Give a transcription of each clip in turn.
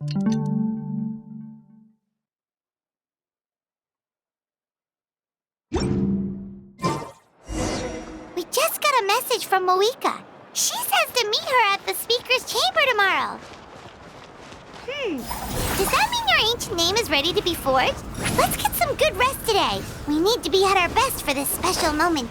We just got a message from Moika. She says to meet her at the speaker's chamber tomorrow. Does that mean your ancient name is ready to be forged? Let's get some good rest today. We need to be at our best for this special moment.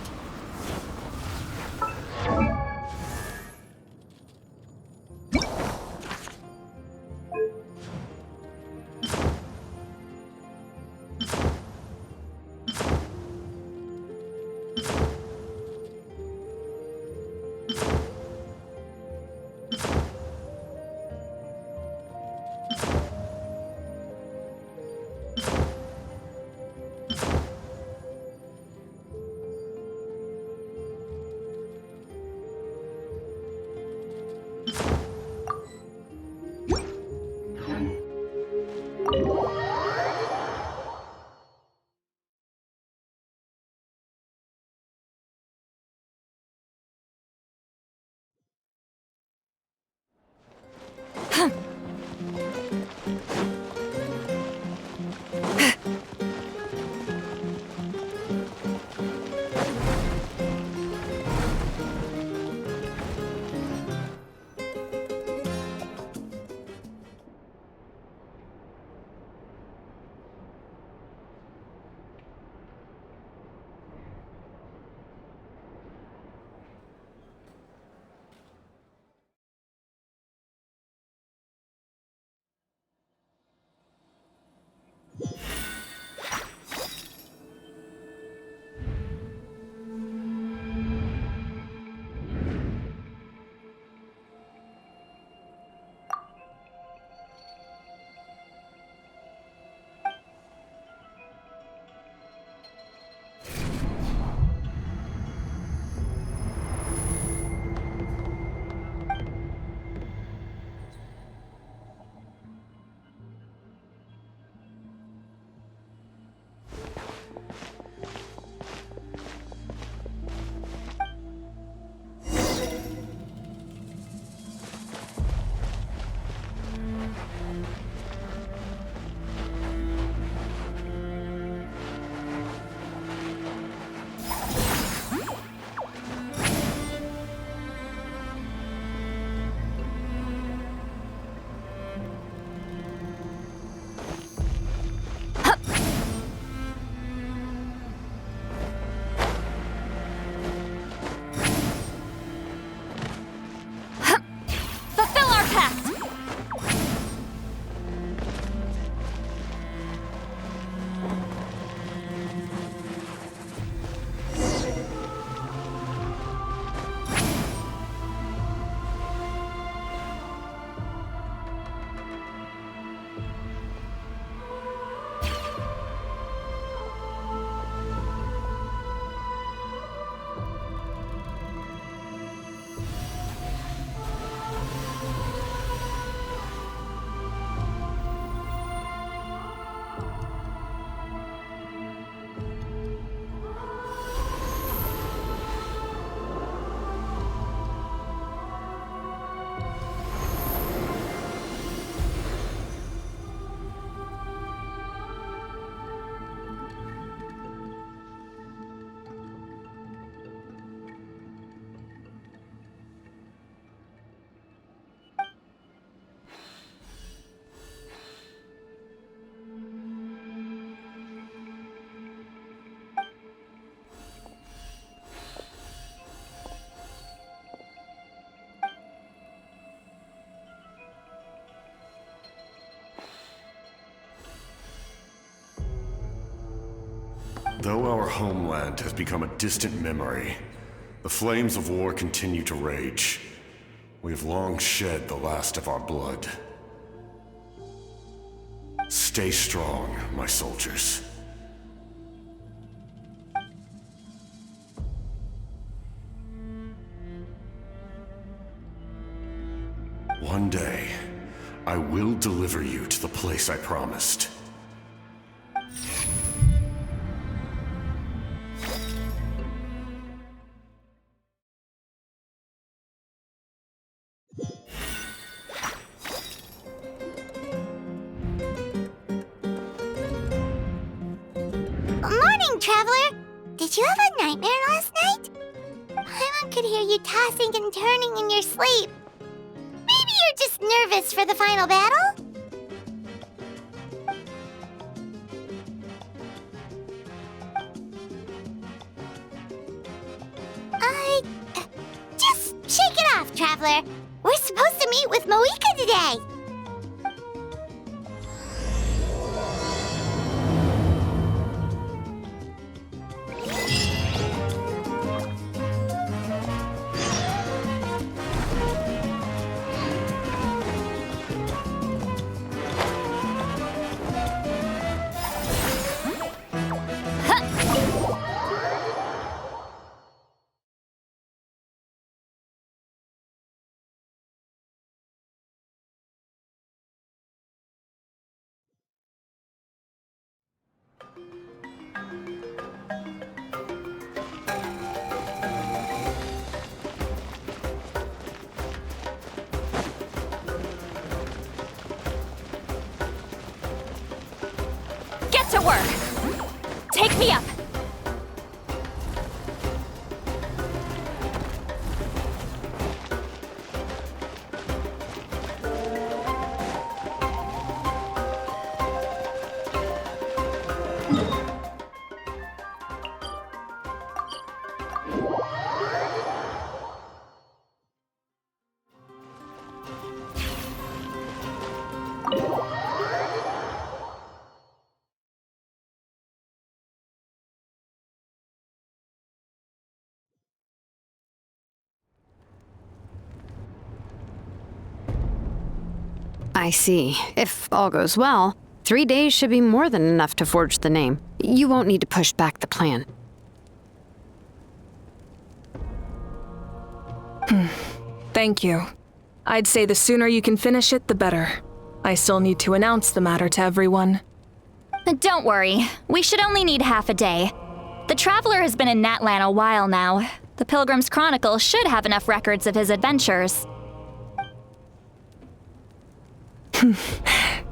Though our homeland has become a distant memory, the flames of war continue to rage. We have long shed the last of our blood. Stay strong, my soldiers. One day, I will deliver you to the place I promised. Traveler? Did you have a nightmare last night? Paimon could hear you tossing and turning in your sleep. Maybe you're just nervous for the final battle? Just shake it off, Traveler. We're supposed to meet with Moika today. To work. Take me up. I see. If all goes well, 3 days should be more than enough to forge the name. You won't need to push back the plan. Thank you. I'd say the sooner you can finish it, the better. I still need to announce the matter to everyone. Don't worry. We should only need half a day. The Traveler has been in Natlan a while now. The Pilgrim's Chronicle should have enough records of his adventures.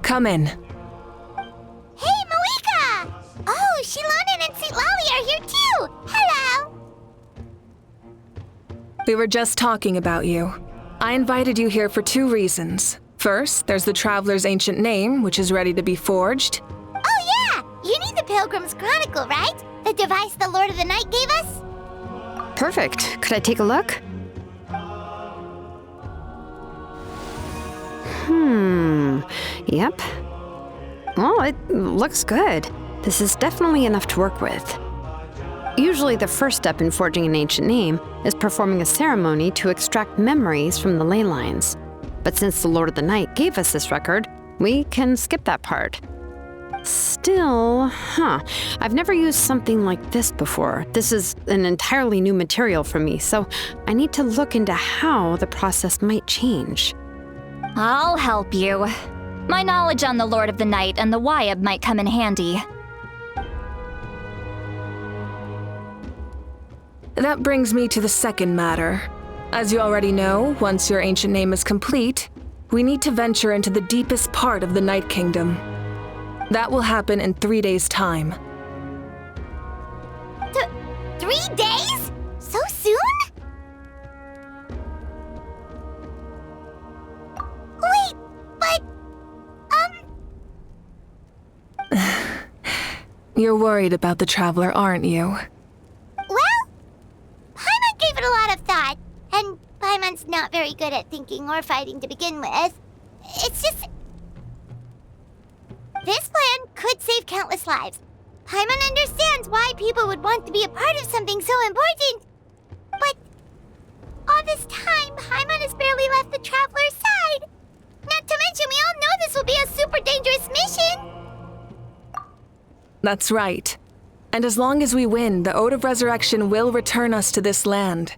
Come in. Hey, Moika! Oh, Shilonen and St. Lolly are here too! Hello! We were just talking about you. I invited you here for 2 reasons. First, there's the Traveler's ancient name, which is ready to be forged. Oh yeah! You need the Pilgrim's Chronicle, right? The device the Lord of the Night gave us? Perfect. Could I take a look? Yep. Well, it looks good. This is definitely enough to work with. Usually the first step in forging an ancient name is performing a ceremony to extract memories from the ley lines. But since the Lord of the Night gave us this record, we can skip that part. Still, I've never used something like this before. This is an entirely new material for me, so I need to look into how the process might change. I'll help you. My knowledge on the Lord of the Night and the Wyab might come in handy. That brings me to the second matter. As you already know, once your ancient name is complete, we need to venture into the deepest part of the Night Kingdom. That will happen in 3 days' time. 3 days? So soon? Wait, but... You're worried about the Traveler, aren't you? Well, Paimon gave it a lot of thought, and Paimon's not very good at thinking or fighting to begin with. It's just... This plan could save countless lives. Paimon understands why people would want to be a part of something so important. But all this time, Paimon has barely left the Traveler's side. Not to mention, we all know this will be a super dangerous mission. That's right. And as long as we win, the Ode of Resurrection will return us to this land.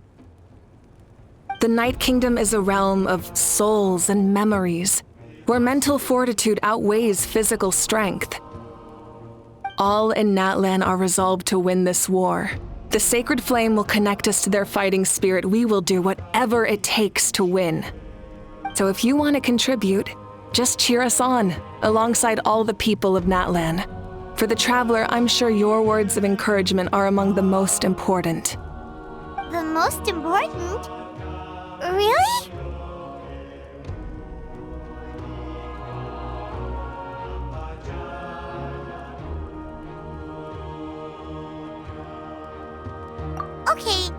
The Night Kingdom is a realm of souls and memories, where mental fortitude outweighs physical strength. All in Natlan are resolved to win this war. The sacred flame will connect us to their fighting spirit. We will do whatever it takes to win. So if you want to contribute, just cheer us on, alongside all the people of Natlan. For the traveler, I'm sure your words of encouragement are among the most important. The most important? Really? Okay,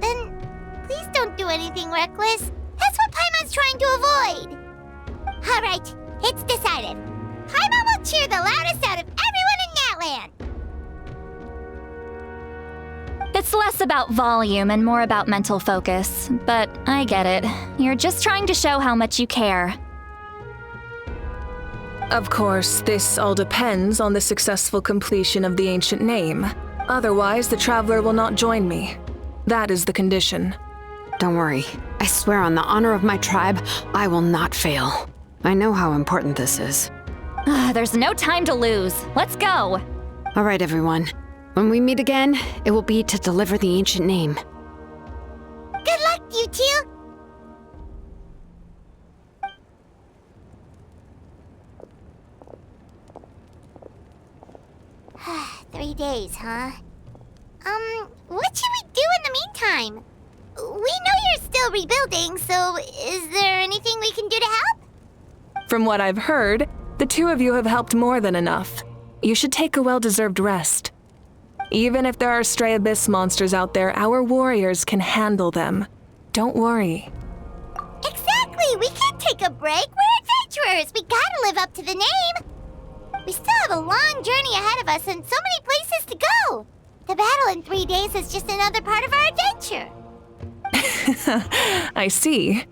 then please don't do anything reckless. That's what Paimon's trying to avoid. All right, it's decided. Paimon will cheer the loudest out of everyone in Natland. It's less about volume and more about mental focus, but I get it. You're just trying to show how much you care. Of course, this all depends on the successful completion of the ancient name. Otherwise, the traveler will not join me. That is the condition. Don't worry. I swear on the honor of my tribe, I will not fail. I know how important this is. There's no time to lose. Let's go. All right, everyone. When we meet again, it will be to deliver the ancient name. Good luck, you two. Three days, huh? What should we do in the meantime? We know you're still rebuilding, so is there anything we can do to help? From what I've heard, the two of you have helped more than enough. You should take a well-deserved rest. Even if there are stray abyss monsters out there, our warriors can handle them. Don't worry. Exactly! We can't take a break. We're adventurers. We gotta live up to the name. We still have a long journey ahead of us and so many places to go. The battle in 3 days is just another part of our adventure. I see.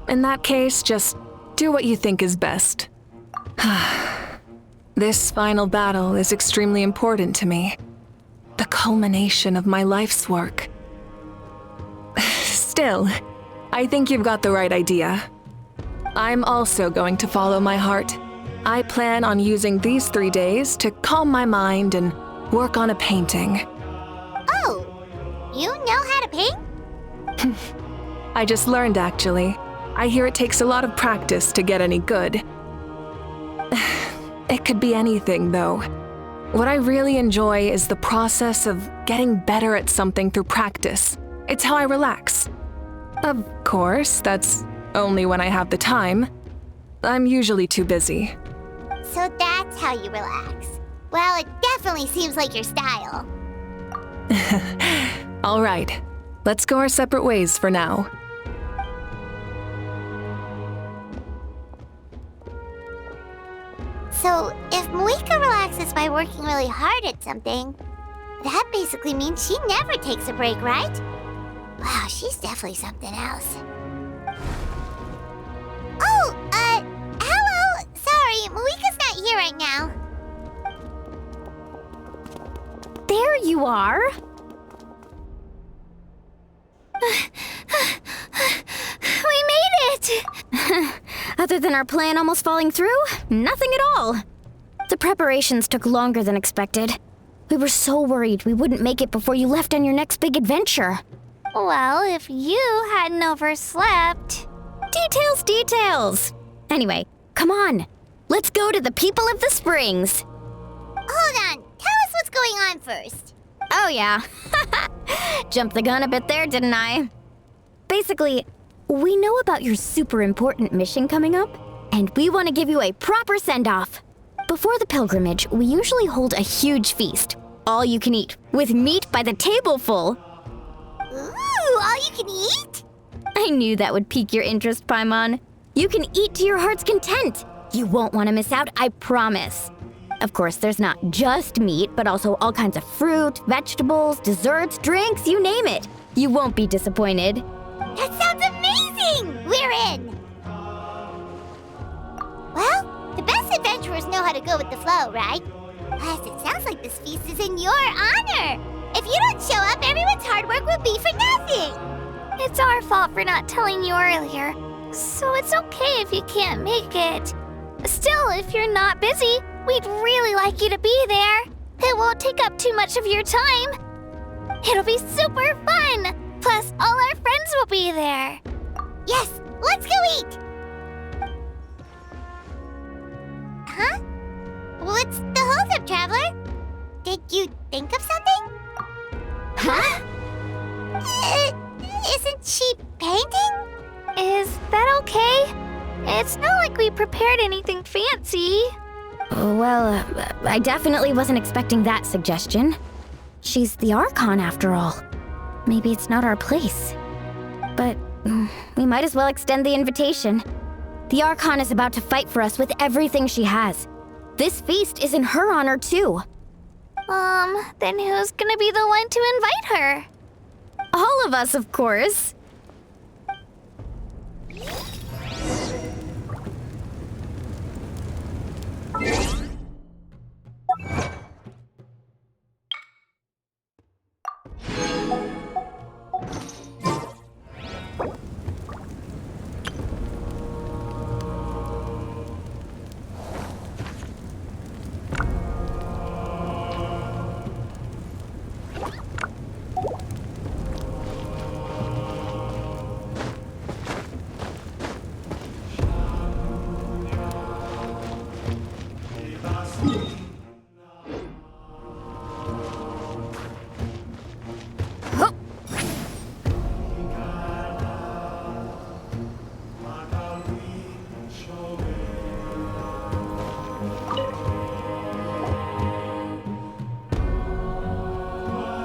In that case, just do what you think is best. This final battle is extremely important to me. The culmination of my life's work. Still, I think you've got the right idea. I'm also going to follow my heart. I plan on using these 3 days to calm my mind and work on a painting. Oh, you know how to paint? I just learned, actually. I hear it takes a lot of practice to get any good. It could be anything, though. What I really enjoy is the process of getting better at something through practice. It's how I relax. Of course, that's only when I have the time. I'm usually too busy. So that's how you relax. Well, it definitely seems like your style. All right, let's go our separate ways for now. So, if Moika relaxes by working really hard at something, that basically means she never takes a break, right? Wow, she's definitely something else. Oh, hello! Sorry, Moika's not here right now. There you are. We made it! Other than our plan almost falling through, nothing at all. The preparations took longer than expected. We were so worried we wouldn't make it before you left on your next big adventure. Well, if you hadn't overslept... Details! Anyway, come on. Let's go to the People of the Springs. Hold on, tell us what's going on first. Oh yeah. Jumped the gun a bit there, didn't I? Basically, we know about your super important mission coming up, and we want to give you a proper send-off. Before the pilgrimage, we usually hold a huge feast. All you can eat, with meat by the tableful. Ooh, all you can eat? I knew that would pique your interest, Paimon. You can eat to your heart's content. You won't want to miss out, I promise. Of course, there's not just meat, but also all kinds of fruit, vegetables, desserts, drinks, you name it. You won't be disappointed. That sounds amazing! We're in! Well, the best adventurers know how to go with the flow, right? Plus, it sounds like this feast is in your honor. If you don't show up, everyone's hard work will be for nothing. It's our fault for not telling you earlier, so it's okay if you can't make it. Still, if you're not busy, we'd really like you to be there. It won't take up too much of your time. It'll be super fun. Plus, all our friends will be there. Yes, let's go eat! Huh? What's the holdup, Traveler? Did you think of something? Huh? Isn't she painting? Is that okay? It's not like we prepared anything fancy. Well, I definitely wasn't expecting that suggestion. She's the Archon after all. Maybe it's not our place. But we might as well extend the invitation. The Archon is about to fight for us with everything she has. This feast is in her honor too. Then who's gonna be the one to invite her? All of us, of course.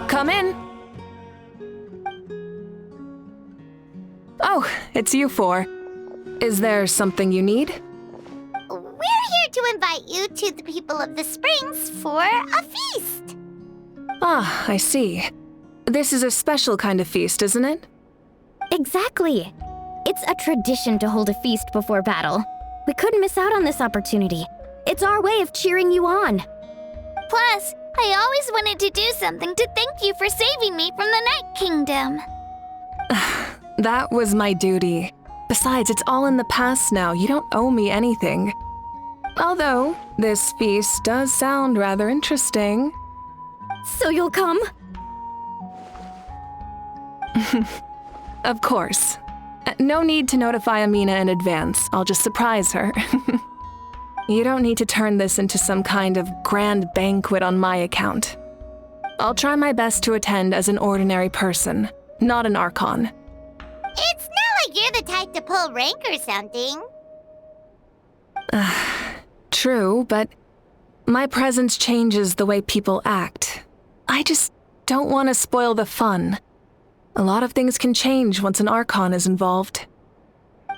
Come in. Oh, it's you four. Is there something you need? We're here to invite you to the people of the Springs for a feast. Ah, I see. This is a special kind of feast, isn't it? Exactly. It's a tradition to hold a feast before battle. We couldn't miss out on this opportunity. It's our way of cheering you on. Plus, I always wanted to do something to thank you for saving me from the Night Kingdom. That was my duty. Besides, it's all in the past now. You don't owe me anything. Although, this feast does sound rather interesting. So you'll come? Of course. No need to notify Amina in advance. I'll just surprise her. You don't need to turn this into some kind of grand banquet on my account. I'll try my best to attend as an ordinary person, not an Archon. It's not like you're the type to pull rank or something. True, but my presence changes the way people act. I just don't want to spoil the fun. A lot of things can change once an Archon is involved.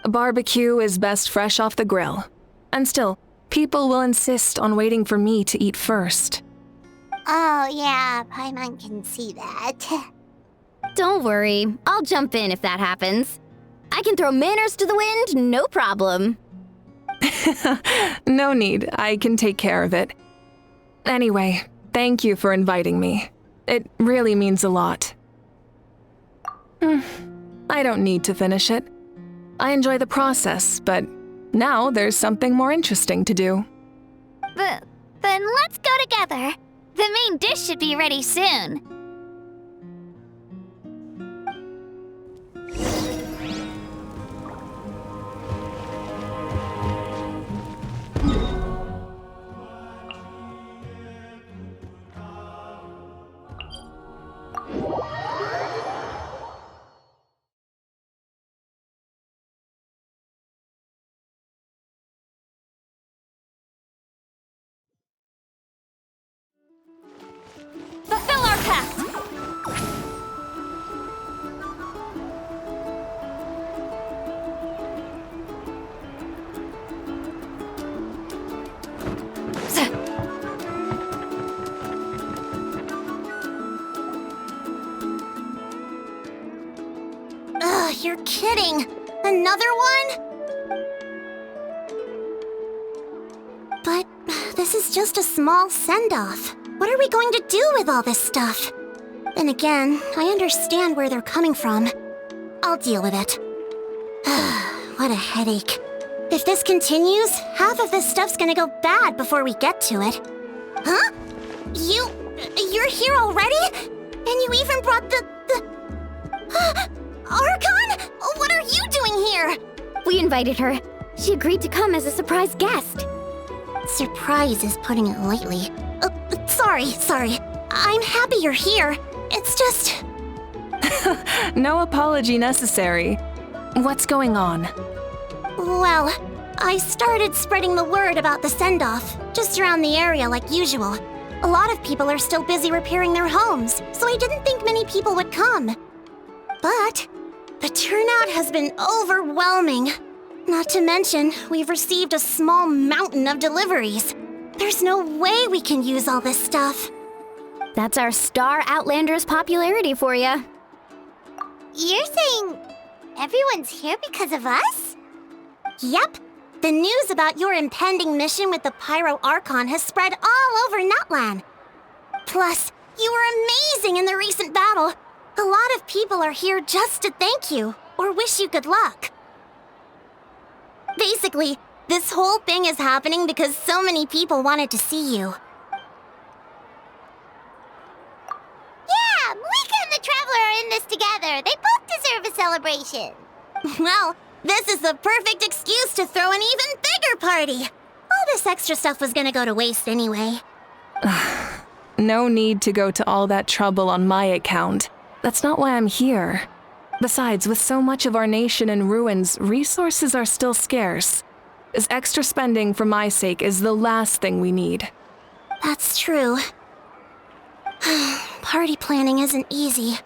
A barbecue is best fresh off the grill. And still, people will insist on waiting for me to eat first. Oh yeah, Paimon can see that. Don't worry, I'll jump in if that happens. I can throw manners to the wind, no problem. No need, I can take care of it. Anyway, thank you for inviting me. It really means a lot. I don't need to finish it. I enjoy the process, but now there's something more interesting to do. Then let's go together. The main dish should be ready soon. Fulfill our pact! Ugh, you're kidding. Another one? But this is just a small send-off. What are we going to do with all this stuff? Then again, I understand where they're coming from. I'll deal with it. What a headache. If this continues, half of this stuff's gonna go bad before we get to it. Huh? You're here already? And you even brought the... Archon? What are you doing here? We invited her. She agreed to come as a surprise guest. Surprise is putting it lightly. Sorry. I'm happy you're here. It's just... No apology necessary. What's going on? Well, I started spreading the word about the send-off, just around the area like usual. A lot of people are still busy repairing their homes, so I didn't think many people would come. But the turnout has been overwhelming. Not to mention, we've received a small mountain of deliveries. There's no way we can use all this stuff. That's our Star Outlander's popularity for you. You're saying everyone's here because of us? Yep. The news about your impending mission with the Pyro Archon has spread all over Nutland. Plus, you were amazing in the recent battle. A lot of people are here just to thank you, or wish you good luck. Basically, this whole thing is happening because so many people wanted to see you. Yeah, Malika and the Traveler are in this together. They both deserve a celebration. Well, this is the perfect excuse to throw an even bigger party. All this extra stuff was gonna go to waste anyway. No need to go to all that trouble on my account. That's not why I'm here. Besides, with so much of our nation in ruins, resources are still scarce. This extra spending for my sake is the last thing we need. That's true. Party planning isn't easy.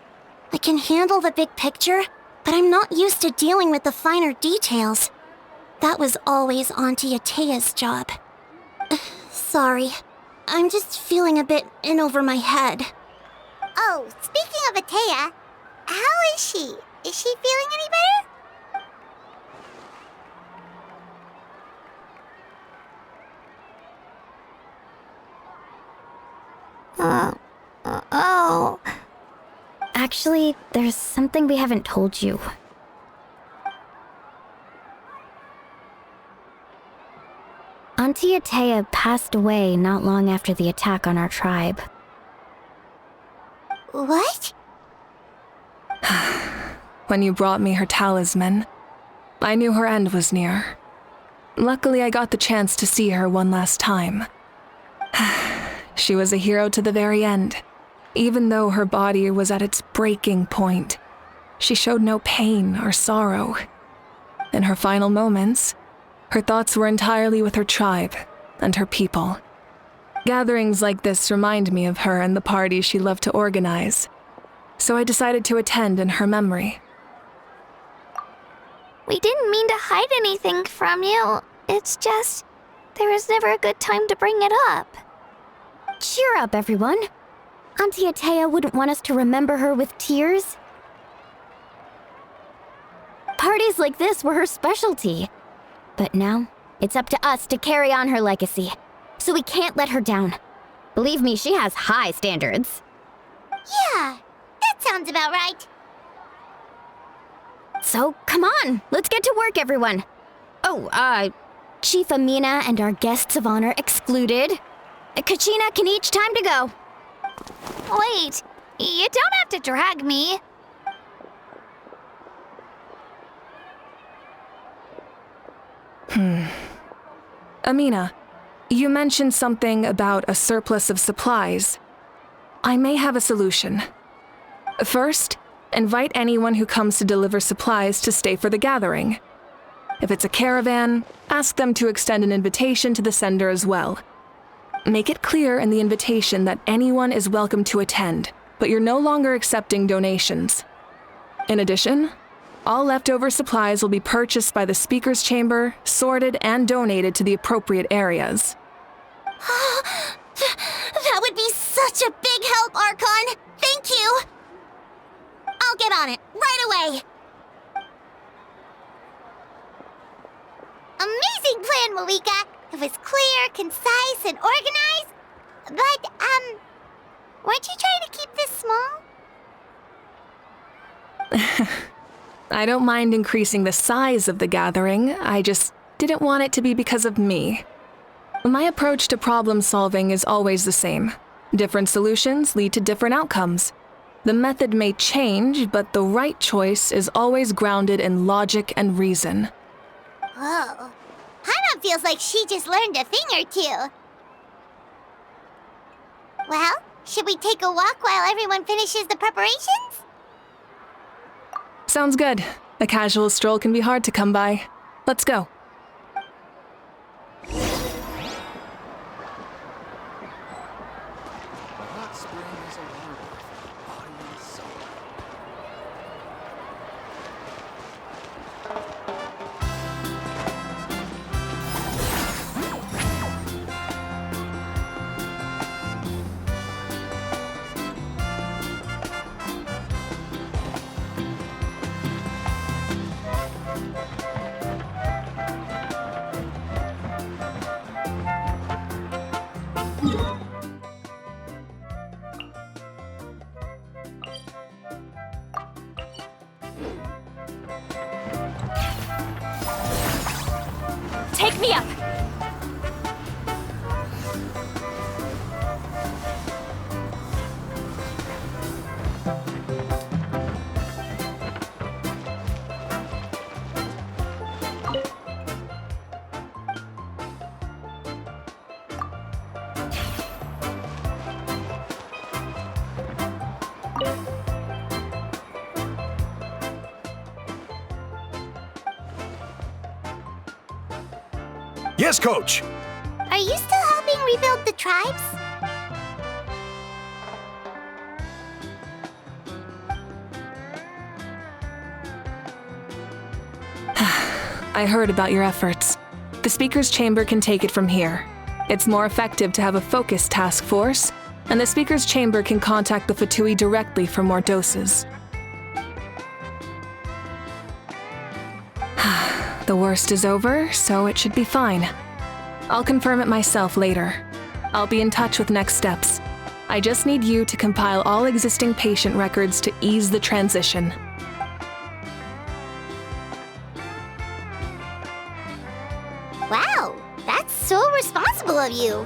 I can handle the big picture, but I'm not used to dealing with the finer details. That was always Auntie Atea's job. Sorry. I'm just feeling a bit in over my head. Oh, speaking of Atea, how is she? Is she feeling any better? Oh. Actually, there's something we haven't told you. Auntie Atea passed away not long after the attack on our tribe. What? When you brought me her talisman, I knew her end was near. Luckily, I got the chance to see her one last time. She was a hero to the very end. Even though her body was at its breaking point, she showed no pain or sorrow. In her final moments, her thoughts were entirely with her tribe and her people. Gatherings like this remind me of her and the parties she loved to organize, so I decided to attend in her memory. We didn't mean to hide anything from you. It's just, there was never a good time to bring it up. Cheer up, everyone. Auntie Atea wouldn't want us to remember her with tears. Parties like this were her specialty. But now, it's up to us to carry on her legacy. So we can't let her down. Believe me, she has high standards. Yeah, that sounds about right. So, come on, let's get to work, everyone. Oh, Chief Amina and our guests of honor excluded. Kachina can each time to go. Wait, you don't have to drag me. Amina, you mentioned something about a surplus of supplies. I may have a solution. First, invite anyone who comes to deliver supplies to stay for the gathering. If it's a caravan, ask them to extend an invitation to the sender as well. Make it clear in the invitation that anyone is welcome to attend, but you're no longer accepting donations. In addition, all leftover supplies will be purchased by the speaker's chamber, sorted, and donated to the appropriate areas. That would be such a big help, Archon! Thank you! I'll get on it, right away! Amazing plan, Malika! It was clear, concise, and organized. But, weren't you trying to keep this small? I don't mind increasing the size of the gathering, I just didn't want it to be because of me. My approach to problem solving is always the same. Different solutions lead to different outcomes. The method may change, but the right choice is always grounded in logic and reason. Whoa. Paimon feels like she just learned a thing or two. Well, should we take a walk while everyone finishes the preparations? Sounds good. A casual stroll can be hard to come by. Let's go. Take me up! Yes, Coach! Are you still helping rebuild the tribes? I heard about your efforts. The Speaker's Chamber can take it from here. It's more effective to have a focused task force, and the Speaker's Chamber can contact the Fatui directly for more doses. The worst is over, so it should be fine. I'll confirm it myself later. I'll be in touch with next steps. I just need you to compile all existing patient records to ease the transition. Wow, that's so responsible of you.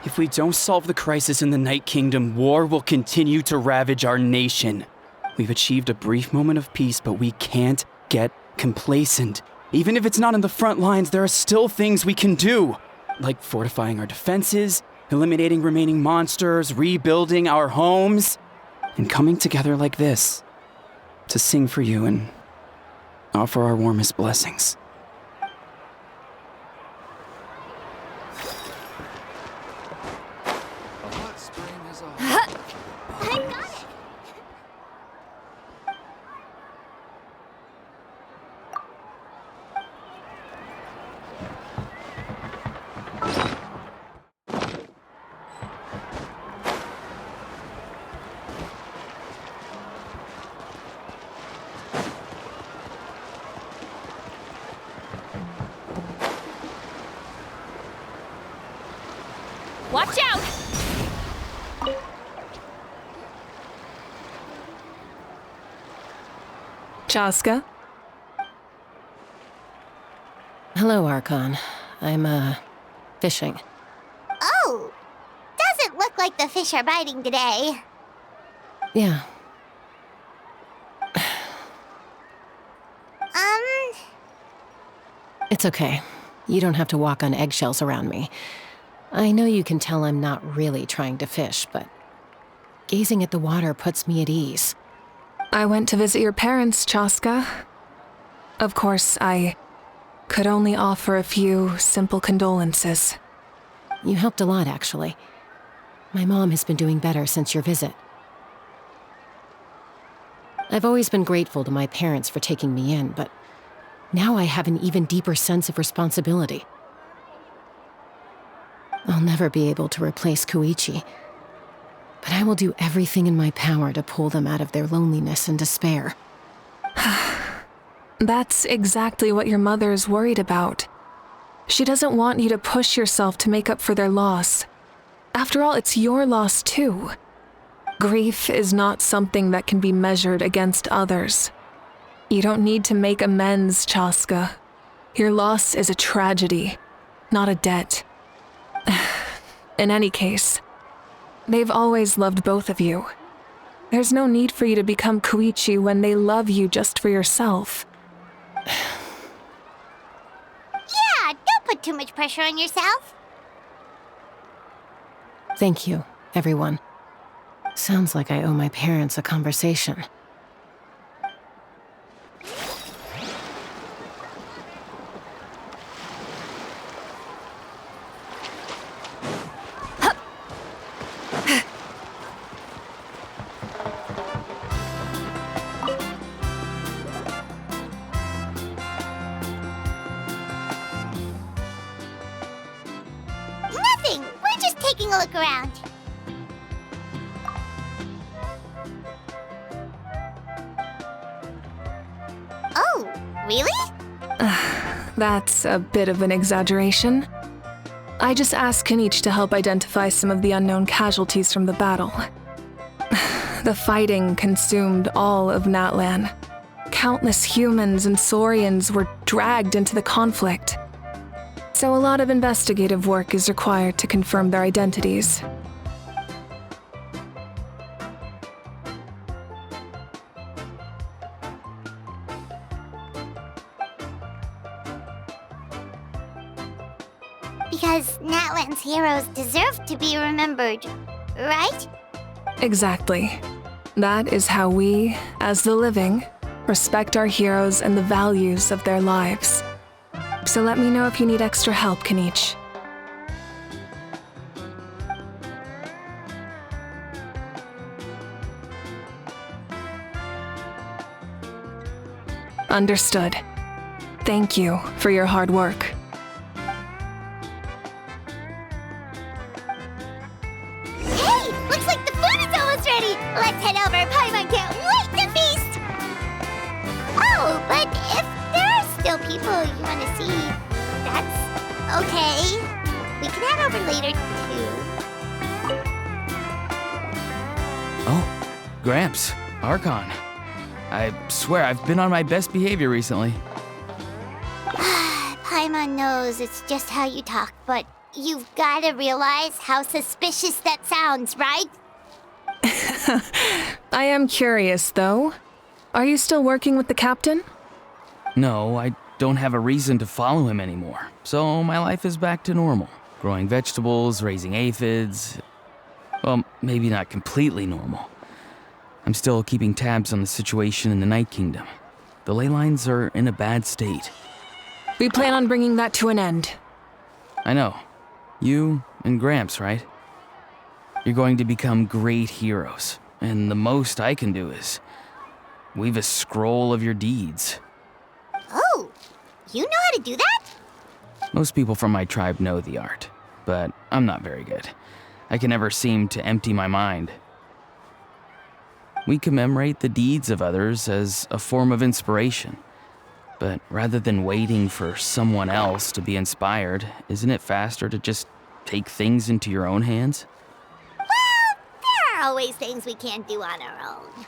If we don't solve the crisis in the Night Kingdom, war will continue to ravage our nation. We've achieved a brief moment of peace, but we can't get complacent. Even if it's not in the front lines, there are still things we can do, like fortifying our defenses, eliminating remaining monsters, rebuilding our homes, and coming together like this to sing for you and offer our warmest blessings. I got it! Watch out! Chaska? Hello, Archon. I'm, fishing. Oh! Doesn't look like the fish are biting today. Yeah. It's okay. You don't have to walk on eggshells around me. I know you can tell I'm not really trying to fish, but gazing at the water puts me at ease. I went to visit your parents, Chaska. Of course, I could only offer a few simple condolences. You helped a lot, actually. My mom has been doing better since your visit. I've always been grateful to my parents for taking me in, but now I have an even deeper sense of responsibility. I'll never be able to replace Koichi, but I will do everything in my power to pull them out of their loneliness and despair. That's exactly what your mother is worried about. She doesn't want you to push yourself to make up for their loss. After all, it's your loss too. Grief is not something that can be measured against others. You don't need to make amends, Chaska. Your loss is a tragedy, not a debt. In any case, they've always loved both of you. There's no need for you to become Koichi when they love you just for yourself. Yeah, don't put too much pressure on yourself. Thank you, everyone. Sounds like I owe my parents a conversation. Nothing. We're just taking a look around. Oh, really? That's a bit of an exaggeration. I just asked Kenichi to help identify some of the unknown casualties from the battle. The fighting consumed all of Natlan. Countless humans and Saurians were dragged into the conflict. So a lot of investigative work is required to confirm their identities. Because Natlan's heroes deserve to be remembered, right? Exactly. That is how we, as the living, respect our heroes and the values of their lives. So let me know if you need extra help, Kenichi. Understood. Thank you for your hard work. Hey, looks like the food is almost ready. Let's head over. Paimon can't wait to feast. Oh, but if there are still people you want to see, that's okay. We can head over later too. Oh, Gramps, Archon. I swear I've been on my best behavior recently. Paimon knows it's just how you talk, but you've got to realize how suspicious that sounds, right? I am curious, though. Are you still working with the captain? No, I don't have a reason to follow him anymore, so my life is back to normal. Growing vegetables, raising aphids. Well, maybe not completely normal. I'm still keeping tabs on the situation in the Night Kingdom. The ley lines are in a bad state. We plan on bringing that to an end. I know. You and Gramps, right? You're going to become great heroes, and the most I can do is weave a scroll of your deeds. Oh, you know how to do that? Most people from my tribe know the art, but I'm not very good. I can never seem to empty my mind. We commemorate the deeds of others as a form of inspiration. But rather than waiting for someone else to be inspired, isn't it faster to just take things into your own hands? Well, there are always things we can't do on our own.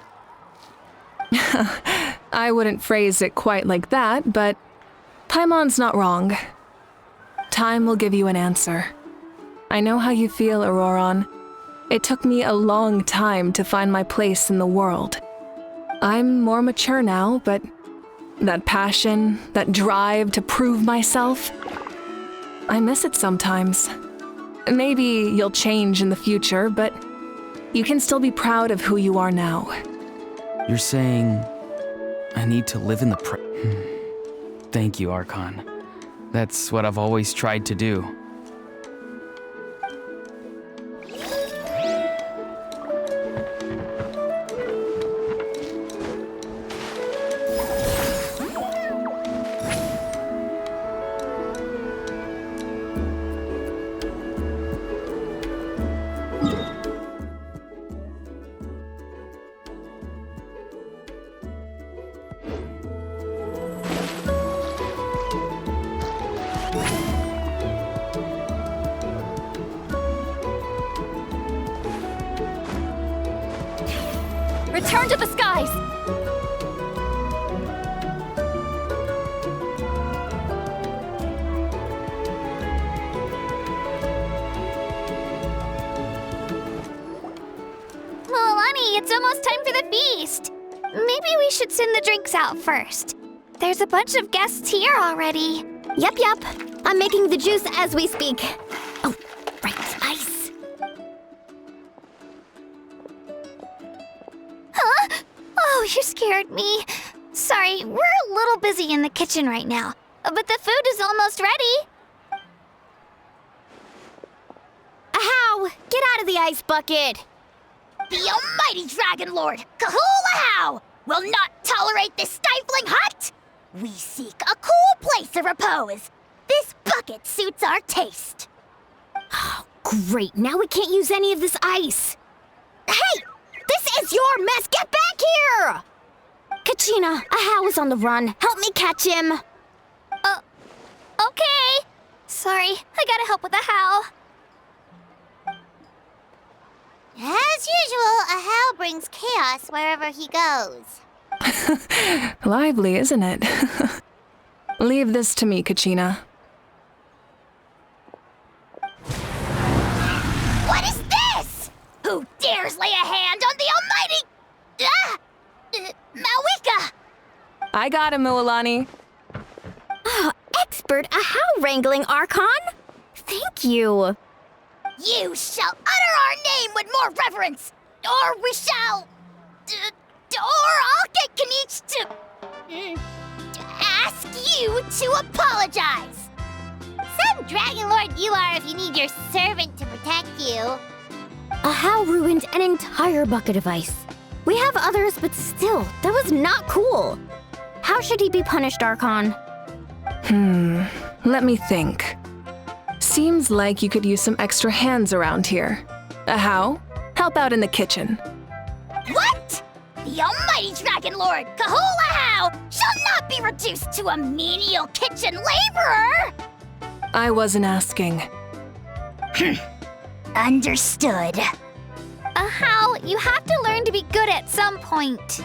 I wouldn't phrase it quite like that, but Paimon's not wrong. Time will give you an answer. I know how you feel, Auroron. It took me a long time to find my place in the world. I'm more mature now, but that passion, that drive to prove myself, I miss it sometimes. Maybe you'll change in the future, but you can still be proud of who you are now. You're saying I need to live in the Thank you, Archon. That's what I've always tried to do. Return to the skies! maybe we should send the drinks out first. There's a bunch of guests here already. Yep. I'm making the juice as we speak. Oh, right, ice. Huh? Oh, you scared me. Sorry, we're a little busy in the kitchen right now, but the food is almost ready. Ahow! Get out of the ice bucket! The almighty Dragon Lord, Kahula will not tolerate this stifling hut! We seek a cool place of repose. This bucket suits our taste. Oh, great. Now we can't use any of this ice. Hey! This is your mess! Get back here! Kachina, Ahow is on the run. Help me catch him. Okay. Sorry, I gotta help with the how. As usual, Ahau brings chaos wherever he goes. Lively, isn't it? Leave this to me, Kachina. What is this? Who dares lay a hand on the almighty... Malwika? I got him, Mualani. Oh, expert Ahow wrangling, Archon. Thank you. You shall utter our name with more reverence, or we shall... or I'll get Kanich to ask you to apologize. Some Dragon Lord you are if you need your servant to protect you. Ahow ruined an entire bucket of ice. We have others, but still, that was not cool. How should he be punished, Archon? Let me think. Seems like you could use some extra hands around here. Ahow, help out in the kitchen. What? The almighty Dragon Lord, Kahula shall not be reduced to a menial kitchen laborer! I wasn't asking. Understood. How? You have to learn to be good at some point.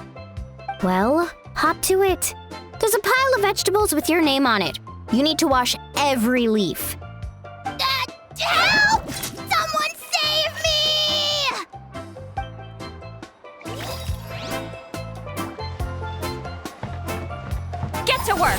Well, hop to it. There's a pile of vegetables with your name on it. You need to wash every leaf. Help! Someone save me! Get to work!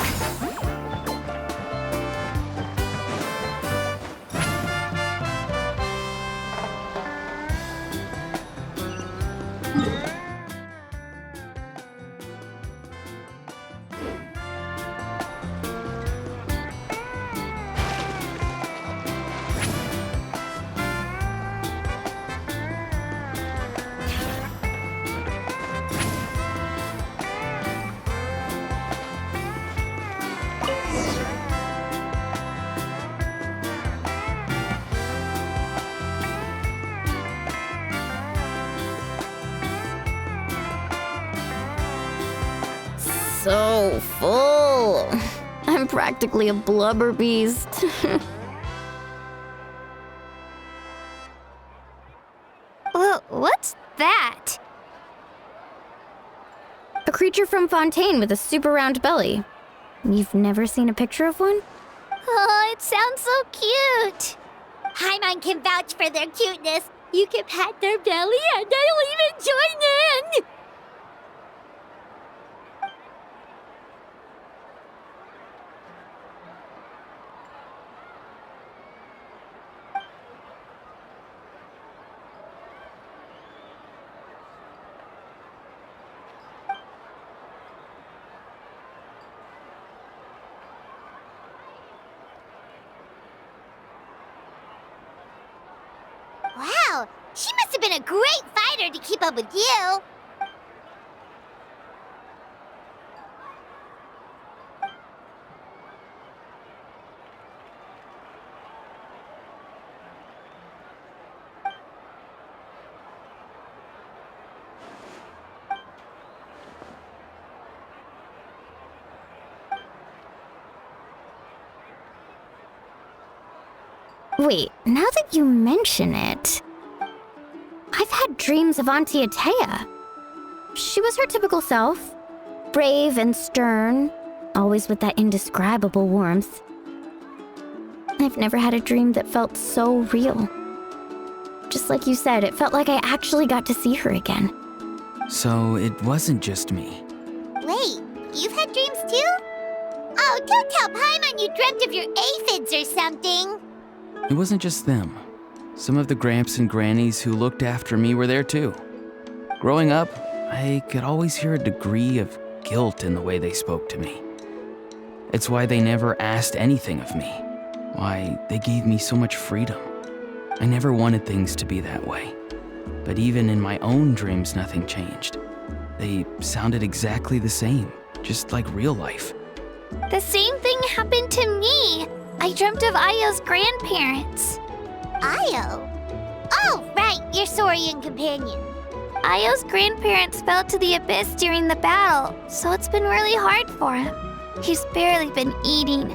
So full. I'm practically a blubber beast. What's that? A creature from Fontaine with a super round belly. You've never seen a picture of one? Oh, it sounds so cute. Paimon can vouch for their cuteness. You can pat their belly and they'll even join in! Wow, she must have been a great fighter to keep up with you. Wait, now that you mention it, I've had dreams of Auntie Atea. She was her typical self, brave and stern, always with that indescribable warmth. I've never had a dream that felt so real. Just like you said, it felt like I actually got to see her again. So it wasn't just me. dreams too? Oh, don't tell Paimon you dreamt of your aphids or something. It wasn't just them. Some of the Gramps and Grannies who looked after me were there too. Growing up, I could always hear a degree of guilt in the way they spoke to me. It's why they never asked anything of me. Why they gave me so much freedom. I never wanted things to be that way. But even in my own dreams, nothing changed. They sounded exactly the same, just like real life. The same thing happened to me. I dreamt of Io's grandparents. Io? Oh, right, your Saurian companion. Io's grandparents fell to the abyss during the battle, so it's been really hard for him. He's barely been eating.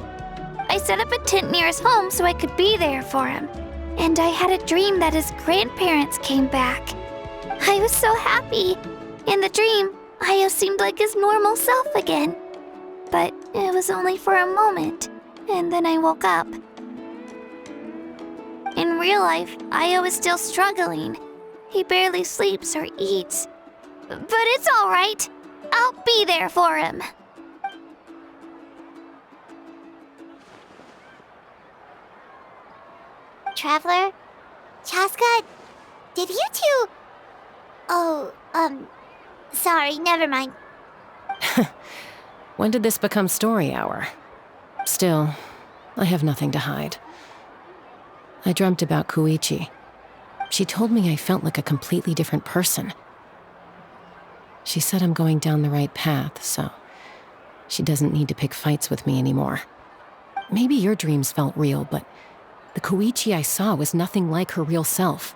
I set up a tent near his home so I could be there for him. And I had a dream that his grandparents came back. I was so happy. In the dream, Io seemed like his normal self again. But it was only for a moment, and then I woke up. In real life, Io is still struggling. He barely sleeps or eats. But it's all right. I'll be there for him. Traveler? Chaska? Did you two... Oh, sorry, never mind. When did this become story hour? Still, I have nothing to hide. I dreamt about Koichi. She told me I felt like a completely different person. She said I'm going down the right path, so she doesn't need to pick fights with me anymore. Maybe your dreams felt real, but the Koichi I saw was nothing like her real self.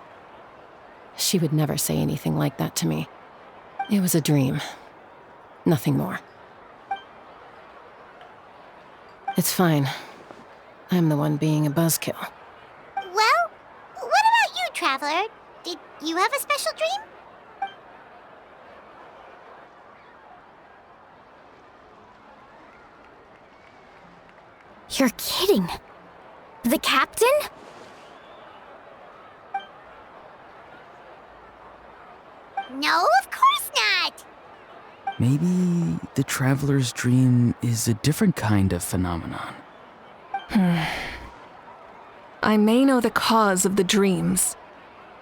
She would never say anything like that to me. It was a dream. Nothing more. It's fine. I'm the one being a buzzkill. Well, what about you, Traveler? Did you have a special dream? You're kidding. The captain? No, of course not. Maybe the traveler's dream is a different kind of phenomenon. I may know the cause of the dreams.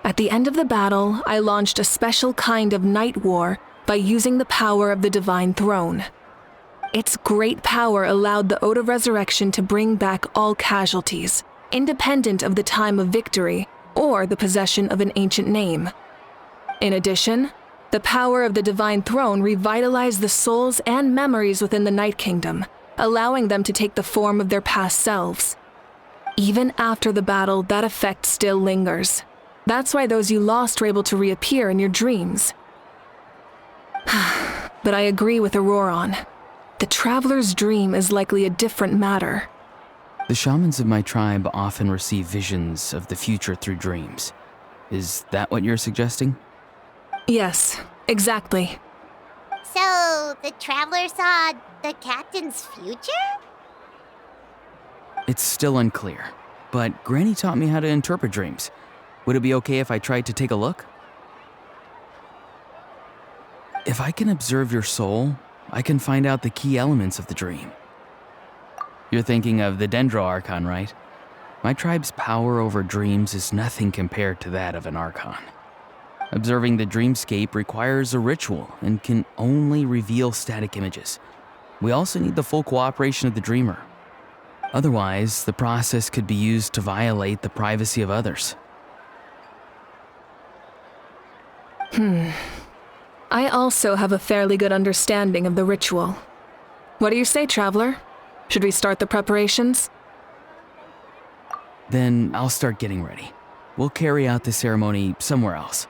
At the end of the battle, I launched a special kind of night war by using the power of the Divine Throne. Its great power allowed the Ode of Resurrection to bring back all casualties, independent of the time of victory or the possession of an ancient name. In addition, the power of the Divine Throne revitalized the souls and memories within the Night Kingdom, allowing them to take the form of their past selves. Even after the battle, that effect still lingers. That's why those you lost were able to reappear in your dreams. But I agree with Auroron. The Traveler's dream is likely a different matter. The shamans of my tribe often receive visions of the future through dreams. Is that what you're suggesting? Yes, exactly. So, the Traveler saw the captain's future? It's still unclear, but Granny taught me how to interpret dreams. Would it be okay if I tried to take a look? If I can observe your soul, I can find out the key elements of the dream. You're thinking of the Dendro Archon, right? My tribe's power over dreams is nothing compared to that of an Archon. Observing the dreamscape requires a ritual and can only reveal static images. We also need the full cooperation of the dreamer. Otherwise, the process could be used to violate the privacy of others. I also have a fairly good understanding of the ritual. What do you say, Traveler? Should we start the preparations? Then I'll start getting ready. We'll carry out the ceremony somewhere else.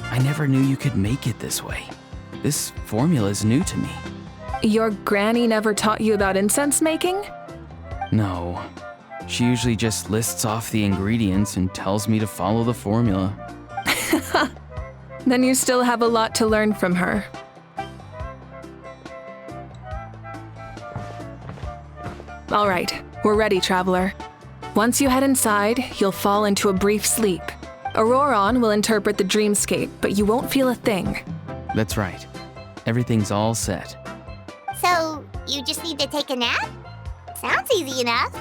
I never knew you could make it this way. This formula is new to me. Your granny never taught you about incense making? No. She usually just lists off the ingredients and tells me to follow the formula. Then you still have a lot to learn from her. All right, we're ready, Traveler. Once you head inside, you'll fall into a brief sleep. Auroron will interpret the dreamscape, but you won't feel a thing. That's right. Everything's all set. So, you just need to take a nap? Sounds easy enough.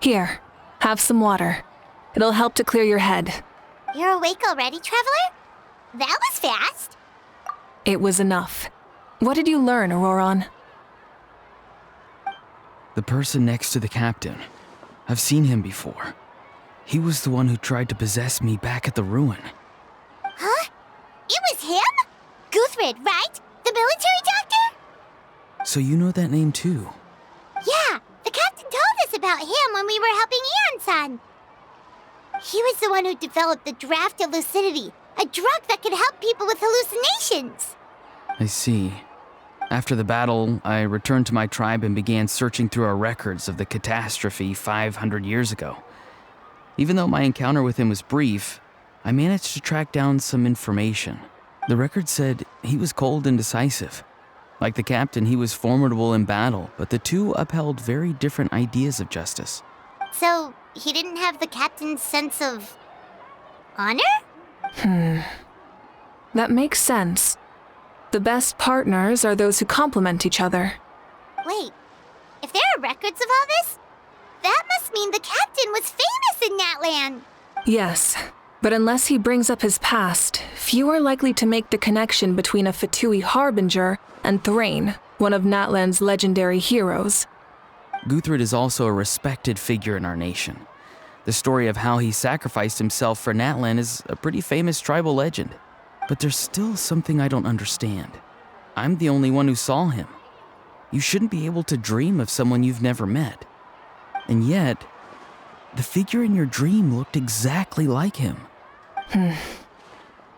Here, have some water. It'll help to clear your head. You're awake already, Traveler? That was fast. It was enough. What did you learn, Auroron? The person next to the captain. I've seen him before. He was the one who tried to possess me back at the ruin. Huh? It was him? Guthred, right? The military doctor? So you know that name too? Yeah, the captain told us about him when we were helping Eon-san. He was the one who developed the draft of lucidity, a drug that could help people with hallucinations. I see. After the battle, I returned to my tribe and began searching through our records of the catastrophe 500 years ago. Even though my encounter with him was brief, I managed to track down some information. The record said he was cold and decisive. Like the captain, he was formidable in battle, but the two upheld very different ideas of justice. So, he didn't have the captain's sense of honor? That makes sense. The best partners are those who complement each other. Wait, if there are records of all this, that must mean the captain was famous in Natlan. Yes, but unless he brings up his past, few are likely to make the connection between a Fatui harbinger and Thrain, one of Natlan's legendary heroes. Guthred is also a respected figure in our nation. The story of how he sacrificed himself for Natlan is a pretty famous tribal legend. But there's still something I don't understand. I'm the only one who saw him. You shouldn't be able to dream of someone you've never met. And yet, the figure in your dream looked exactly like him.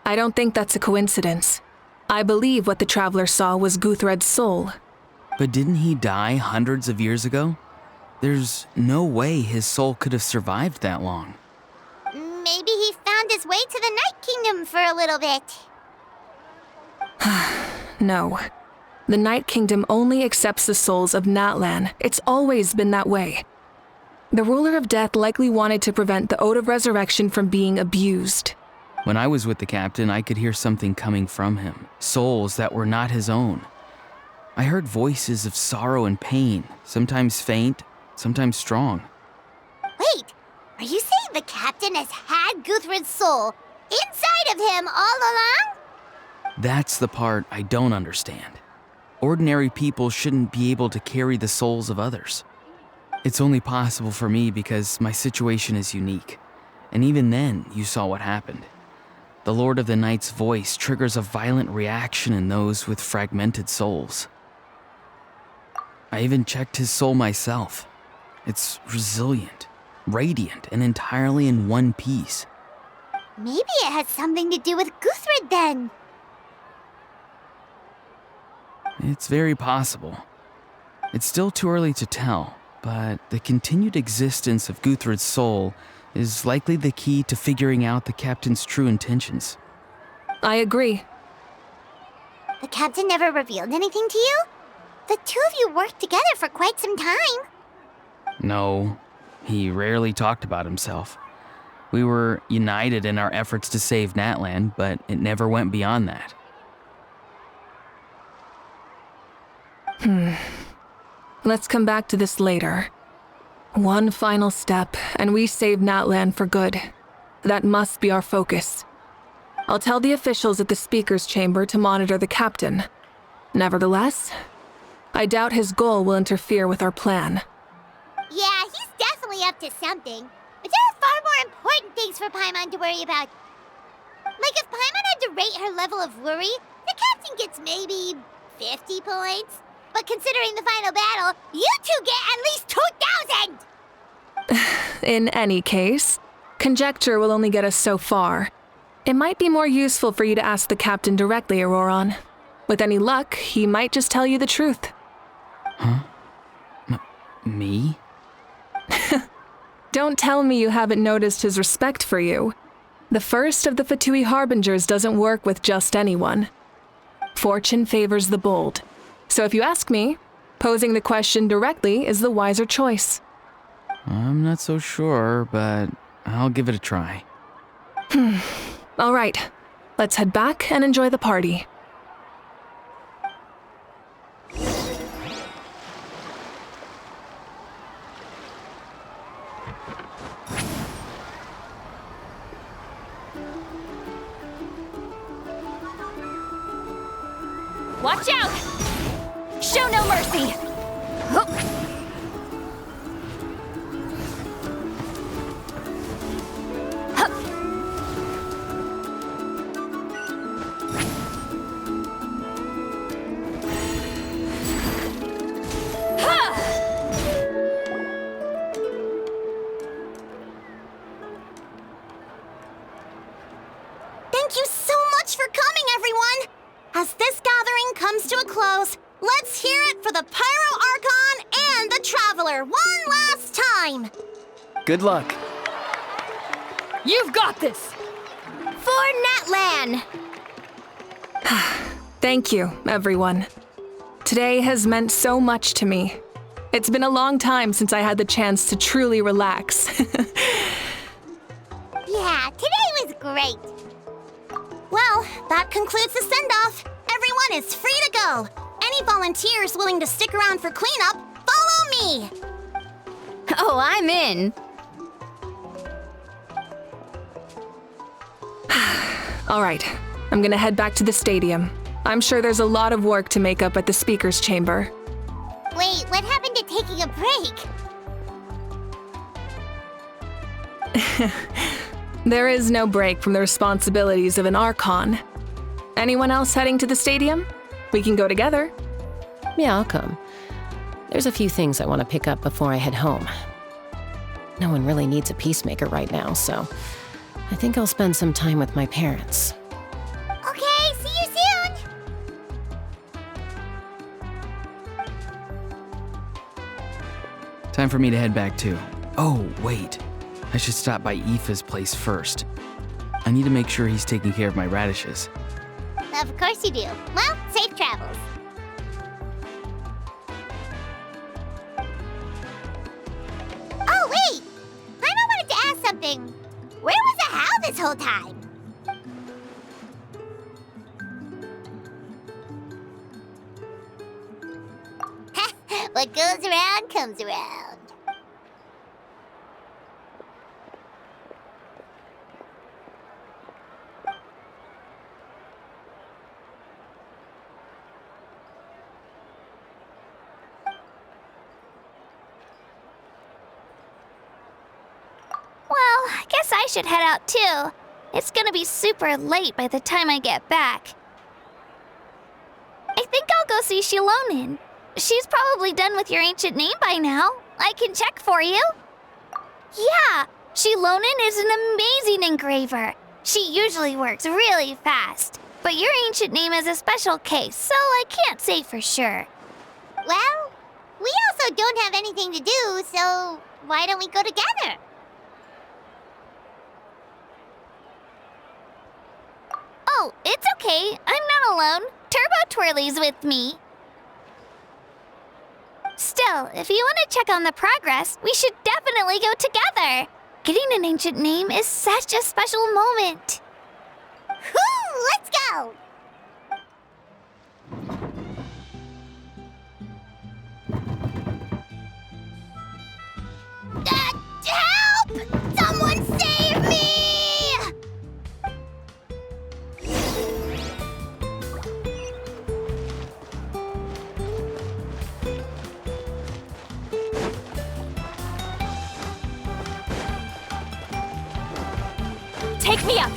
I don't think that's a coincidence. I believe what the Traveler saw was Guthred's soul. But didn't he die hundreds of years ago? There's no way his soul could have survived that long. Maybe he found his way to the Night Kingdom for a little bit. No. The Night Kingdom only accepts the souls of Natlan. It's always been that way. The Ruler of Death likely wanted to prevent the Ode of Resurrection from being abused. When I was with the captain, I could hear something coming from him, souls that were not his own. I heard voices of sorrow and pain, sometimes faint, sometimes strong. Wait, are you saying the captain has had Guthred's soul inside of him all along? That's the part I don't understand. Ordinary people shouldn't be able to carry the souls of others. It's only possible for me because my situation is unique. And even then, you saw what happened. The Lord of the Night's voice triggers a violent reaction in those with fragmented souls. I even checked his soul myself. It's resilient, radiant, and entirely in one piece. Maybe it has something to do with Guthred then. It's very possible. It's still too early to tell, but the continued existence of Guthred's soul is likely the key to figuring out the captain's true intentions. I agree. The captain never revealed anything to you? The two of you worked together for quite some time. No, he rarely talked about himself. We were united in our efforts to save Natlan, but it never went beyond that. Let's come back to this later. One final step, and we save Natlan for good. That must be our focus. I'll tell the officials at the speaker's chamber to monitor the captain. Nevertheless, I doubt his goal will interfere with our plan. Yeah, he's definitely up to something. But there are far more important things for Paimon to worry about. Like if Paimon had to rate her level of worry, the captain gets maybe 50 points. But considering the final battle, you two get at least 2,000! In any case, conjecture will only get us so far. It might be more useful for you to ask the captain directly, Auroron. With any luck, he might just tell you the truth. Huh? Me? Don't tell me you haven't noticed his respect for you. The first of the Fatui Harbingers doesn't work with just anyone. Fortune favors the bold. So if you ask me, posing the question directly is the wiser choice. I'm not so sure, but I'll give it a try. All right, let's head back and enjoy the party. Watch out! Show no mercy! Thank you so much for coming, everyone! As this gathering comes to a close, let's hear it for the Pyro Archon and the Traveler one last time! Good luck. You've got this! For Natlan! Thank you, everyone. Today has meant so much to me. It's been a long time since I had the chance to truly relax. Yeah, today was great. Well, that concludes the send-off. Everyone is free to go. Any volunteers willing to stick around for cleanup, follow me! Oh, I'm in. All right, I'm gonna head back to the stadium. I'm sure there's a lot of work to make up at the speaker's chamber. Wait, what happened to taking a break? There is no break from the responsibilities of an Archon. Anyone else heading to the stadium? We can go together. Yeah, I'll come. There's a few things I want to pick up before I head home. No one really needs a peacemaker right now, so I think I'll spend some time with my parents. Okay, see you soon! Time for me to head back too. Oh, wait. I should stop by Aoife's place first. I need to make sure he's taking care of my radishes. Of course you do. Well, safe travels. Oh, wait! Paimon wanted to ask something. Where was the Hal this whole time? What goes around comes around. Well, I guess I should head out too. It's gonna be super late by the time I get back. I think I'll go see Shilonin. She's probably done with your ancient name by now. I can check for you. Yeah, Shilonin is an amazing engraver. She usually works really fast. But your ancient name is a special case, so I can't say for sure. Well, we also don't have anything to do, so why don't we go together? Oh, it's okay. I'm not alone. Turbo Twirly's with me. Still, if you want to check on the progress, we should definitely go together. Getting an ancient name is such a special moment. Whoo! Let's go! Help! Someone save me! me up!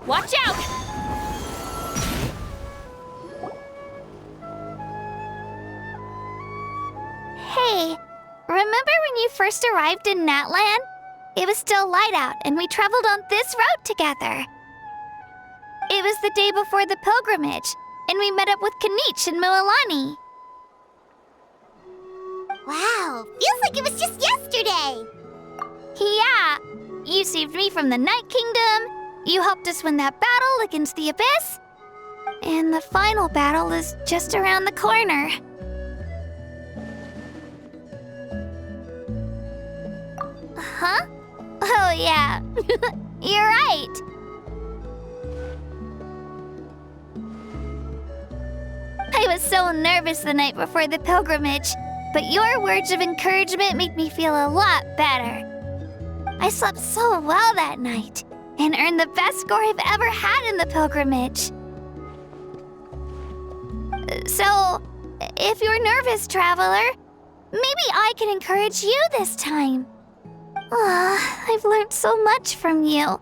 Watch out! Hey, remember when you first arrived in Natlan? It was still light out, and we traveled on this road together. It was the day before the pilgrimage, and we met up with Kanich and Mualani. Wow, feels like it was just yesterday. Yeah, you saved me from the Night Kingdom, you helped us win that battle against the Abyss, and the final battle is just around the corner. Huh? Oh yeah, you're right. I was so nervous the night before the pilgrimage, but your words of encouragement made me feel a lot better. I slept so well that night, and earned the best score I've ever had in the pilgrimage. So, if you're nervous, traveler, maybe I can encourage you this time. I've learned so much from you,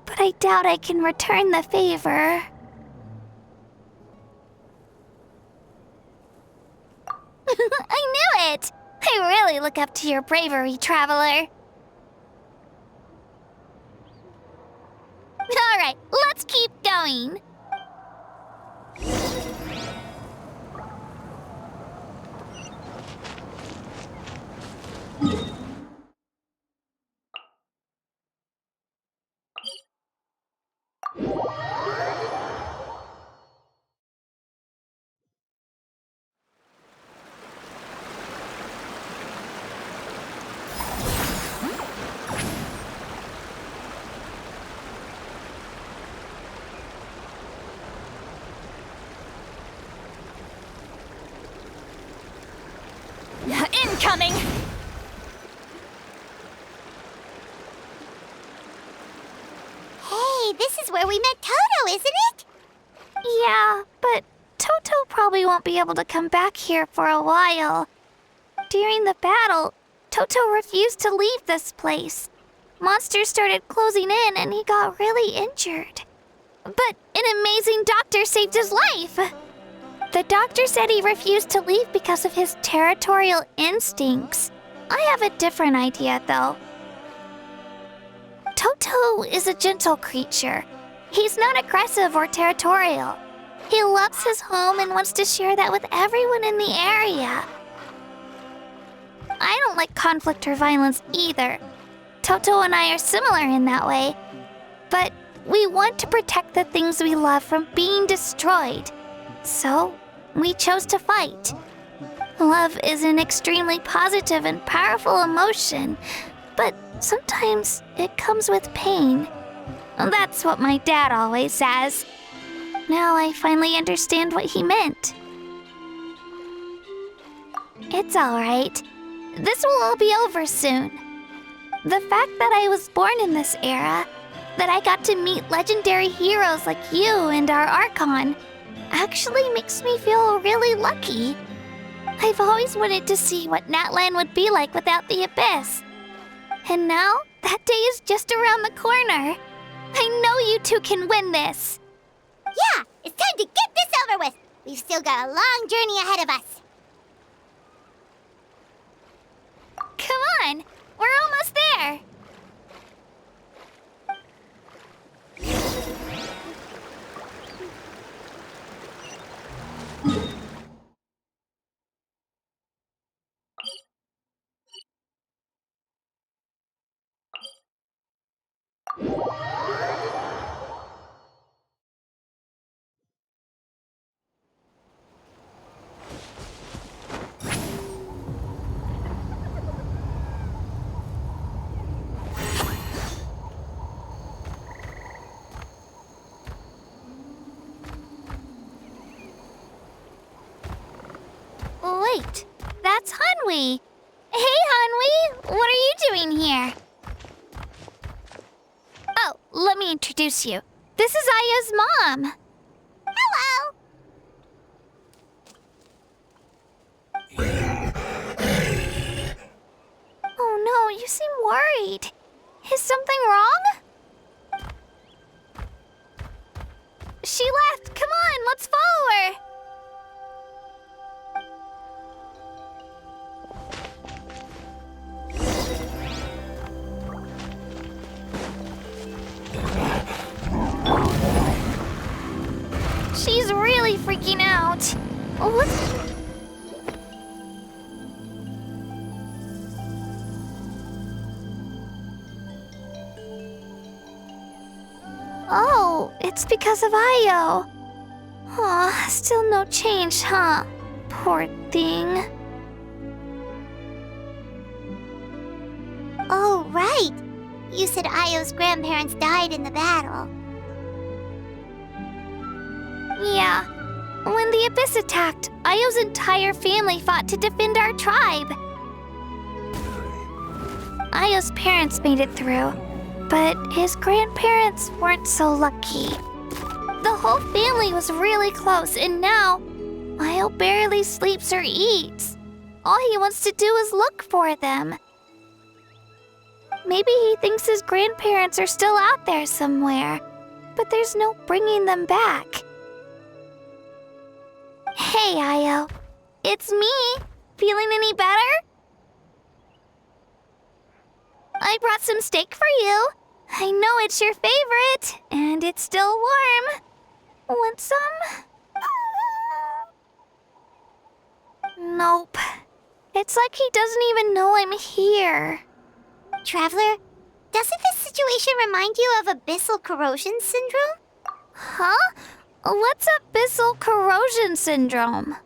but I doubt I can return the favor. I knew it! I really look up to your bravery, traveler. Alright, let's keep going. Incoming! Hey, this is where we met Toto, isn't it? Yeah, but Toto probably won't be able to come back here for a while. During the battle, Toto refused to leave this place. Monsters started closing in and he got really injured. But an amazing doctor saved his life. The doctor said he refused to leave because of his territorial instincts. I have a different idea, though. Toto is a gentle creature. He's not aggressive or territorial. He loves his home and wants to share that with everyone in the area. I don't like conflict or violence either. Toto and I are similar in that way. But we want to protect the things we love from being destroyed. So, we chose to fight. Love is an extremely positive and powerful emotion, but sometimes it comes with pain. That's what my dad always says. Now I finally understand what he meant. It's all right. This will all be over soon. The fact that I was born in this era, that I got to meet legendary heroes like you and our Archon, actually makes me feel really lucky. I've always wanted to see what Natlan would be like without the Abyss. And now, that day is just around the corner. I know you two can win this. Yeah, it's time to get this over with. We've still got a long journey ahead of us. Come on, we're almost there. right! That's Hanwi! Hey, Hanwi! What are you doing here? Oh, let me introduce you. This is Aya's mom. Hello! Oh no, you seem worried. Is something wrong? She left. Come on, let's follow her. She's really freaking out. Let's... Oh, it's because of Io. Aw, still no change, huh? Poor thing. Oh, right. You said Io's grandparents died in the battle. Yeah. When the Abyss attacked, Io's entire family fought to defend our tribe. Io's parents made it through, but his grandparents weren't so lucky. The whole family was really close, and now Io barely sleeps or eats. All he wants to do is look for them. Maybe he thinks his grandparents are still out there somewhere, but there's no bringing them back. Hey, Io. It's me. Feeling any better? I brought some steak for you. I know it's your favorite, and it's still warm. Want some? Nope. It's like he doesn't even know I'm here. Traveler, doesn't this situation remind you of abyssal corrosion syndrome? Huh? What's abyssal corrosion syndrome?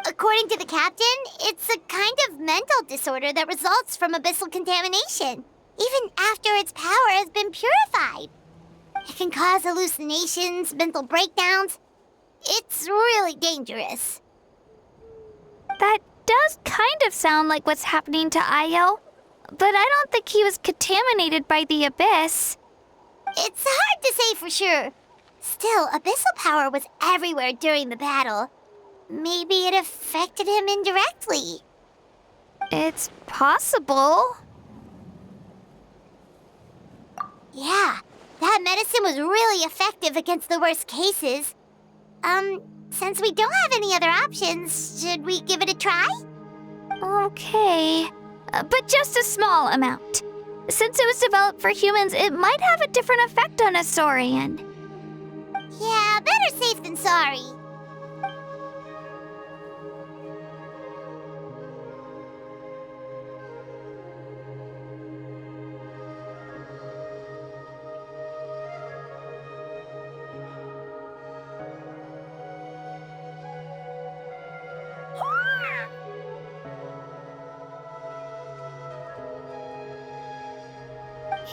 According to the captain, it's a kind of mental disorder that results from abyssal contamination, even after its power has been purified. It can cause hallucinations, mental breakdowns. It's really dangerous. That does kind of sound like what's happening to Io, but I don't think he was contaminated by the Abyss. It's hard to say for sure. Still, abyssal power was everywhere during the battle. Maybe it affected him indirectly. It's possible. Yeah, that medicine was really effective against the worst cases. Since we don't have any other options, should we give it a try? Okay, but just a small amount. Since it was developed for humans, it might have a different effect on a Saurian. Yeah, better safe than sorry.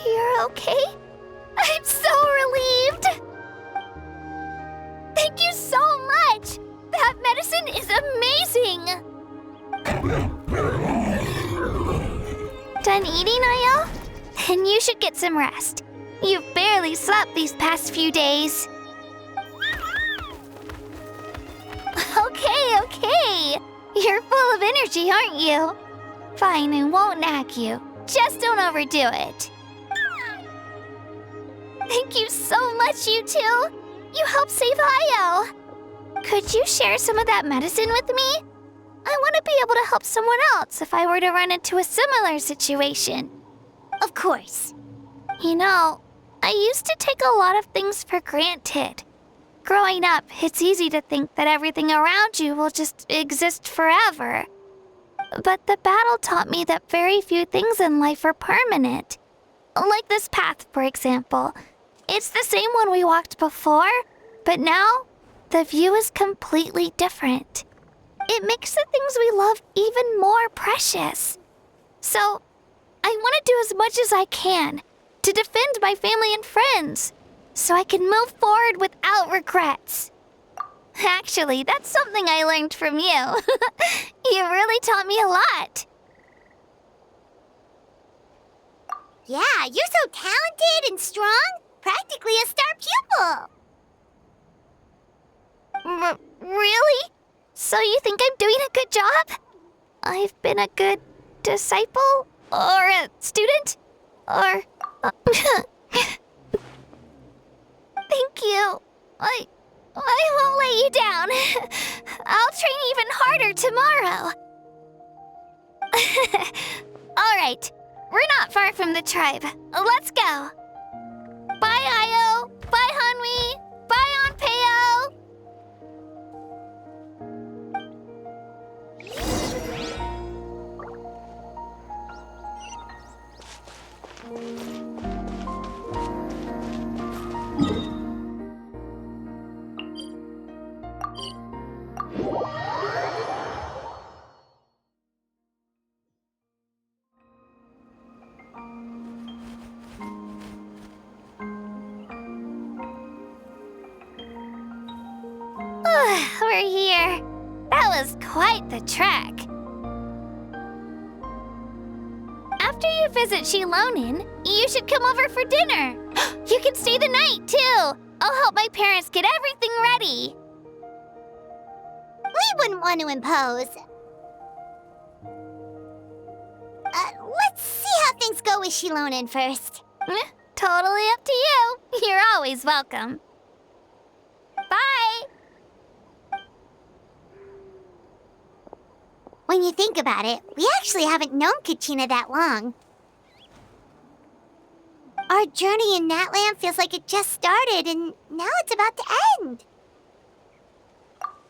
You're okay? I'm so relieved! Thank you so much! That medicine is amazing! Done eating, Io? Then you should get some rest. You've barely slept these past few days. Okay. You're full of energy, aren't you? Fine, I won't nag you. Just don't overdo it. Thank you so much, you two. You helped save Io. Could you share some of that medicine with me? I want to be able to help someone else if I were to run into a similar situation. Of course. You know, I used to take a lot of things for granted. Growing up, it's easy to think that everything around you will just exist forever. But the battle taught me that very few things in life are permanent. Like this path, for example. It's the same one we walked before, but now the view is completely different. It makes the things we love even more precious. So, I want to do as much as I can to defend my family and friends, so I can move forward without regrets. Actually, that's something I learned from you. You really taught me a lot. Yeah, you're so talented and strong. Practically a star pupil. Really? So you think I'm doing a good job? I've been a good disciple? Or a student? Or... Thank you. I won't let you down. I'll train even harder tomorrow. All right, we're not far from the tribe. Let's go. Bye, Io. Bye, Hanwi. Bye, Anpeo. We're here. That was quite the trek. After you visit Shilonin, you should come over for dinner. You can stay the night, too. I'll help my parents get everything ready. We wouldn't want to impose. Let's see how things go with Shilonin first. Totally up to you. You're always welcome. Bye. When you think about it, we actually haven't known Kachina that long. Our journey in Natland feels like it just started, and now it's about to end.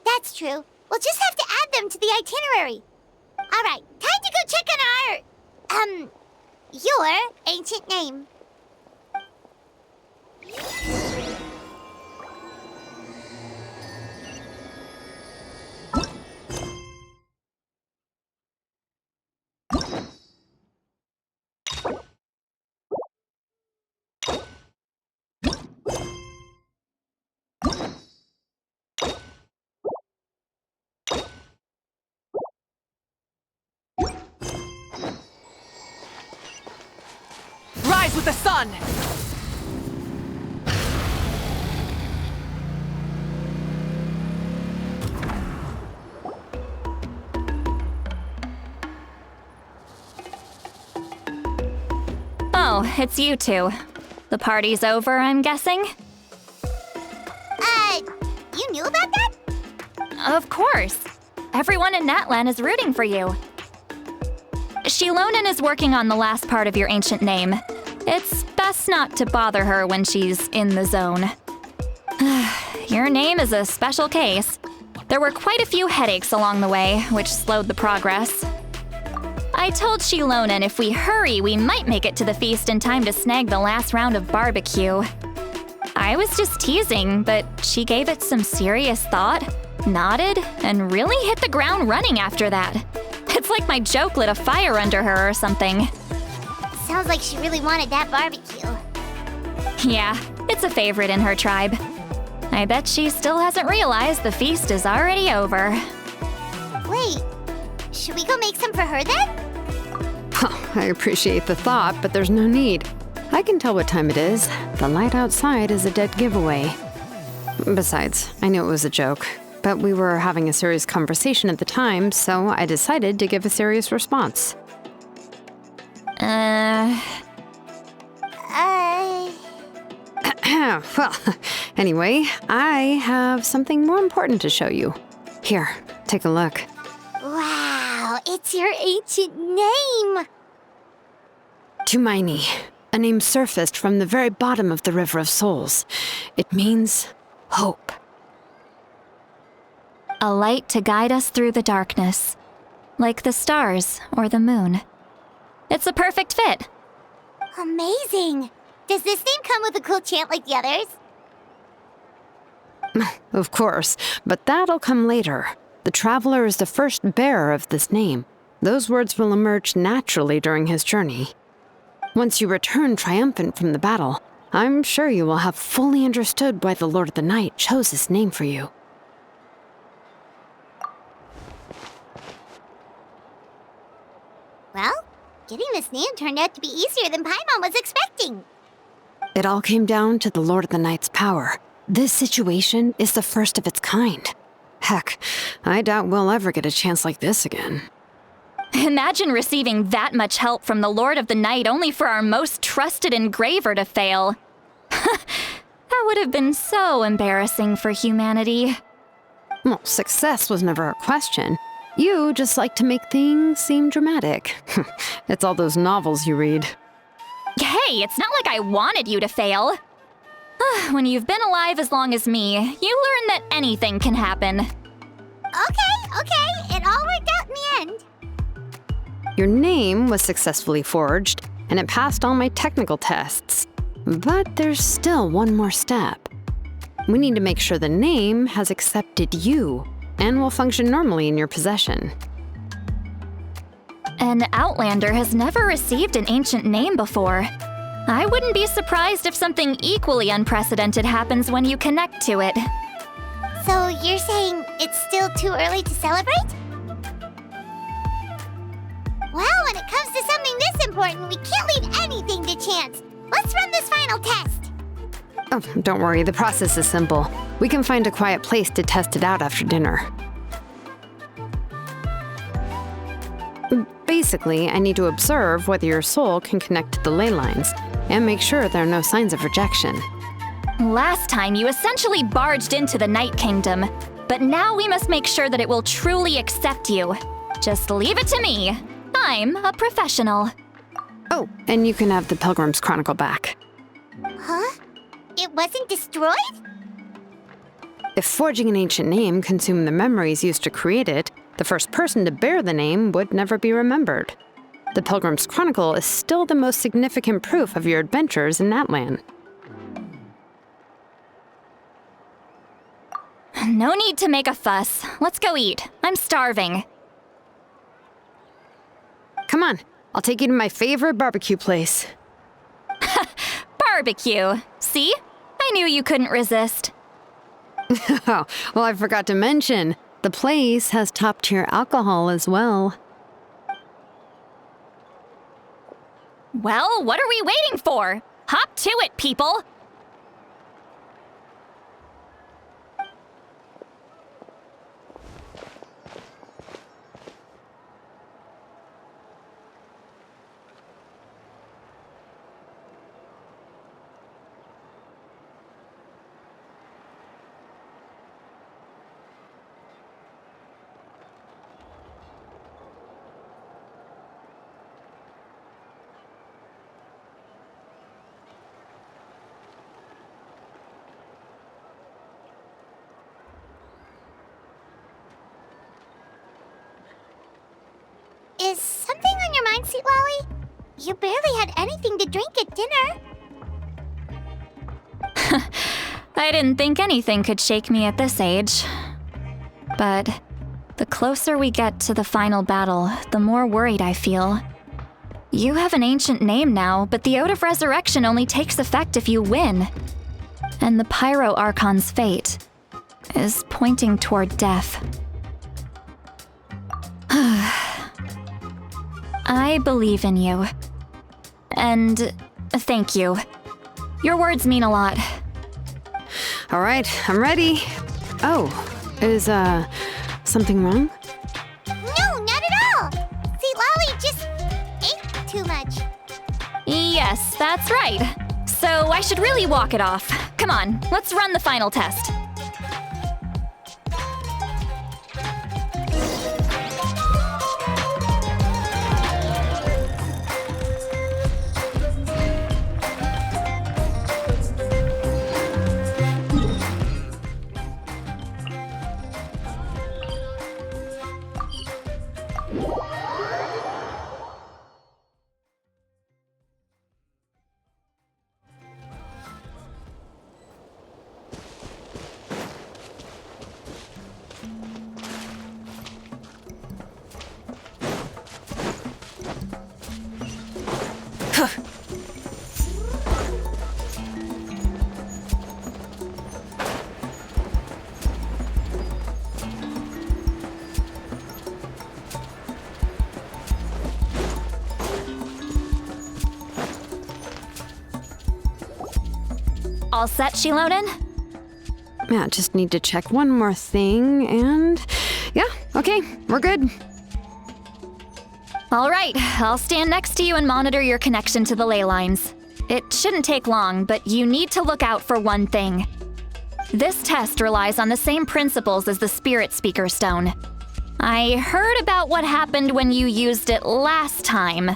That's true. We'll just have to add them to the itinerary. All right, time to go check on your ancient name. Rise with the sun! Oh, it's you two. The party's over, I'm guessing? You knew about that? Of course. Everyone in Natlan is rooting for you. Shilonin is working on the last part of your ancient name. It's best not to bother her when she's in the zone. Your name is a special case. There were quite a few headaches along the way, which slowed the progress. I told Shilonin if we hurry, we might make it to the feast in time to snag the last round of barbecue. I was just teasing, but she gave it some serious thought, nodded, and really hit the ground running after that. It's like my joke lit a fire under her or something. Sounds like she really wanted that barbecue. Yeah, it's a favorite in her tribe. I bet she still hasn't realized the feast is already over. Wait, should we go make some for her then? I appreciate the thought, but there's no need. I can tell what time it is. The light outside is a dead giveaway. Besides, I knew it was a joke, but we were having a serious conversation at the time, so I decided to give a serious response. Well, anyway, I have something more important to show you. Here, take a look. Wow, it's your ancient name! Tumaini, a name surfaced from the very bottom of the River of Souls. It means hope. A light to guide us through the darkness, like the stars or the moon. It's a perfect fit. Amazing! Does this name come with a cool chant like the others? Of course, but that'll come later. The Traveler is the first bearer of this name. Those words will emerge naturally during his journey. Once you return triumphant from the battle, I'm sure you will have fully understood why the Lord of the Night chose this name for you. Getting this name turned out to be easier than Paimon was expecting. It all came down to the Lord of the Night's power. This situation is the first of its kind. Heck, I doubt we'll ever get a chance like this again. Imagine receiving that much help from the Lord of the Night only for our most trusted engraver to fail. That would have been so embarrassing for humanity. Well, success was never a question. You just like to make things seem dramatic. It's all those novels you read. Hey, it's not like I wanted you to fail. When you've been alive as long as me, you learn that anything can happen. Okay, it all worked out in the end. Your name was successfully forged, and it passed all my technical tests. But there's still one more step. We need to make sure the name has accepted you and will function normally in your possession. An Outlander has never received an ancient name before. I wouldn't be surprised if something equally unprecedented happens when you connect to it. So you're saying it's still too early to celebrate? Well, when it comes to something this important, we can't leave anything to chance. Let's run this final test. Oh, don't worry, the process is simple. We can find a quiet place to test it out after dinner. Basically, I need to observe whether your soul can connect to the ley lines, and make sure there are no signs of rejection. Last time, you essentially barged into the Night Kingdom, but now we must make sure that it will truly accept you. Just leave it to me. I'm a professional. Oh, and you can have the Pilgrim's Chronicle back. Huh? It wasn't destroyed? If forging an ancient name consumed the memories used to create it, the first person to bear the name would never be remembered. The Pilgrim's Chronicle is still the most significant proof of your adventures in that land. No need to make a fuss. Let's go eat. I'm starving. Come on, I'll take you to my favorite barbecue place. Barbecue. See? I knew you couldn't resist. Oh, well, I forgot to mention, the place has top-tier alcohol as well. Well, what are we waiting for? Hop to it, people! Is something on your mind, Sweet Lolly? You barely had anything to drink at dinner. I didn't think anything could shake me at this age. But the closer we get to the final battle, the more worried I feel. You have an ancient name now, but the Ode of Resurrection only takes effect if you win. And the Pyro Archon's fate is pointing toward death. I believe in you. And thank you. Your words mean a lot. All right, I'm ready. Oh, is, something wrong? No, not at all. Sweet Lolly just ate too much. Yes, that's right. So I should really walk it off. Come on, let's run the final test. All set, Shilonen? Yeah, just need to check one more thing, and yeah, okay, we're good. All right, I'll stand next to you and monitor your connection to the ley lines. It shouldn't take long, but you need to look out for one thing. This test relies on the same principles as the Spirit Speaker Stone. I heard about what happened when you used it last time.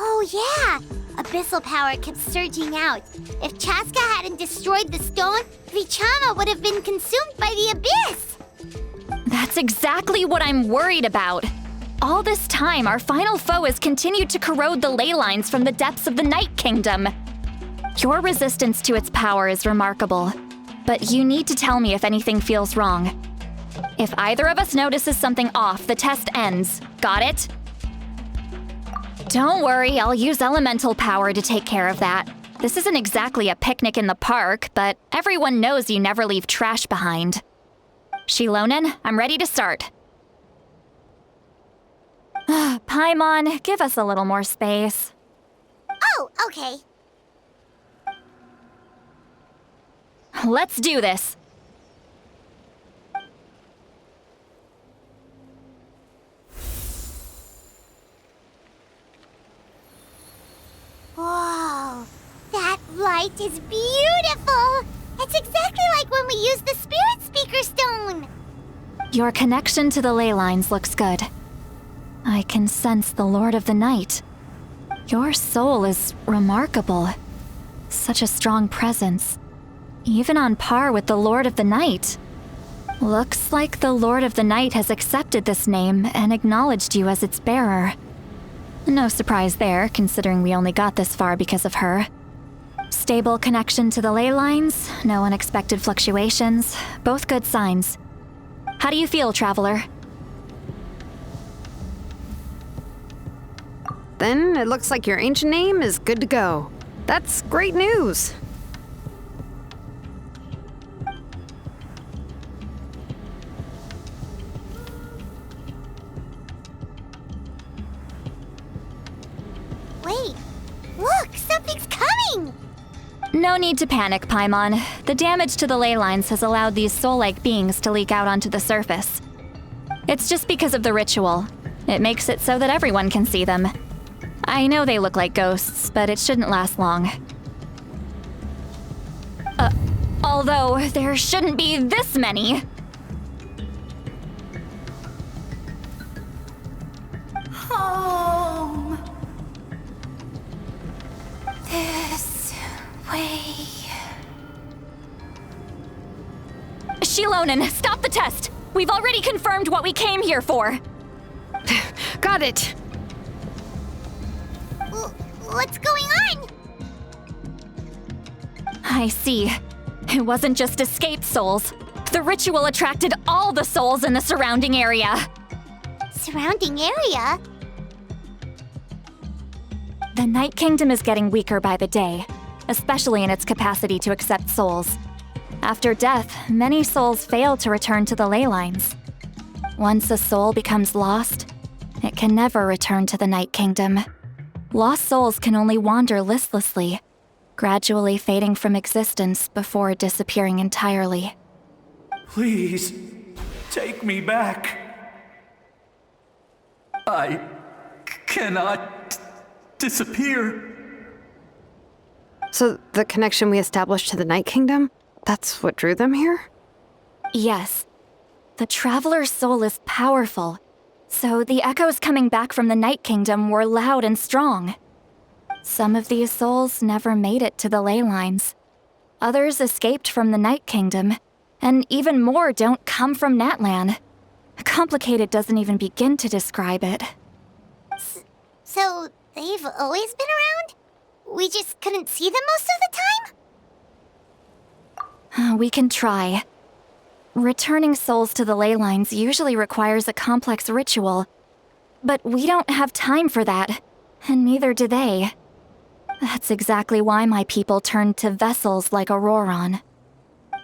Oh yeah! Abyssal power kept surging out. If Chaska hadn't destroyed the stone, Vichama would have been consumed by the abyss! That's exactly what I'm worried about. All this time, our final foe has continued to corrode the ley lines from the depths of the Night Kingdom. Your resistance to its power is remarkable, but you need to tell me if anything feels wrong. If either of us notices something off, the test ends. Got it? Don't worry, I'll use elemental power to take care of that. This isn't exactly a picnic in the park, but everyone knows you never leave trash behind. Shilonen, I'm ready to start. Paimon, give us a little more space. Oh, okay. Let's do this. Whoa, that light is beautiful! It's exactly like when we used the Spirit Speaker Stone! Your connection to the ley lines looks good. I can sense the Lord of the Night. Your soul is remarkable. Such a strong presence. Even on par with the Lord of the Night. Looks like the Lord of the Night has accepted this name and acknowledged you as its bearer. No surprise there, considering we only got this far because of her. Stable connection to the ley lines, no unexpected fluctuations, both good signs. How do you feel, Traveler? Then it looks like your ancient name is good to go. That's great news. Wait, look, something's coming! No need to panic, Paimon. The damage to the ley lines has allowed these soul-like beings to leak out onto the surface. It's just because of the ritual. It makes it so that everyone can see them. I know they look like ghosts, but it shouldn't last long. Although there shouldn't be this many. Home. This way. Shilonen, stop the test! We've already confirmed what we came here for. Got it. What's going on? I see. It wasn't just escaped souls. The ritual attracted all the souls in the surrounding area. Surrounding area? The Night Kingdom is getting weaker by the day, especially in its capacity to accept souls. After death, many souls fail to return to the ley lines. Once a soul becomes lost, it can never return to the Night Kingdom. Lost souls can only wander listlessly, gradually fading from existence before disappearing entirely. Please, take me back. I cannot disappear. So the connection we established to the Night Kingdom, that's what drew them here? Yes. The Traveler's soul is powerful, so the echoes coming back from the Night Kingdom were loud and strong. Some of these souls never made it to the ley lines. Others escaped from the Night Kingdom, and even more don't come from Natlan. Complicated doesn't even begin to describe it. So, they've always been around? We just couldn't see them most of the time? We can try. Returning souls to the ley lines usually requires a complex ritual. But we don't have time for that, and neither do they. That's exactly why my people turned to vessels like Auroron.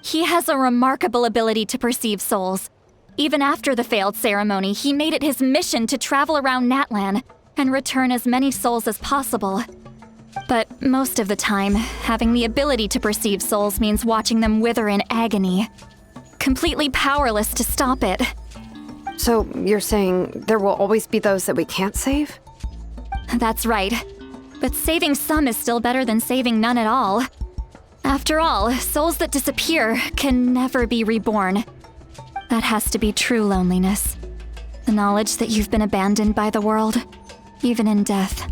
He has a remarkable ability to perceive souls. Even after the failed ceremony, he made it his mission to travel around Natlan and return as many souls as possible. But most of the time, having the ability to perceive souls means watching them wither in agony. Completely powerless to stop it. So you're saying there will always be those that we can't save? That's right. But saving some is still better than saving none at all. After all, souls that disappear can never be reborn. That has to be true loneliness. The knowledge that you've been abandoned by the world, even in death.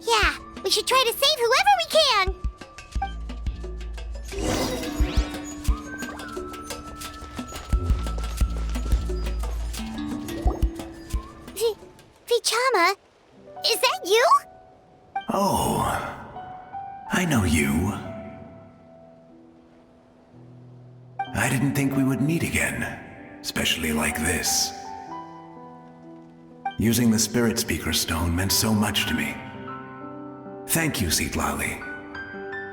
Yeah, we should try to save whoever we can! Vichama, is that you? Oh, I know you. I didn't think we would meet again, especially like this. Using the Spirit Speaker Stone meant so much to me. Thank you, Citlali.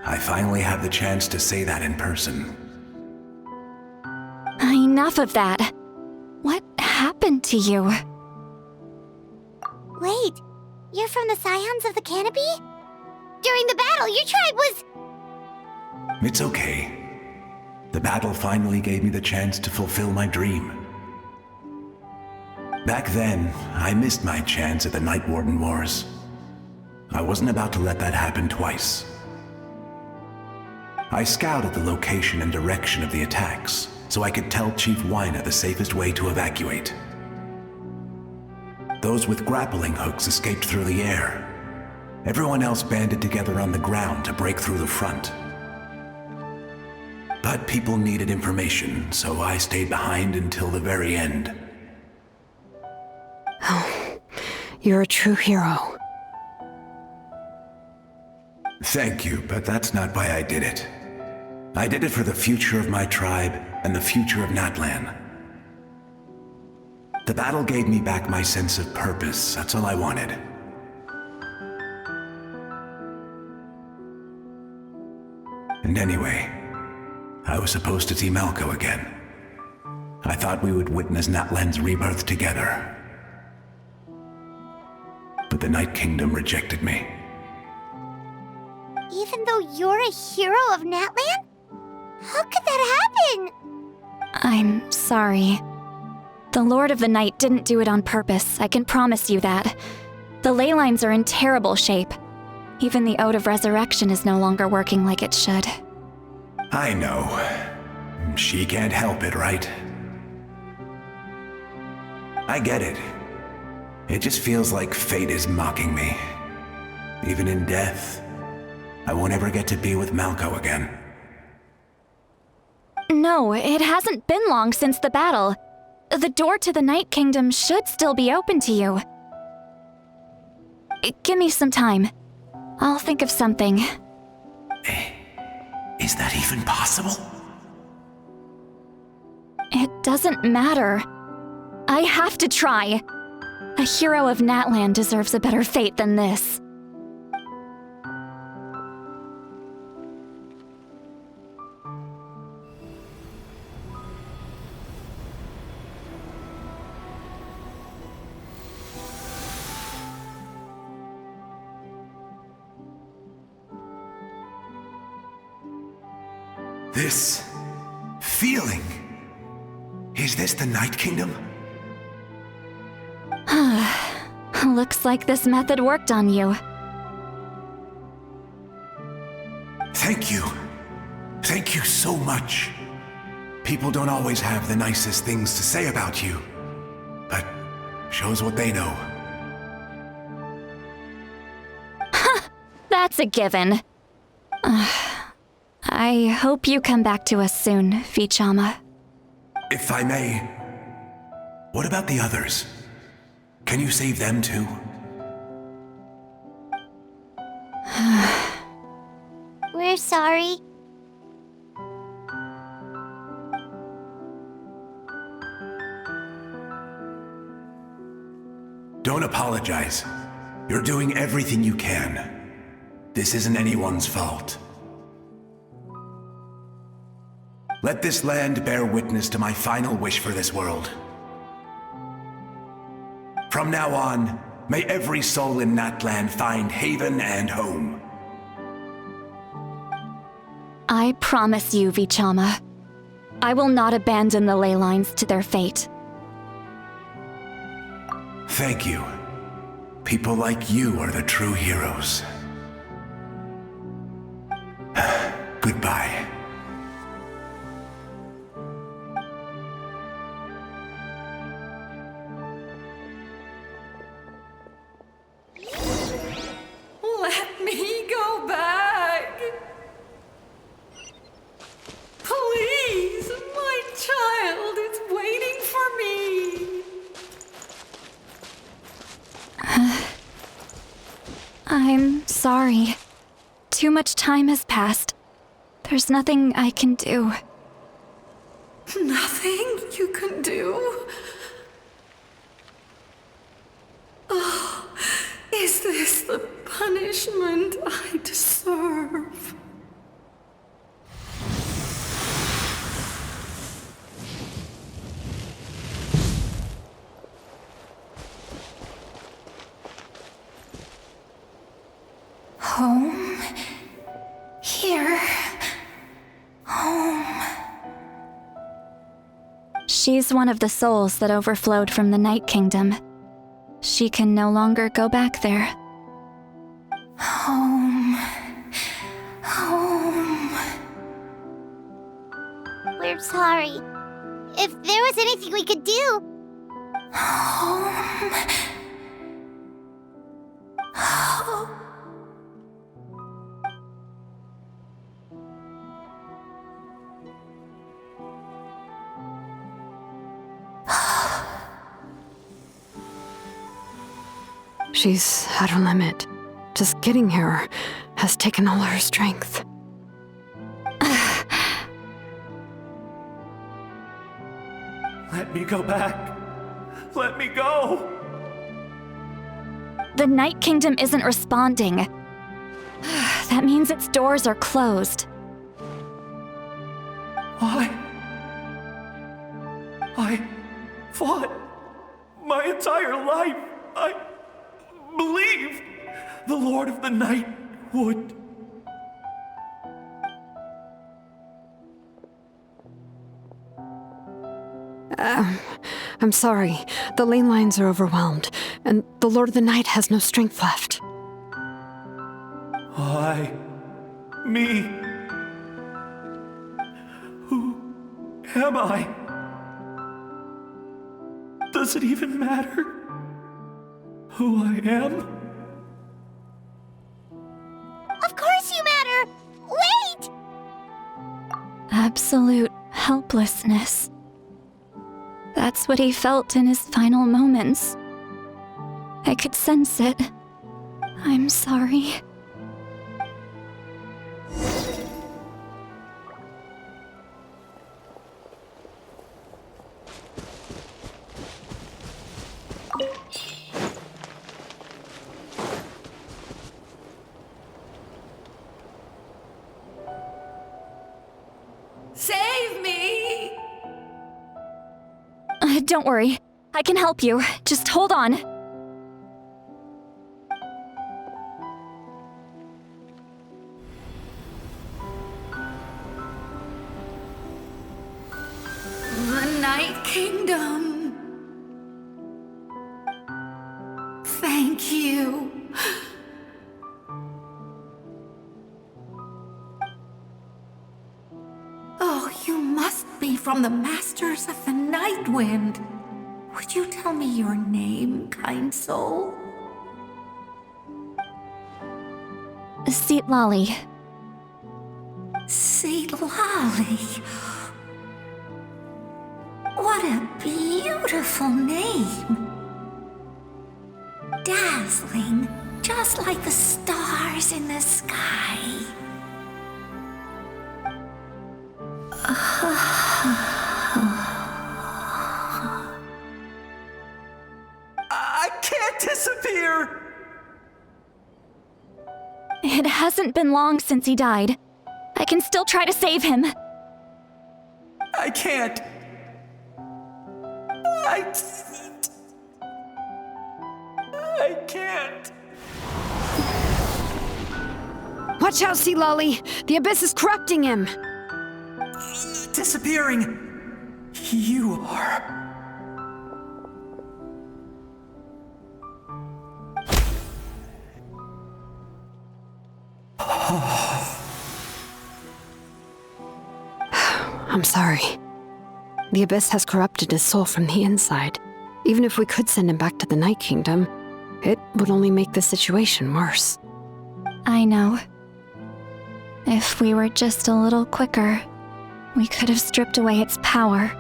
I finally have the chance to say that in person. Enough of that. What happened to you? Wait, you're from the Scions of the Canopy? During the battle, your tribe was... It's okay. The battle finally gave me the chance to fulfill my dream. Back then, I missed my chance at the Night Warden Wars. I wasn't about to let that happen twice. I scouted the location and direction of the attacks, so I could tell Chief Wyna the safest way to evacuate. Those with grappling hooks escaped through the air. Everyone else banded together on the ground to break through the front. But people needed information, so I stayed behind until the very end. Oh, you're a true hero. Thank you, but that's not why I did it. I did it for the future of my tribe and the future of Natlan. The battle gave me back my sense of purpose, that's all I wanted. And anyway, I was supposed to see Malco again. I thought we would witness Natlan's rebirth together. But the Night Kingdom rejected me. Even though you're a hero of Natlan? How could that happen? I'm sorry. The Lord of the Night didn't do it on purpose, I can promise you that. The ley lines are in terrible shape. Even the Ode of Resurrection is no longer working like it should. I know. She can't help it, right? I get it. It just feels like fate is mocking me. Even in death, I won't ever get to be with Malco again. No, it hasn't been long since the battle. The door to the Night Kingdom should still be open to you. Give me some time. I'll think of something. Is that even possible? It doesn't matter. I have to try. A hero of Natlan deserves a better fate than this. This feeling. Is this the Night Kingdom? Looks like this method worked on you. Thank you. Thank you so much. People don't always have the nicest things to say about you, but shows what they know. That's a given. I hope you come back to us soon, Vichama. If I may, what about the others? Can you save them too? We're sorry. Don't apologize. You're doing everything you can. This isn't anyone's fault. Let this land bear witness to my final wish for this world. From now on, May every soul in Natland find haven and home. I promise you, Vichama, I will not abandon the ley lines to their fate. Thank you. People like you are the true heroes. Goodbye. Let me go back. Please, my child is waiting for me. I'm sorry. Too much time has passed. There's nothing I can do. Nothing you can do? Oh, is this the punishment I deserve? Home? Here? Home? She's one of the souls that overflowed from the Night Kingdom. She can no longer go back there. Home. Home. We're sorry. If there was anything we could do. Home. Home. She's at her limit. Just getting here has taken all her strength. Let me go back. Let me go. The Night Kingdom isn't responding. That means its doors are closed. Why? I fought my entire life. I believed the Lord of the Night would. I'm sorry. The ley lines are overwhelmed, and the Lord of the Night has no strength left. Why? Me? Who am I? Does it even matter who I am? Of course you matter! Wait! Absolute helplessness. That's what he felt in his final moments. I could sense it. I'm sorry. Save me! Don't worry. I can help you. Just hold on. The Night Kingdom. Thank you. Oh, you must be from the Masters of the Night Wind. Would you tell me your name, kind soul? Seatlali. Seatlali. What a beautiful name. Dazzling, just like the stars in the sky. I can't disappear! It hasn't been long since he died. I can still try to save him. I can't. I can't. Watch out, Sea Lolly! The Abyss is corrupting him! Disappearing. You are. I'm sorry. The Abyss has corrupted his soul from the inside. Even if we could send him back to the Night Kingdom, it would only make the situation worse. I know. If we were just a little quicker, we could have stripped away its power.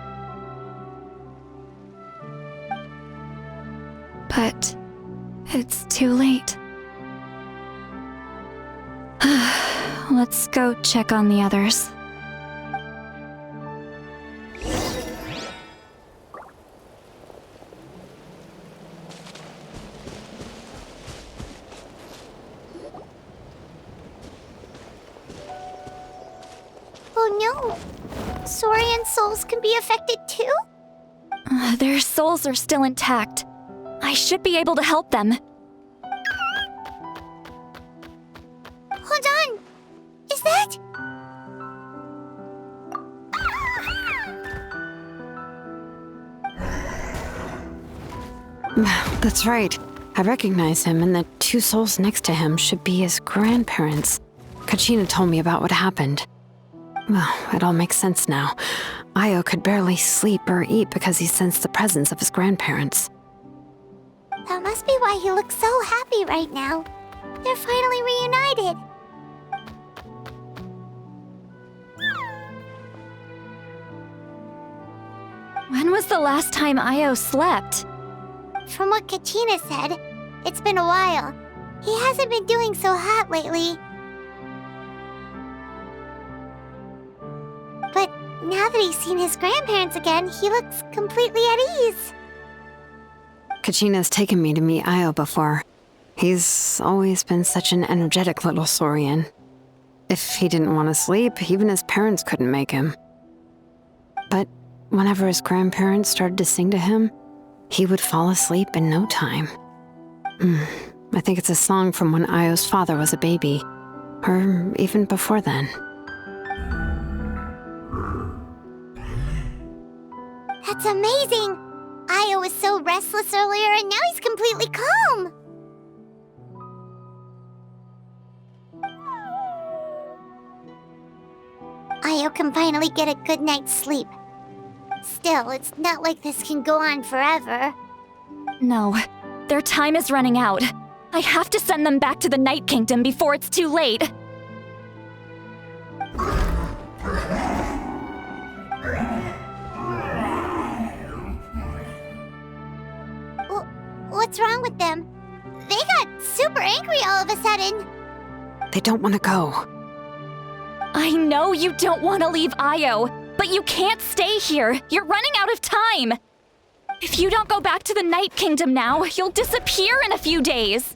But it's too late. Let's go check on the others. Oh no! Saurian souls can be affected too? Their souls are still intact. I should be able to help them. Hold on! Is that? That's right. I recognize him, and the two souls next to him should be his grandparents. Kachina told me about what happened. Well, it all makes sense now. Io could barely sleep or eat because he sensed the presence of his grandparents. That must be why he looks so happy right now. They're finally reunited. When was the last time Io slept? From what Kachina said, it's been a while. He hasn't been doing so hot lately. But now that he's seen his grandparents again, he looks completely at ease. Kachina's taken me to meet Io before. He's always been such an energetic little Saurian. If he didn't want to sleep, even his parents couldn't make him. But whenever his grandparents started to sing to him, he would fall asleep in no time. I think it's a song from when Io's father was a baby, or even before then. That's amazing! Io was so restless earlier and now he's completely calm! Io can finally get a good night's sleep. Still, it's not like this can go on forever. No, their time is running out. I have to send them back to the Night Kingdom before it's too late. What's wrong with them? They got super angry all of a sudden. They don't want to go. I know you don't want to leave Io, but you can't stay here. You're running out of time. If you don't go back to the Night Kingdom now, you'll disappear in a few days.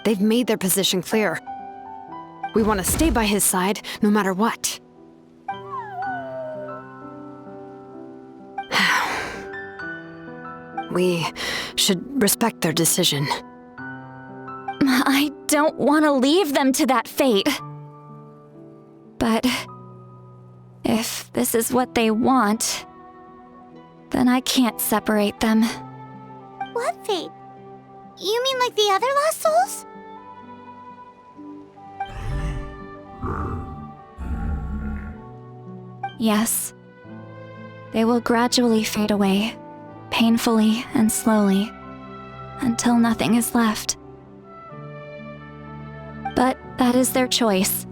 They've made their position clear. We want to stay by his side, no matter what. We should respect their decision. I don't want to leave them to that fate. But if this is what they want, then I can't separate them. What fate? You mean like the other lost souls? Yes. They will gradually fade away, painfully and slowly, until nothing is left. But that is their choice.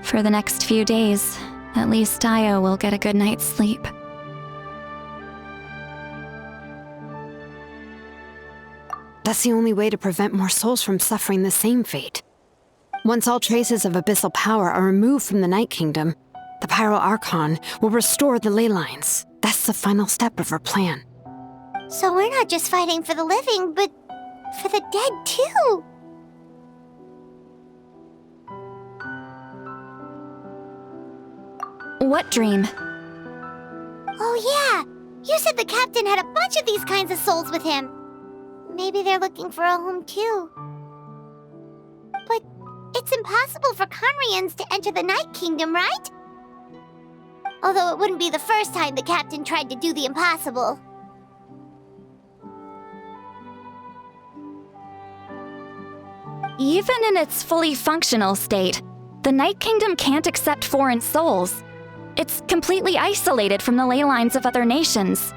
For the next few days, at least Io will get a good night's sleep. That's the only way to prevent more souls from suffering the same fate. Once all traces of abyssal power are removed from the Night Kingdom, the Pyro Archon will restore the ley lines. That's the final step of our plan. So we're not just fighting for the living, but for the dead too. What dream? Oh yeah, you said the captain had a bunch of these kinds of souls with him. Maybe they're looking for a home too. But it's impossible for Conrians to enter the Night Kingdom, right? Although it wouldn't be the first time the captain tried to do the impossible. Even in its fully functional state, the Night Kingdom can't accept foreign souls. It's completely isolated from the ley lines of other nations.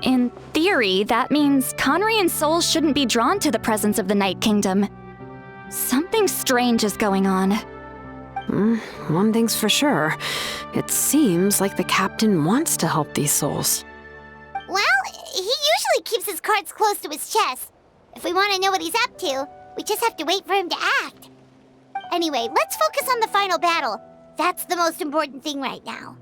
In theory, that means Conrian souls shouldn't be drawn to the presence of the Night Kingdom. Something strange is going on. One thing's for sure. It seems like the captain wants to help these souls. Well, he usually keeps his cards close to his chest. If we want to know what he's up to, we just have to wait for him to act. Anyway, let's focus on the final battle. That's the most important thing right now.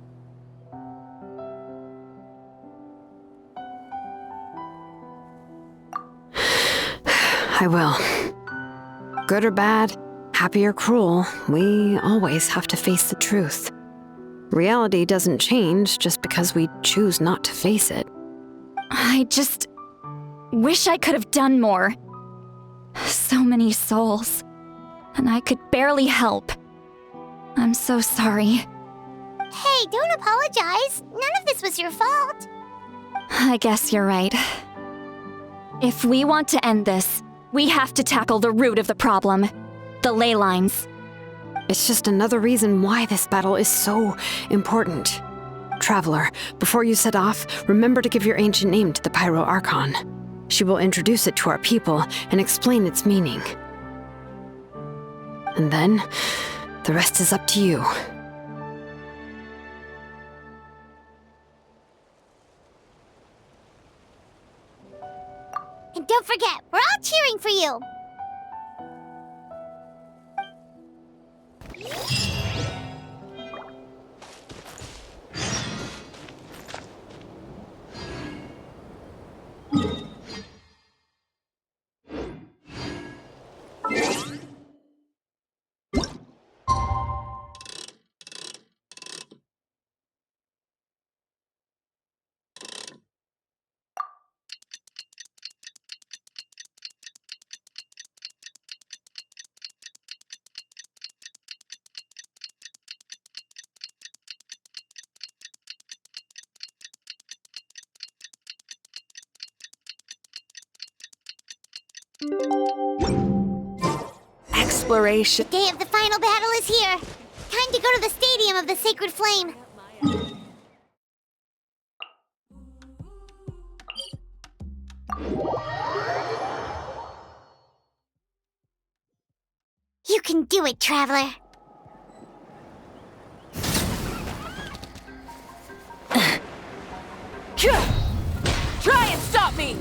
I will. Good or bad, happy or cruel, we always have to face the truth. Reality doesn't change just because we choose not to face it. I just wish I could have done more. So many souls, and I could barely help. I'm so sorry. Hey, don't apologize. None of this was your fault. I guess you're right. If we want to end this, we have to tackle the root of the problem, the ley lines. It's just another reason why this battle is so important. Traveler, before you set off, remember to give your ancient name to the Pyro Archon. She will introduce it to our people and explain its meaning. And then, the rest is up to you. And don't forget, we're all cheering for you. Exploration. The day of the final battle is here. Time to go to the Stadium of the Sacred Flame. You can do it, Traveler. Try and stop me!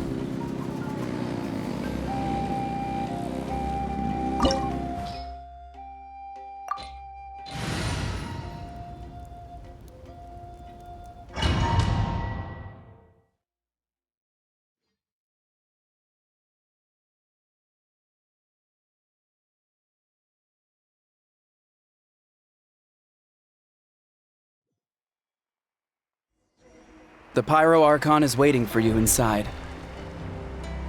The Pyro Archon is waiting for you inside.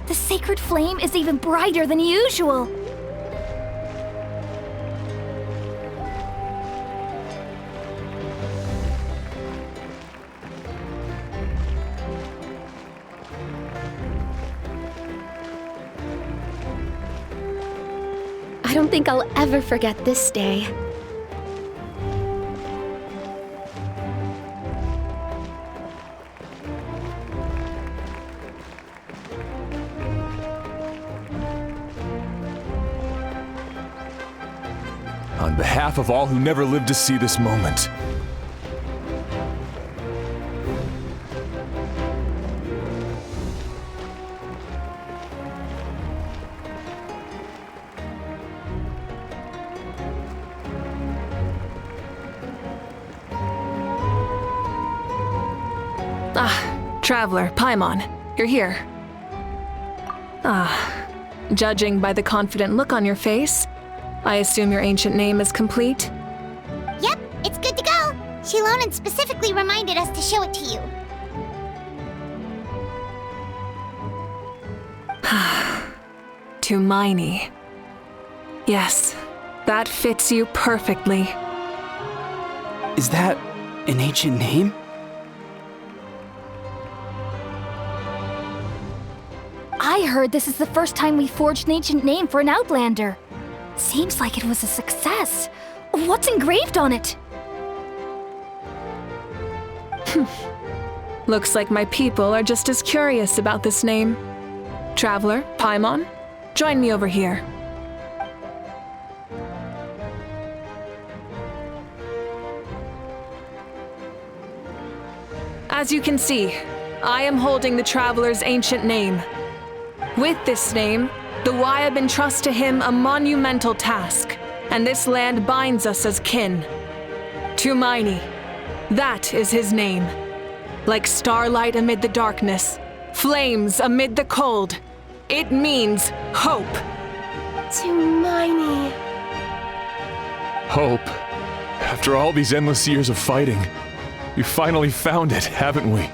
The sacred flame is even brighter than usual. I don't think I'll ever forget this day. On behalf of all who never lived to see this moment. Traveler, Paimon, you're here. Judging by the confident look on your face, I assume your ancient name is complete? Yep, it's good to go. Shilonen specifically reminded us to show it to you. To Miney. Yes, that fits you perfectly. Is that an ancient name? I heard this is the first time we forged an ancient name for an Outlander. Seems like it was a success. What's engraved on it? Looks like my people are just as curious about this name. Traveler, Paimon, join me over here. As you can see, I am holding the Traveler's ancient name. With this name, the Wayab entrust to him a monumental task, and this land binds us as kin. Tumaini, that is his name. Like starlight amid the darkness, flames amid the cold, it means hope. Tumaini. Hope. After all these endless years of fighting, we finally found it, haven't we?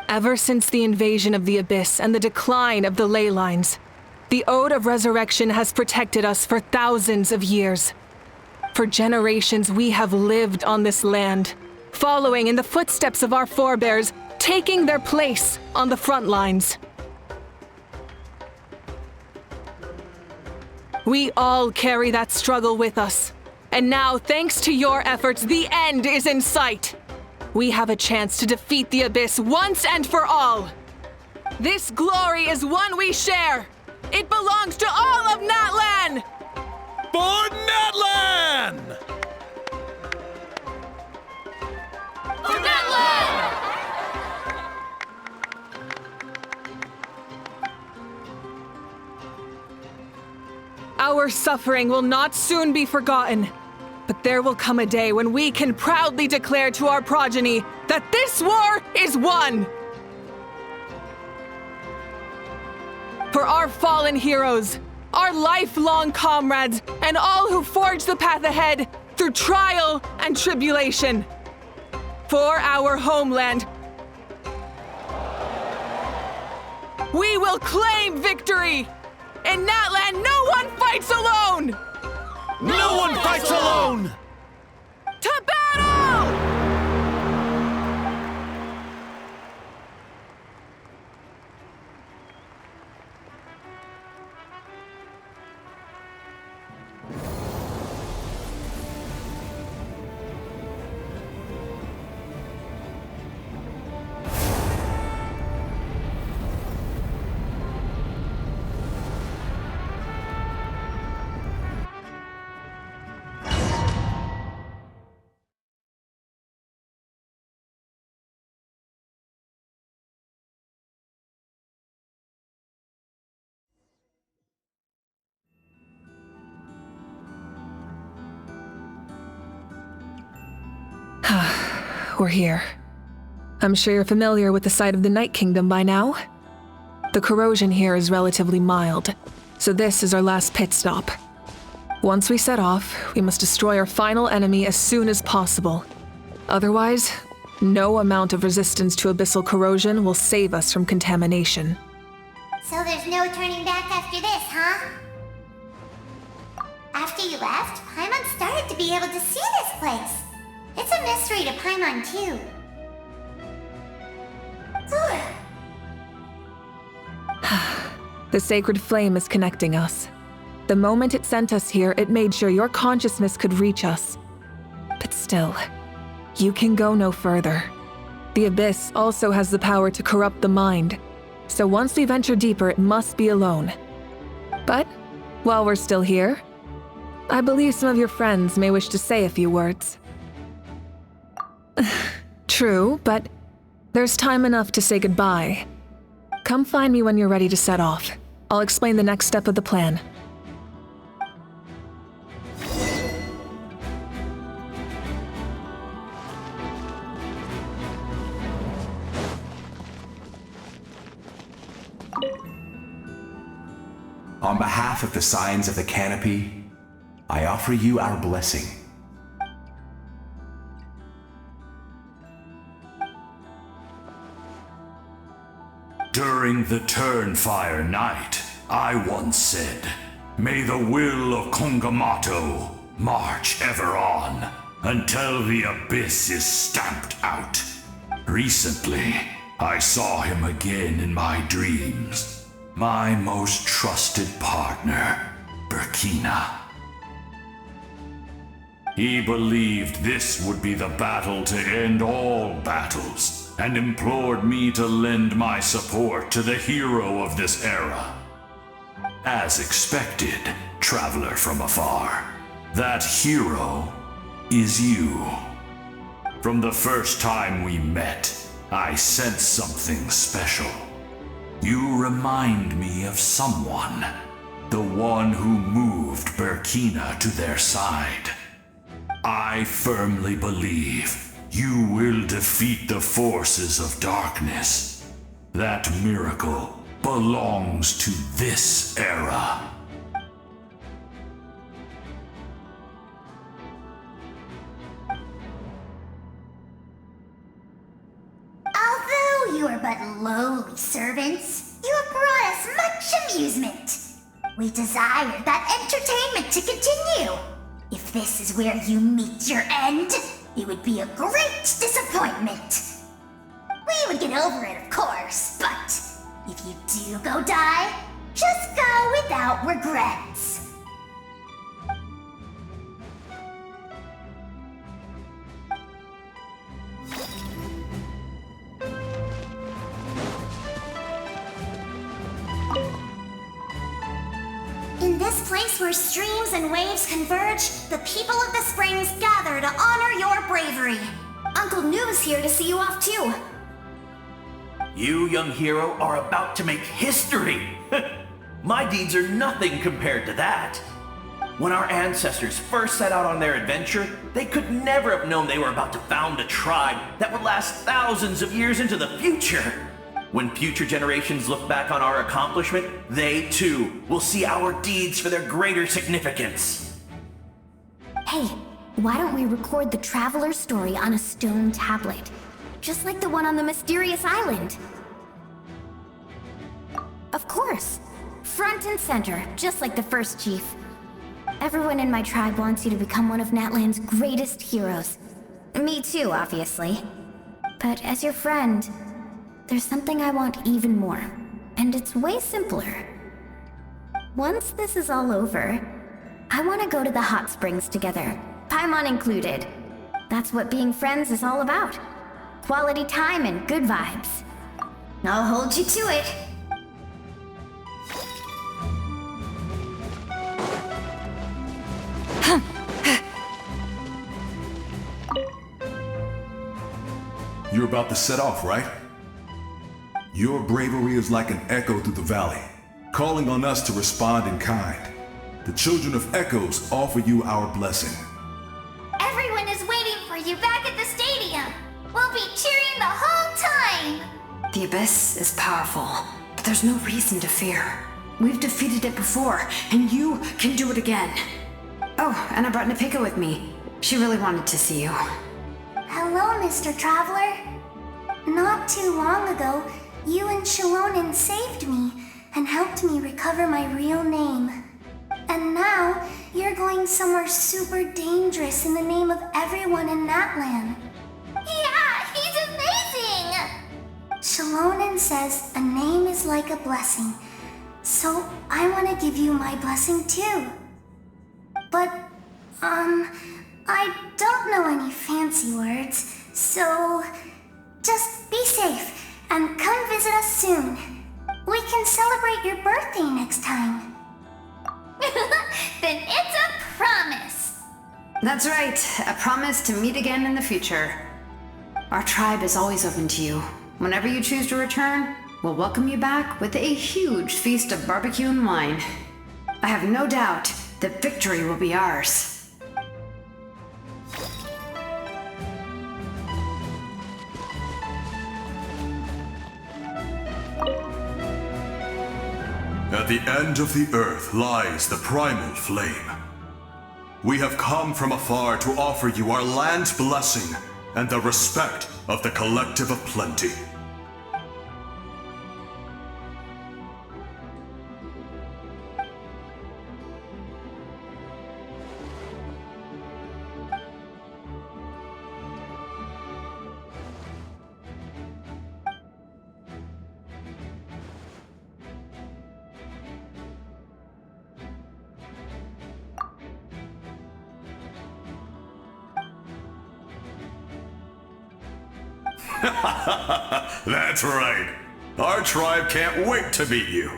Ever since the invasion of the Abyss and the decline of the ley lines, the Ode of Resurrection has protected us for thousands of years. For generations, we have lived on this land, following in the footsteps of our forebears, taking their place on the front lines. We all carry that struggle with us. And now, thanks to your efforts, the end is in sight. We have a chance to defeat the Abyss once and for all. This glory is one we share. It belongs to all of Natlan! For Natlan! For Natlan! Our suffering will not soon be forgotten. But there will come a day when we can proudly declare to our progeny that this war is won! For our fallen heroes, our lifelong comrades, and all who forge the path ahead through trial and tribulation. For our homeland, we will claim victory! In Natlan, no one fights alone! No one fights alone! To battle! We're here. I'm sure you're familiar with the site of the Night Kingdom by now. The corrosion here is relatively mild, so this is our last pit stop. Once we set off, we must destroy our final enemy as soon as possible. Otherwise, no amount of resistance to abyssal corrosion will save us from contamination. So there's no turning back after this, huh? After you left, Paimon started to be able to see this place. It's a mystery to Paimon, too. The sacred flame is connecting us. The moment it sent us here, it made sure your consciousness could reach us. But still, you can go no further. The Abyss also has the power to corrupt the mind, so once we venture deeper, it must be alone. But, while we're still here, I believe some of your friends may wish to say a few words. True, but there's time enough to say goodbye. Come find me when you're ready to set off. I'll explain the next step of the plan. On behalf of the Signs of the Canopy, I offer you our blessing. During the Turnfire Night, I once said, "May the will of Kongamato march ever on until the abyss is stamped out." Recently, I saw him again in my dreams. My most trusted partner, Burkina. He believed this would be the battle to end all battles, and implored me to lend my support to the hero of this era. As expected, traveler from afar, that hero is you. From the first time we met, I sensed something special. You remind me of someone, the one who moved Burkina to their side. I firmly believe you will defeat the forces of darkness. That miracle belongs to this era. Although you are but lowly servants, you have brought us much amusement. We desire that entertainment to continue. If this is where you meet your end, it would be a great disappointment. We would get over it, of course, but if you do go die, just go without regrets. In this place where streams and waves converge, the people of the springs gather to honor your bravery. Uncle Noo's here to see you off too. You, young hero, are about to make history! My deeds are nothing compared to that. When our ancestors first set out on their adventure, they could never have known they were about to found a tribe that would last thousands of years into the future. When future generations look back on our accomplishment, they too will see our deeds for their greater significance. Hey, why don't we record the traveler's story on a stone tablet? Just like the one on the mysterious island. Of course. Front and center, just like the first chief. Everyone in my tribe wants you to become one of Natlan's greatest heroes. Me too, obviously. But as your friend, there's something I want even more, and it's way simpler. Once this is all over, I want to go to the hot springs together, Paimon included. That's what being friends is all about. Quality time and good vibes. I'll hold you to it. You're about to set off, right? Your bravery is like an echo through the valley, calling on us to respond in kind. The children of Echoes offer you our blessing. Everyone is waiting for you back at the stadium. We'll be cheering the whole time. The Abyss is powerful, but there's no reason to fear. We've defeated it before, and you can do it again. Oh, and I brought Napika with me. She really wanted to see you. Hello, Mr. Traveler. Not too long ago, you and Shalonen saved me and helped me recover my real name. And now, you're going somewhere super dangerous in the name of everyone in Natlan. Yeah, he's amazing! Shalonen says a name is like a blessing, so I want to give you my blessing too. But, I don't know any fancy words, so just be safe and come visit us soon. We can celebrate your birthday next time. Then it's a promise. That's right, a promise to meet again in the future. Our tribe is always open to you. Whenever you choose to return, we'll welcome you back with a huge feast of barbecue and wine. I have no doubt that victory will be ours. At the end of the earth lies the primal flame. We have come from afar to offer you our land's blessing and the respect of the Collective of Plenty. That's right. Our tribe can't wait to meet you.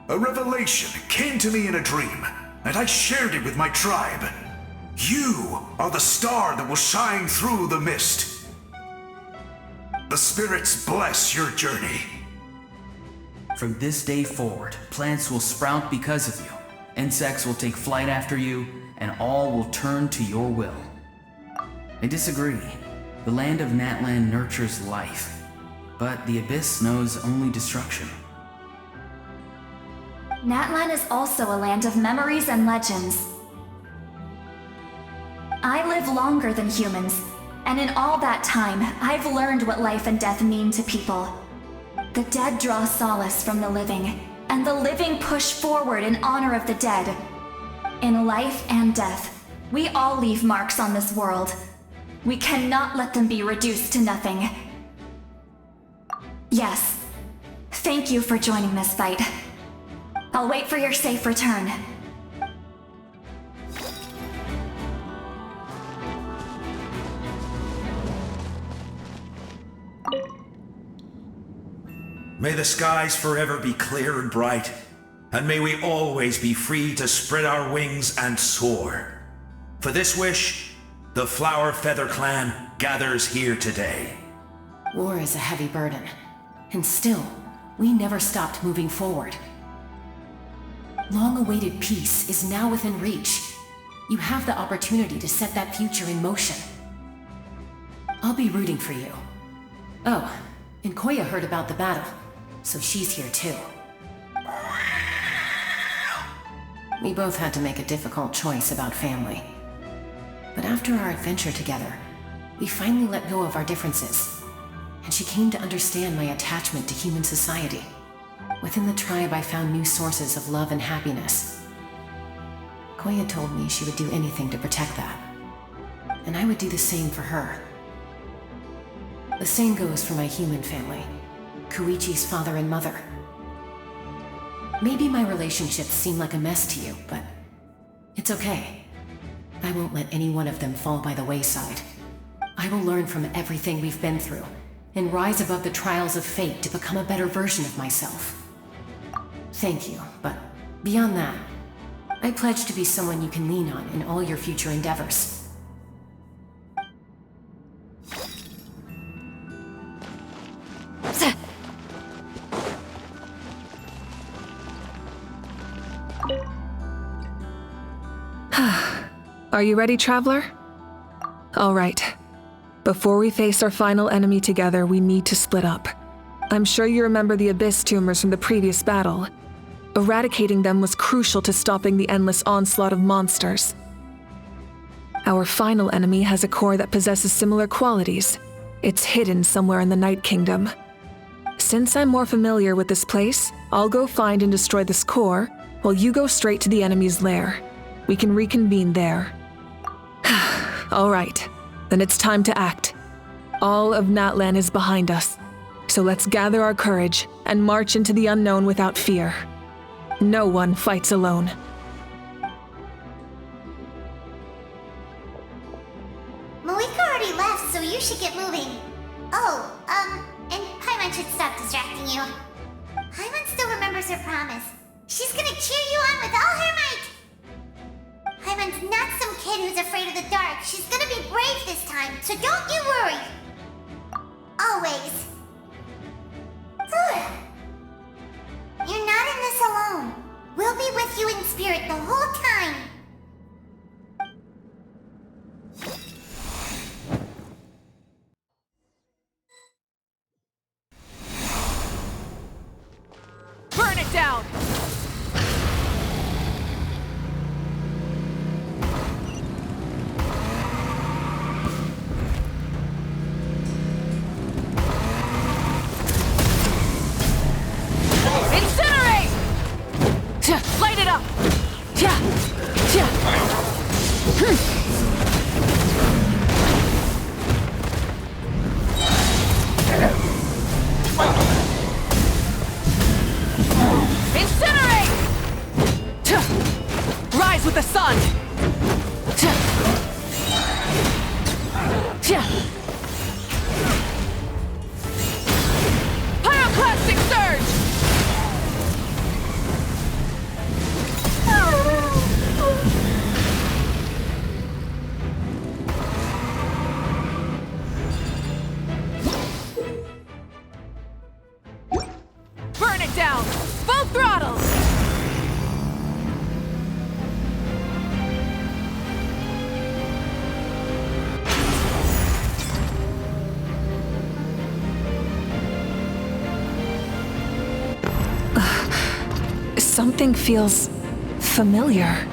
A revelation came to me in a dream, and I shared it with my tribe. You are the star that will shine through the mist. The spirits bless your journey. From this day forward, plants will sprout because of you. Insects will take flight after you, and all will turn to your will. I disagree. The land of Natlan nurtures life, but the Abyss knows only destruction. Natlan is also a land of memories and legends. I live longer than humans, and in all that time, I've learned what life and death mean to people. The dead draw solace from the living, and the living push forward in honor of the dead. In life and death, we all leave marks on this world. We cannot let them be reduced to nothing. Yes, thank you for joining this fight. I'll wait for your safe return. May the skies forever be clear and bright, and may we always be free to spread our wings and soar. For this wish, the Flower Feather Clan gathers here today. War is a heavy burden, and still, we never stopped moving forward. Long-awaited peace is now within reach. You have the opportunity to set that future in motion. I'll be rooting for you. Oh, and Koya heard about the battle, so she's here too. We both had to make a difficult choice about family. But after our adventure together, we finally let go of our differences, and she came to understand my attachment to human society. Within the tribe, I found new sources of love and happiness. Koya told me she would do anything to protect that, and I would do the same for her. The same goes for my human family, Koichi's father and mother. Maybe my relationships seem like a mess to you, but it's okay. I won't let any one of them fall by the wayside. I will learn from everything we've been through, and rise above the trials of fate to become a better version of myself. Thank you, but beyond that, I pledge to be someone you can lean on in all your future endeavors. Are you ready, traveler? All right. Before we face our final enemy together, we need to split up. I'm sure you remember the Abyss tumors from the previous battle. Eradicating them was crucial to stopping the endless onslaught of monsters. Our final enemy has a core that possesses similar qualities. It's hidden somewhere in the Night Kingdom. Since I'm more familiar with this place, I'll go find and destroy this core, while you go straight to the enemy's lair. We can reconvene there. All right, then it's time to act. All of Natlan is behind us, so let's gather our courage and march into the unknown without fear. No one fights alone. Malika already left, so you should get moving. Oh, and Paimon should stop distracting you. Paimon still remembers her promise. She's gonna cheer you on with all her might. Paimon's not some kid who's afraid of the dark. She's gonna be brave this time, so don't you worry. Always. You're not in this alone. We'll be with you in spirit the whole time. Burn it down! Light it up! with the sun! Pyroclastic surge! Burn it down! Full throttle! Something feels familiar.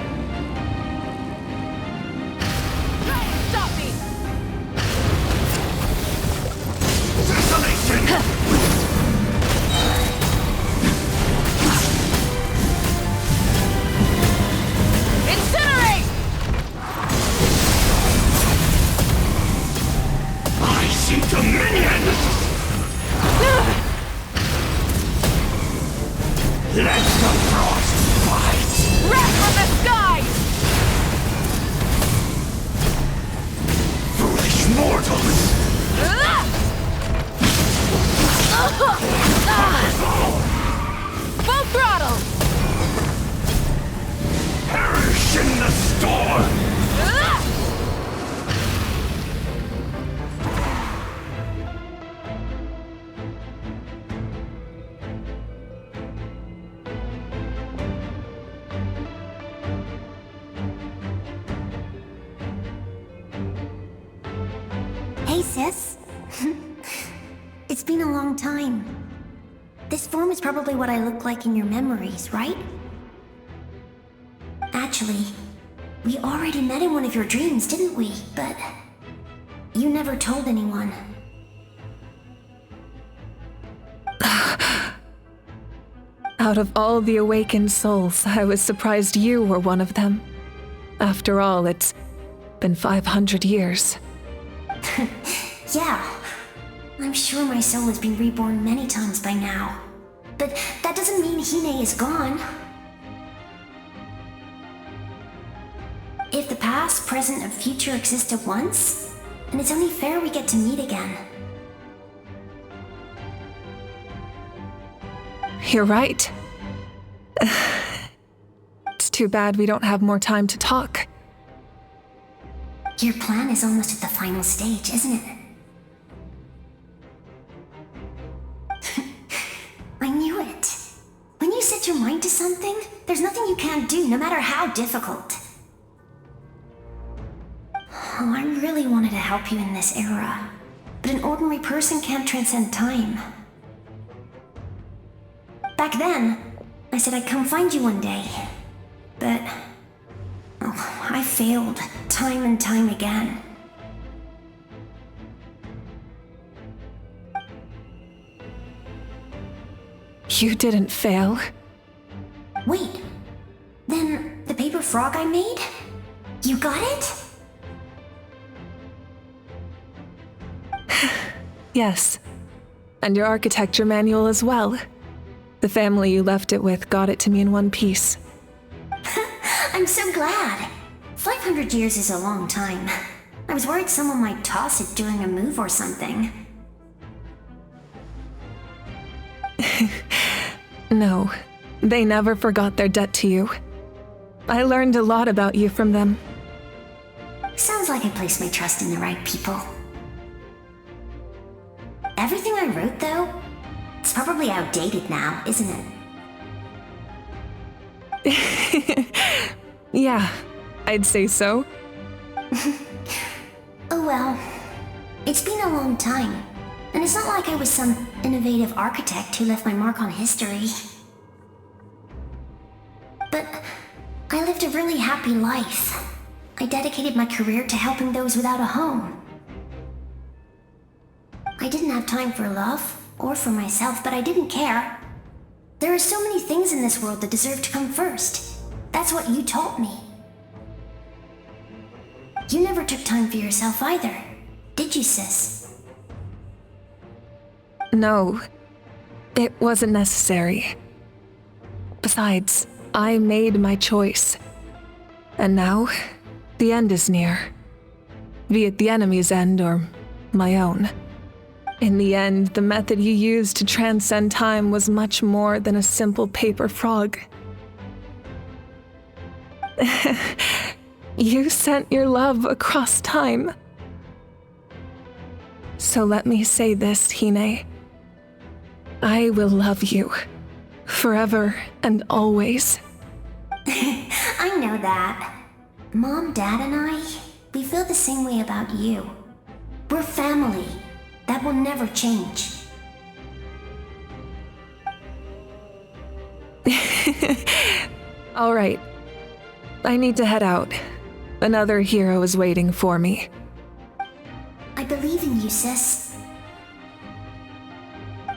Stop me! Incinerate! I see dominion! Let the frost fight! Wrath from the sky! Foolish mortals! Full throttle! Perish in the storm! Hey, sis. It's been a long time. This form is probably what I look like in your memories, right? Actually, we already met in one of your dreams, didn't we? But you never told anyone. Out of all the awakened souls, I was surprised you were one of them. After all, it's been 500 years. Yeah. I'm sure my soul has been reborn many times by now. But that doesn't mean Hine is gone. If the past, present, and future exist at once, then it's only fair we get to meet again. You're right. It's too bad we don't have more time to talk. Your plan is almost at the final stage, isn't it? I knew it. When you set your mind to something, there's nothing you can't do, no matter how difficult. Oh, I really wanted to help you in this era, but an ordinary person can't transcend time. Back then, I said I'd come find you one day, but I failed time and time again. You didn't fail. Wait, then the paper frog I made? You got it? Yes. And your architecture manual as well. The family you left it with got it to me in one piece. I'm so glad. 500 years is a long time. I was worried someone might toss it during a move or something. No, they never forgot their debt to you. I learned a lot about you from them. Sounds like I placed my trust in the right people. Everything I wrote, though, it's probably outdated now, isn't it? Yeah, I'd say so. Oh well. It's been a long time, and it's not like I was some innovative architect who left my mark on history. But I lived a really happy life. I dedicated my career to helping those without a home. I didn't have time for love, or for myself, but I didn't care. There are so many things in this world that deserve to come first. That's what you taught me. You never took time for yourself either, did you, sis? No, it wasn't necessary. Besides, I made my choice. And now, the end is near. Be it the enemy's end or my own. In the end, the method you used to transcend time was much more than a simple paper frog. You sent your love across time. So let me say this, Hine. I will love you. Forever and always. I know that. Mom, Dad, and I, we feel the same way about you. We're family. That will never change. All right. I need to head out. Another hero is waiting for me. I believe in you, sis.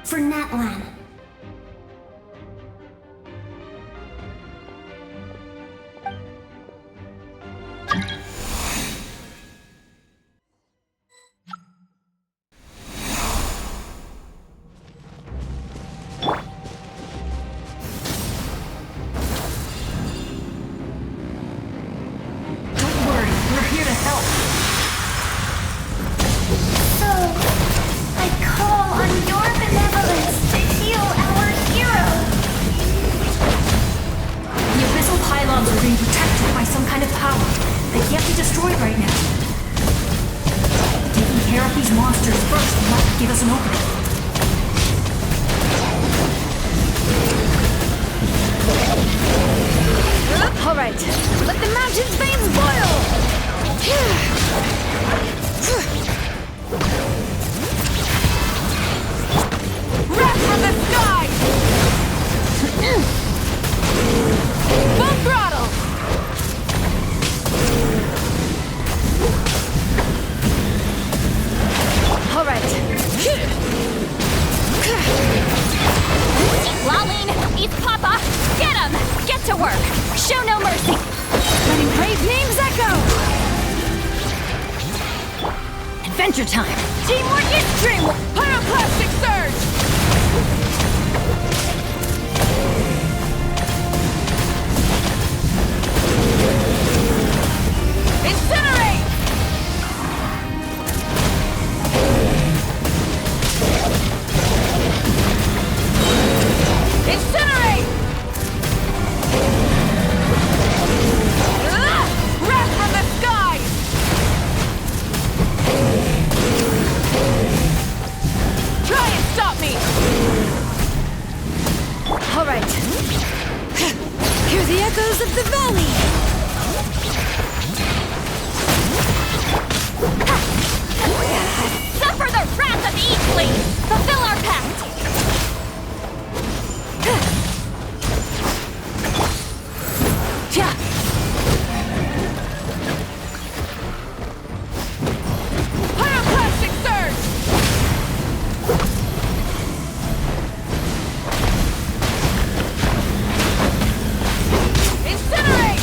For Natlan. Adventure time! Teamwork is dreamwork! Pyroclastic surge! Incinerate! Incinerate! Wrath from the skies! Try and stop me! All right. Hear the echoes of the valley! Suffer the wrath of Eastling! Fulfill our pact! Pyroclastic surge! Incinerate!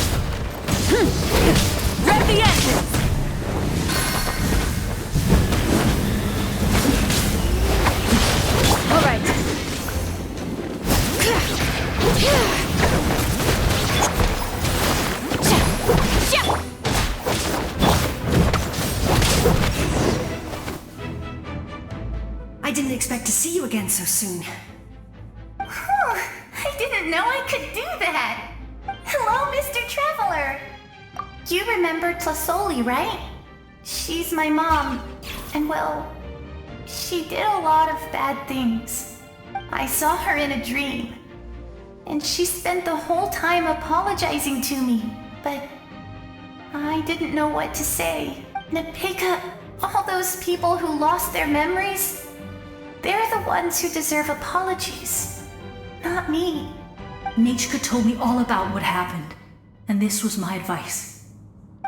Rev the engines! All right. I didn't expect to see you again so soon. I didn't know I could do that! Hello, Mr. Traveler! You remember Tlasoli, right? She's my mom, and well, she did a lot of bad things. I saw her in a dream, and she spent the whole time apologizing to me, but I didn't know what to say. Nepeka, all those people who lost their memories, they're the ones who deserve apologies, not me. Nichka told me all about what happened, and this was my advice.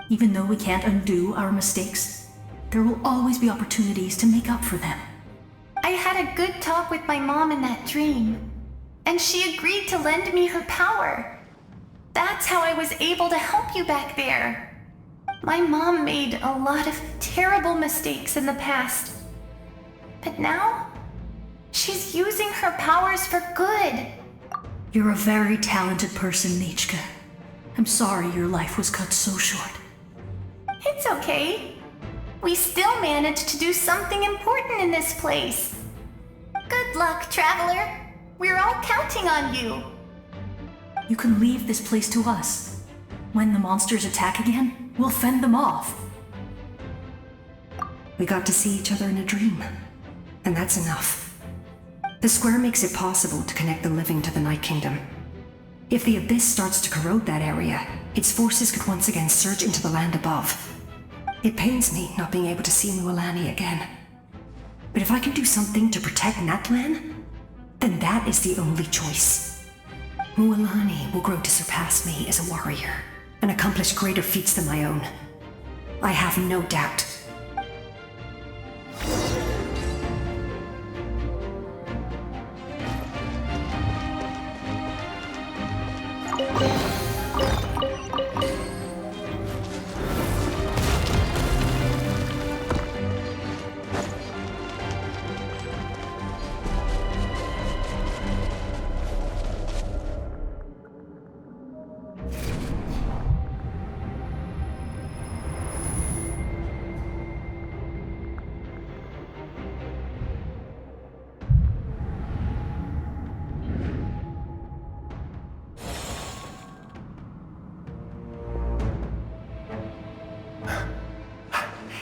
Even though we can't undo our mistakes, there will always be opportunities to make up for them. I had a good talk with my mom in that dream, and she agreed to lend me her power. That's how I was able to help you back there. My mom made a lot of terrible mistakes in the past, but now she's using her powers for good. You're a very talented person, Nichka. I'm sorry your life was cut so short. It's okay. We still managed to do something important in this place. Good luck, Traveler. We're all counting on you. You can leave this place to us. When the monsters attack again, we'll fend them off. We got to see each other in a dream, and that's enough. The square makes it possible to connect the living to the Night Kingdom. If the Abyss starts to corrode that area, its forces could once again surge into the land above. It pains me not being able to see Mualani again. But if I can do something to protect Natlan, then that is the only choice. Mualani will grow to surpass me as a warrior and accomplish greater feats than my own. I have no doubt.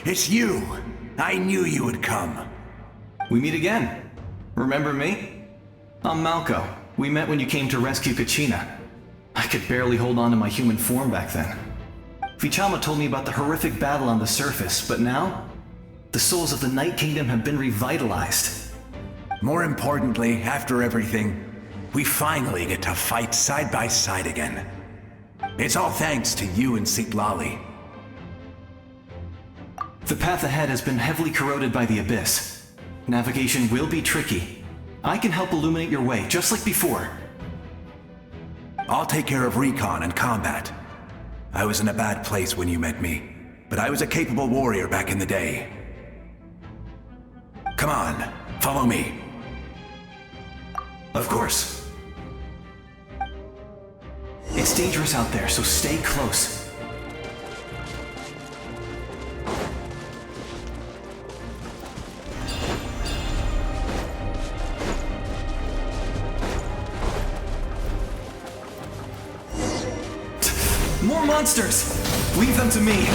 It's you! I knew you would come. We meet again. Remember me? I'm Malco. We met when you came to rescue Kachina. I could barely hold on to my human form back then. Vichama told me about the horrific battle on the surface, but now, the souls of the Night Kingdom have been revitalized. More importantly, after everything, we finally get to fight side by side again. It's all thanks to you and Sitlali. The path ahead has been heavily corroded by the Abyss. Navigation will be tricky. I can help illuminate your way, just like before. I'll take care of recon and combat. I was in a bad place when you met me, but I was a capable warrior back in the day. Come on, follow me. Of course. It's dangerous out there, so stay close. More monsters! Leave them to me.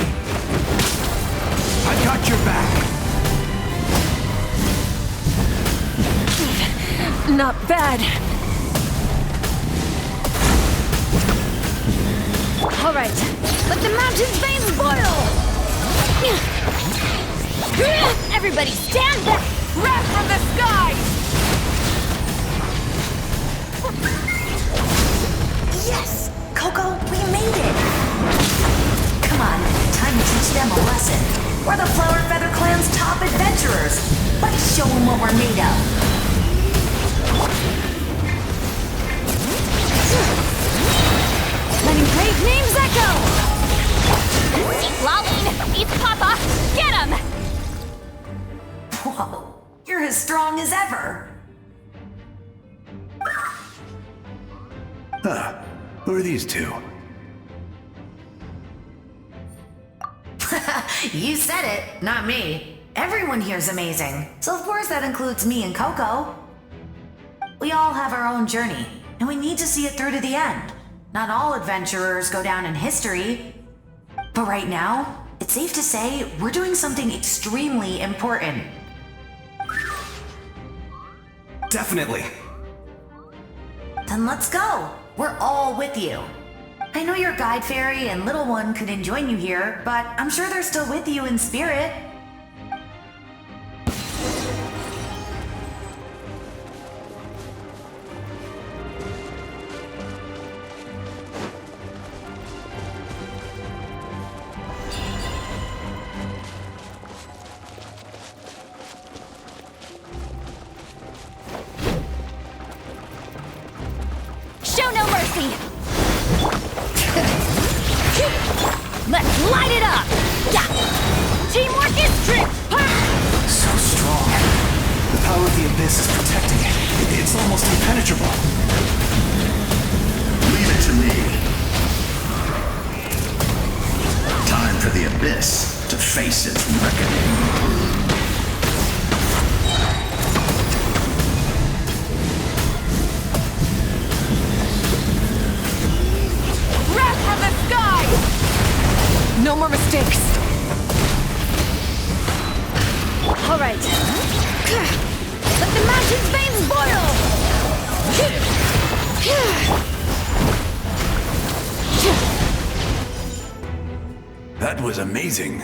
I've got your back. Not bad. All right, let the mountain's veins boil! Everybody stand back! Wrath from the sky! Yes! Coco, we made it! Come on, time to teach them a lesson. We're the Flower Feather Clan's top adventurers. Let's show them what we're made of. Letting great names echo! Laline, eat Papa! Get him! Whoa, you're as strong as ever. Huh. Who are these two? You said it, not me. Everyone here's amazing. So of course that includes me and Coco. We all have our own journey, and we need to see it through to the end. Not all adventurers go down in history. But right now, it's safe to say we're doing something extremely important. Definitely. Then let's go. We're all with you. I know your guide fairy and little one couldn't join you here, but I'm sure they're still with you in spirit. Show no mercy! Let's light it up! Yeah. Teamwork is strength! So strong. The power of the Abyss is protecting it. It's almost impenetrable. Leave it to me. the Abyss to face its reckoning. No more mistakes. All right. Let the magic's veins boil! That was amazing.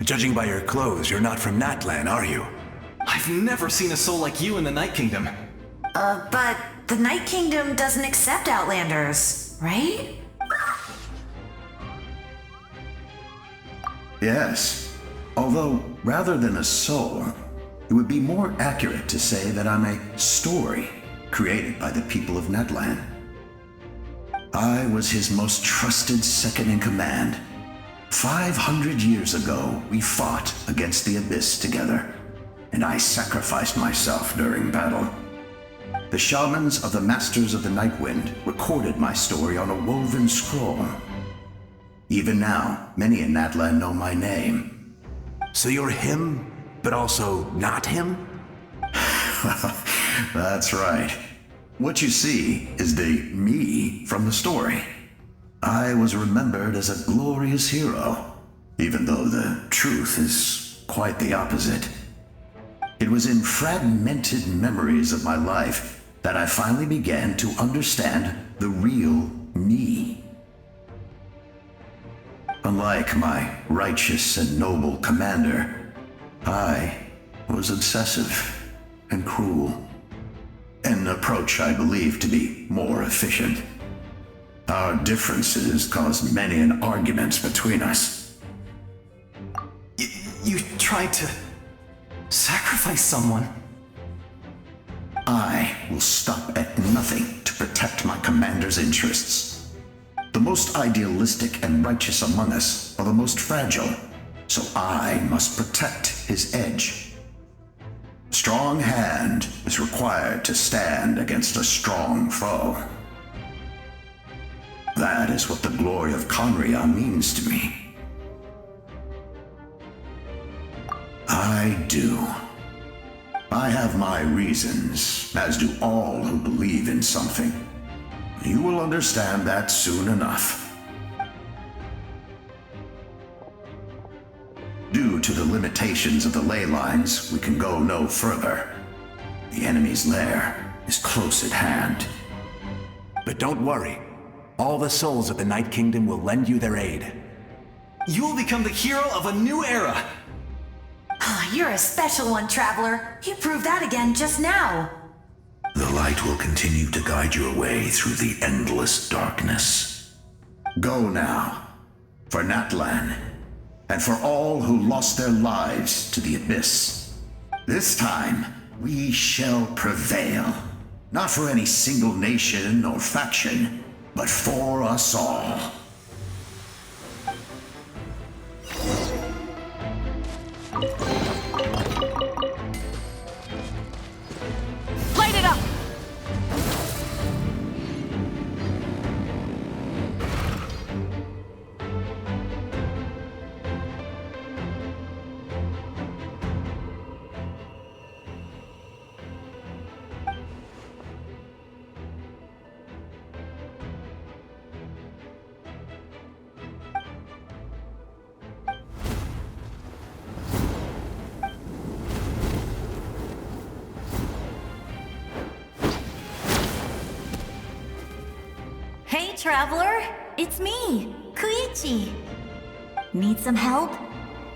Judging by your clothes, you're not from Natlan, are you? I've never seen a soul like you in the Night Kingdom. But the Night Kingdom doesn't accept Outlanders, right? Yes. Although, rather than a soul, it would be more accurate to say that I'm a story created by the people of Natlan. I was his most trusted second-in-command. 500 years ago, we fought against the Abyss together, and I sacrificed myself during battle. The shamans of the Masters of the Nightwind recorded my story on a woven scroll. Even now, many in Natlan know my name. So you're him, but also not him? That's right. What you see is the me from the story. I was remembered as a glorious hero, even though the truth is quite the opposite. It was in fragmented memories of my life that I finally began to understand the real me. Unlike my righteous and noble commander, I was obsessive and cruel. An approach I believe to be more efficient. Our differences caused many an arguments between us. You tried to sacrifice someone. I will stop at nothing to protect my commander's interests. The most idealistic and righteous among us are the most fragile, so I must protect his edge. Strong hand is required to stand against a strong foe. That is what the glory of Conria means to me. I do. I have my reasons, as do all who believe in something. You will understand that soon enough. Due to the limitations of the ley lines, we can go no further. The enemy's lair is close at hand. But don't worry. All the souls of the Night Kingdom will lend you their aid. You will become the hero of a new era. You're a special one, Traveler. You proved that again just now. The light will continue to guide your way through the endless darkness. Go now, for Natlan, and for all who lost their lives to the Abyss. This time, we shall prevail. Not for any single nation or faction, but for us all. Light it up! Hey, Traveler! It's me, Koichi. Need some help?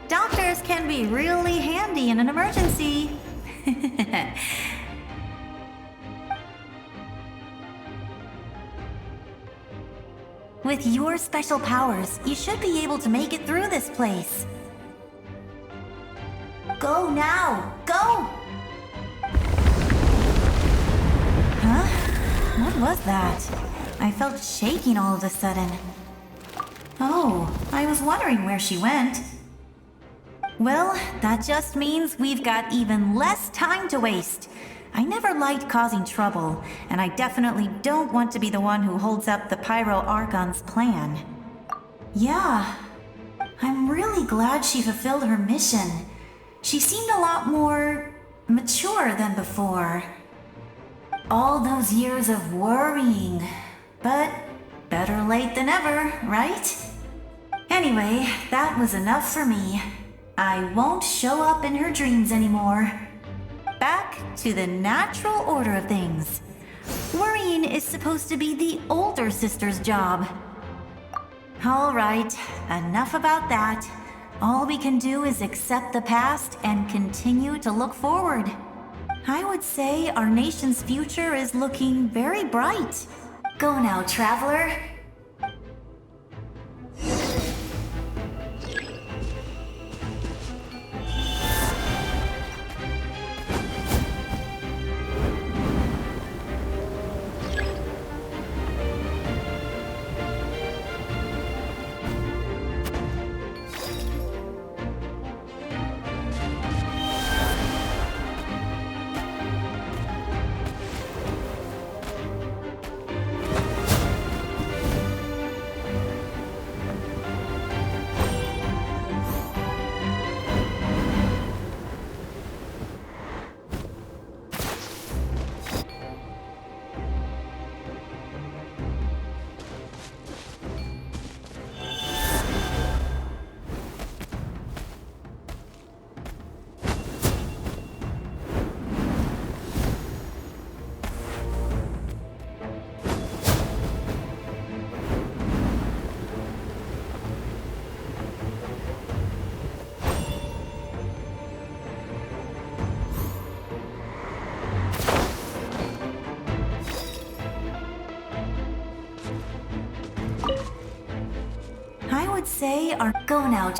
Doctors can be really handy in an emergency. With your special powers, you should be able to make it through this place. Go now! Go! Huh? What was that? I felt shaking all of a sudden. Oh, I was wondering where she went. Well, that just means we've got even less time to waste. I never liked causing trouble, and I definitely don't want to be the one who holds up the Pyro Archon's plan. Yeah. I'm really glad she fulfilled her mission. She seemed a lot more mature than before. All those years of worrying, but better late than ever, right? Anyway, that was enough for me. I won't show up in her dreams anymore. Back to the natural order of things. Worrying is supposed to be the older sister's job. All right, enough about that. All we can do is accept the past and continue to look forward. I would say our nation's future is looking very bright. Go now, traveler. I would say our go now.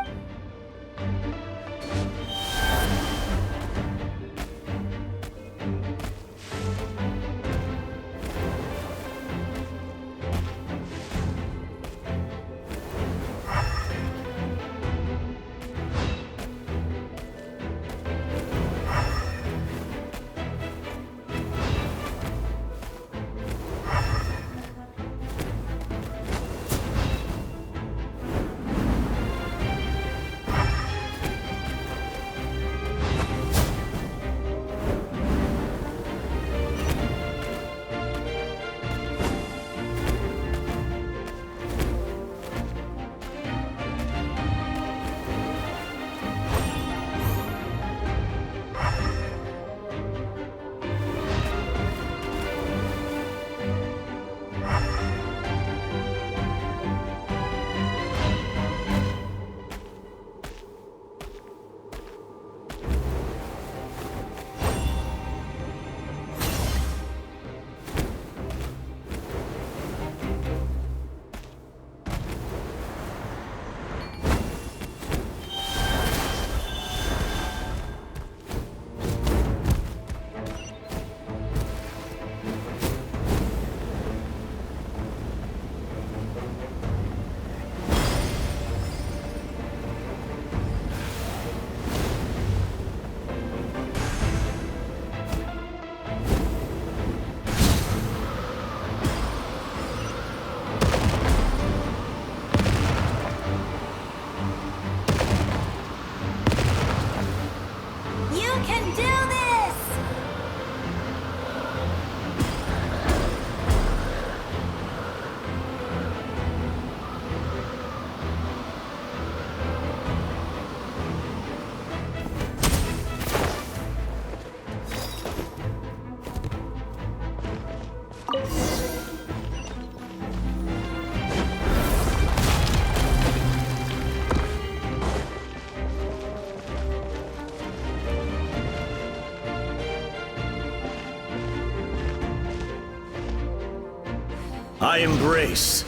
I embrace.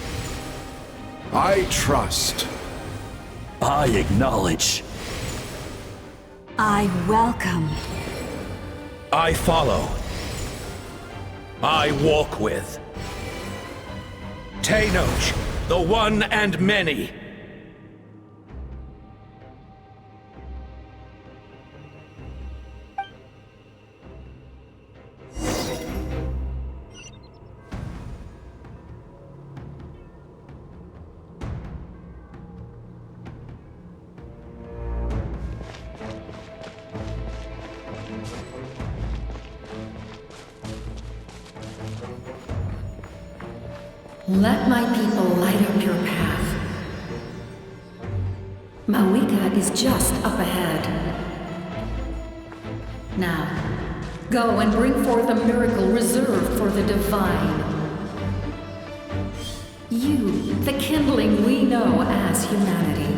I trust. I acknowledge. I welcome. I follow. I walk with. Tenoch, the one and many. Let my people light up your path. Mawika is just up ahead. Now, go and bring forth a miracle reserved for the divine. You, the kindling we know as humanity.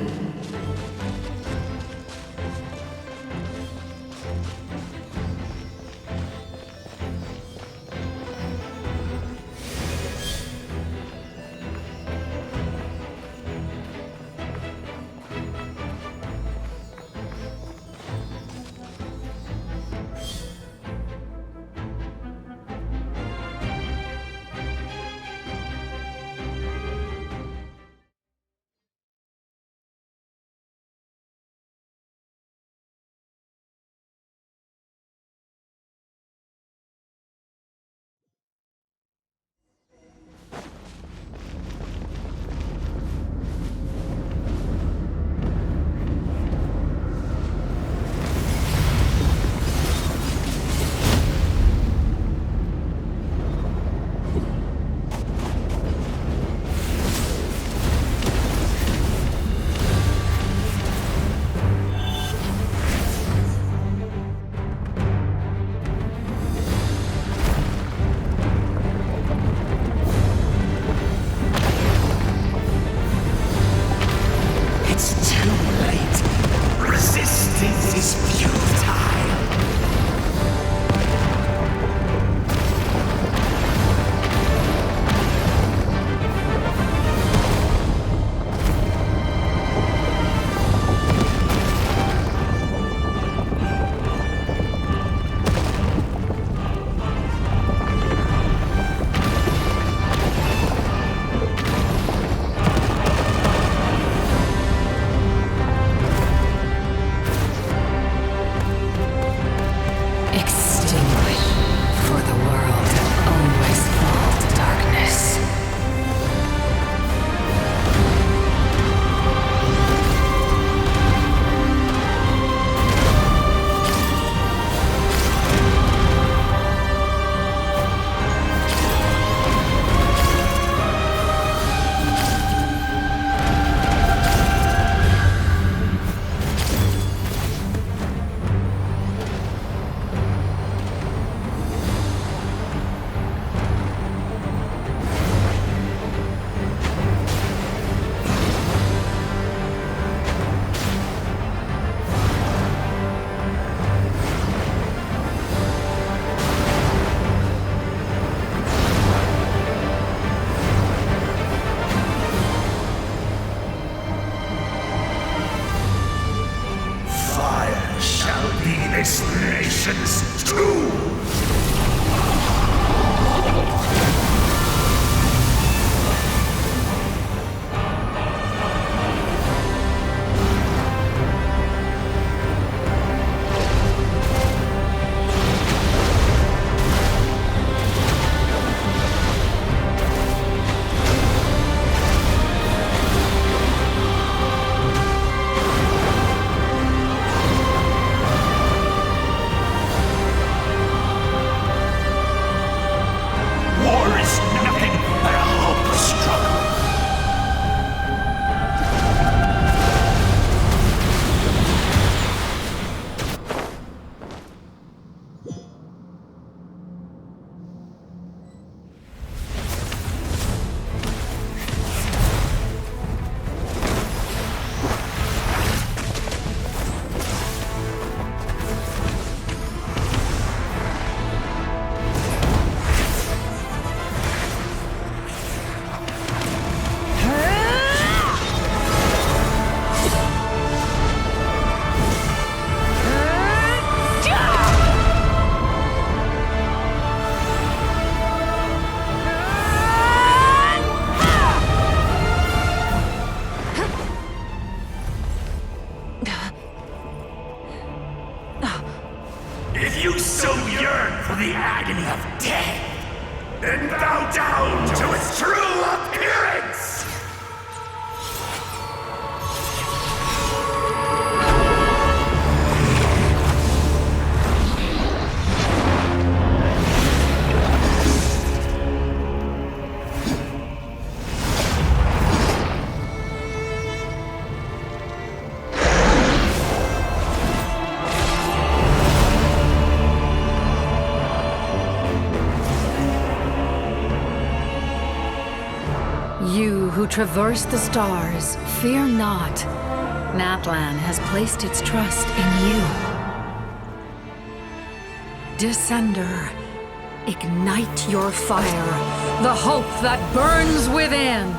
this nation's tomb! who traverse the stars, fear not. Natlan has placed its trust in you. Descender, ignite your fire, the hope that burns within.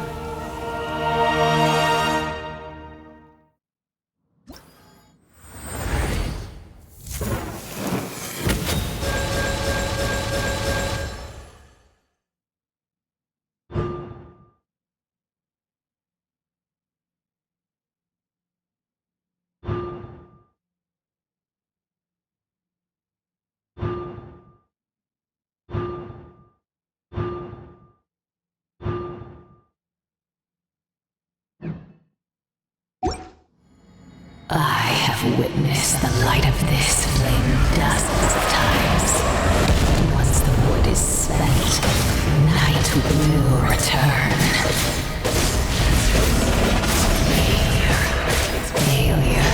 I have witnessed the light of this flame dozens of times. Once the wood is spent, night will return. Failure. Failure.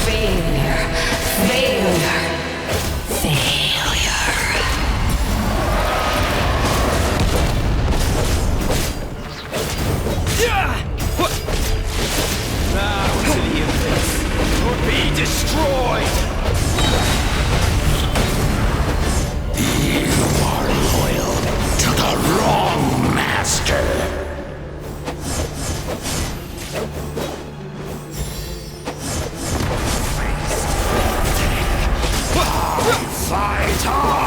Failure. Failure. Bow to the abyss, or be destroyed! You are loyal to the wrong master. Fight on!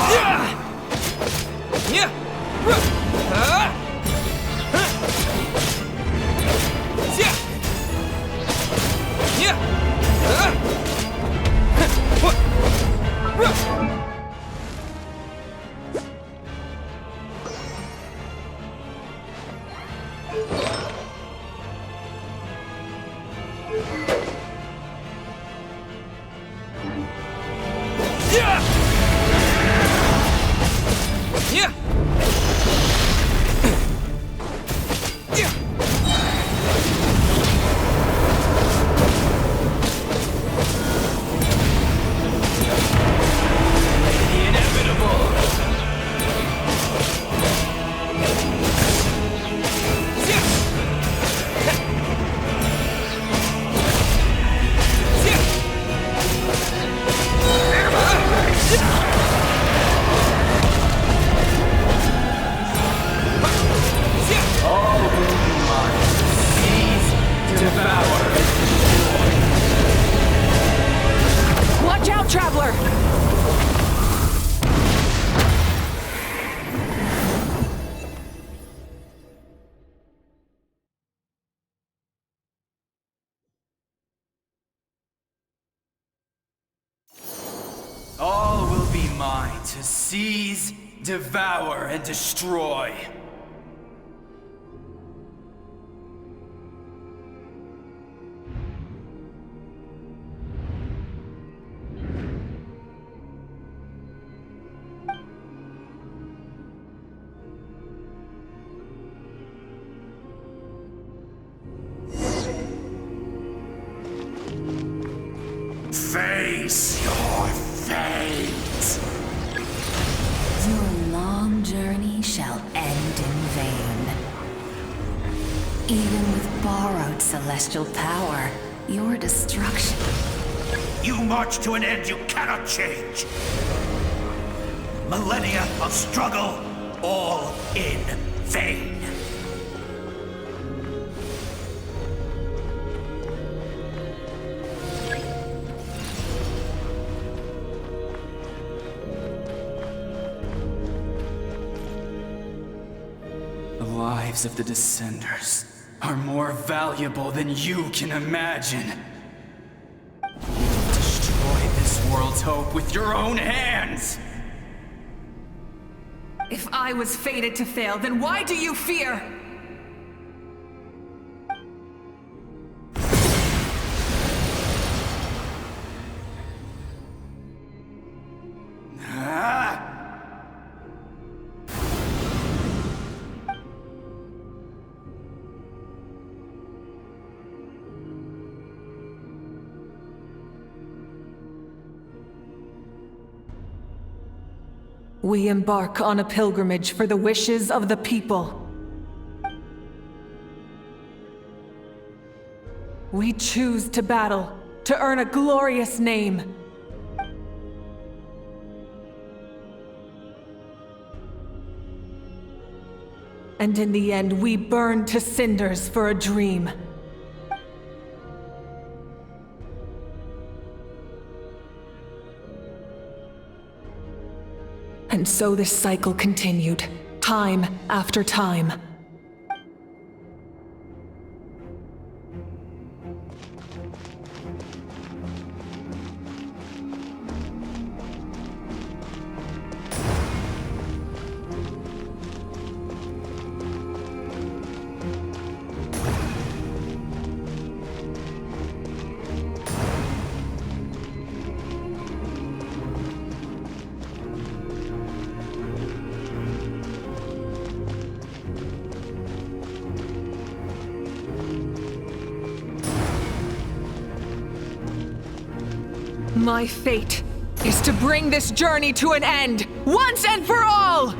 Watch out, Traveler! All will be mine to seize, devour, and destroy. Face your fate! Your long journey shall end in vain. Even with borrowed celestial power, your destruction. You march to an end you cannot change. Millennia of struggle, all in vain. The lives of the Descenders are more valuable than you can imagine. You've destroyed this world's hope with your own hands! If I was fated to fail, then why do you fear? We embark on a pilgrimage for the wishes of the people. We choose to battle, to earn a glorious name. And in the end, we burn to cinders for a dream. And so this cycle continued, time after time. My fate is to bring this journey to an end, once and for all!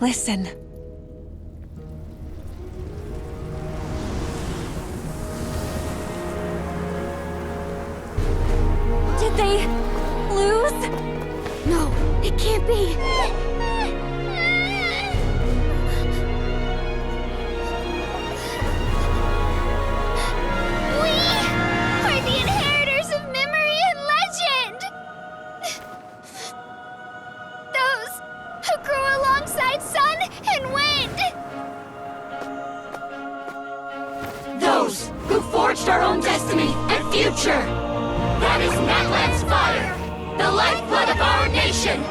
Listen. Did they lose? No, it can't be. We are the inheritors of memory and legend. Those who grew alongside sun and wind. Those who forged our own destiny and future. That is Natlan's fire, the lifeblood of our nation!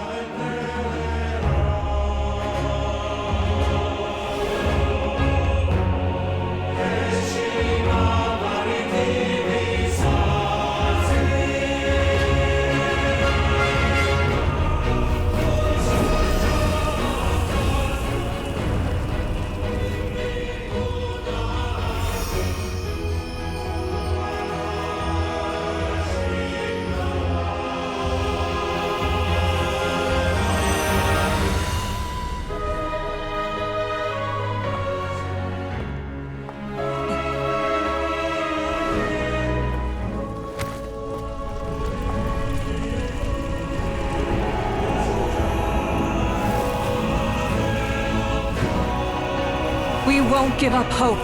We won't give up hope.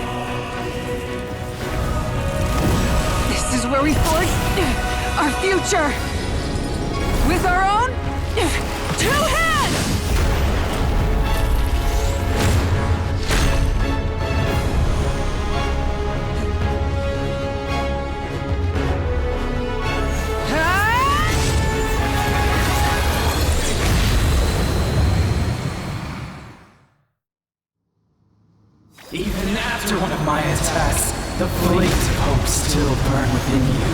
This is where we forge our future. With our own 2 hands! Even after one of my attacks, the flames of hope still burn within you.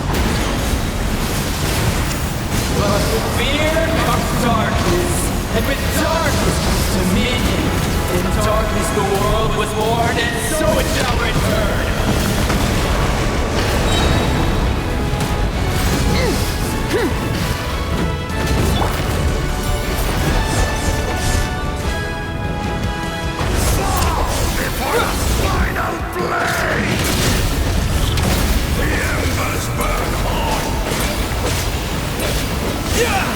But with fear comes darkness, and with darkness comes dominion. In darkness the world was born, and so it shall return. Final blade! The embers burn hot! Yeah!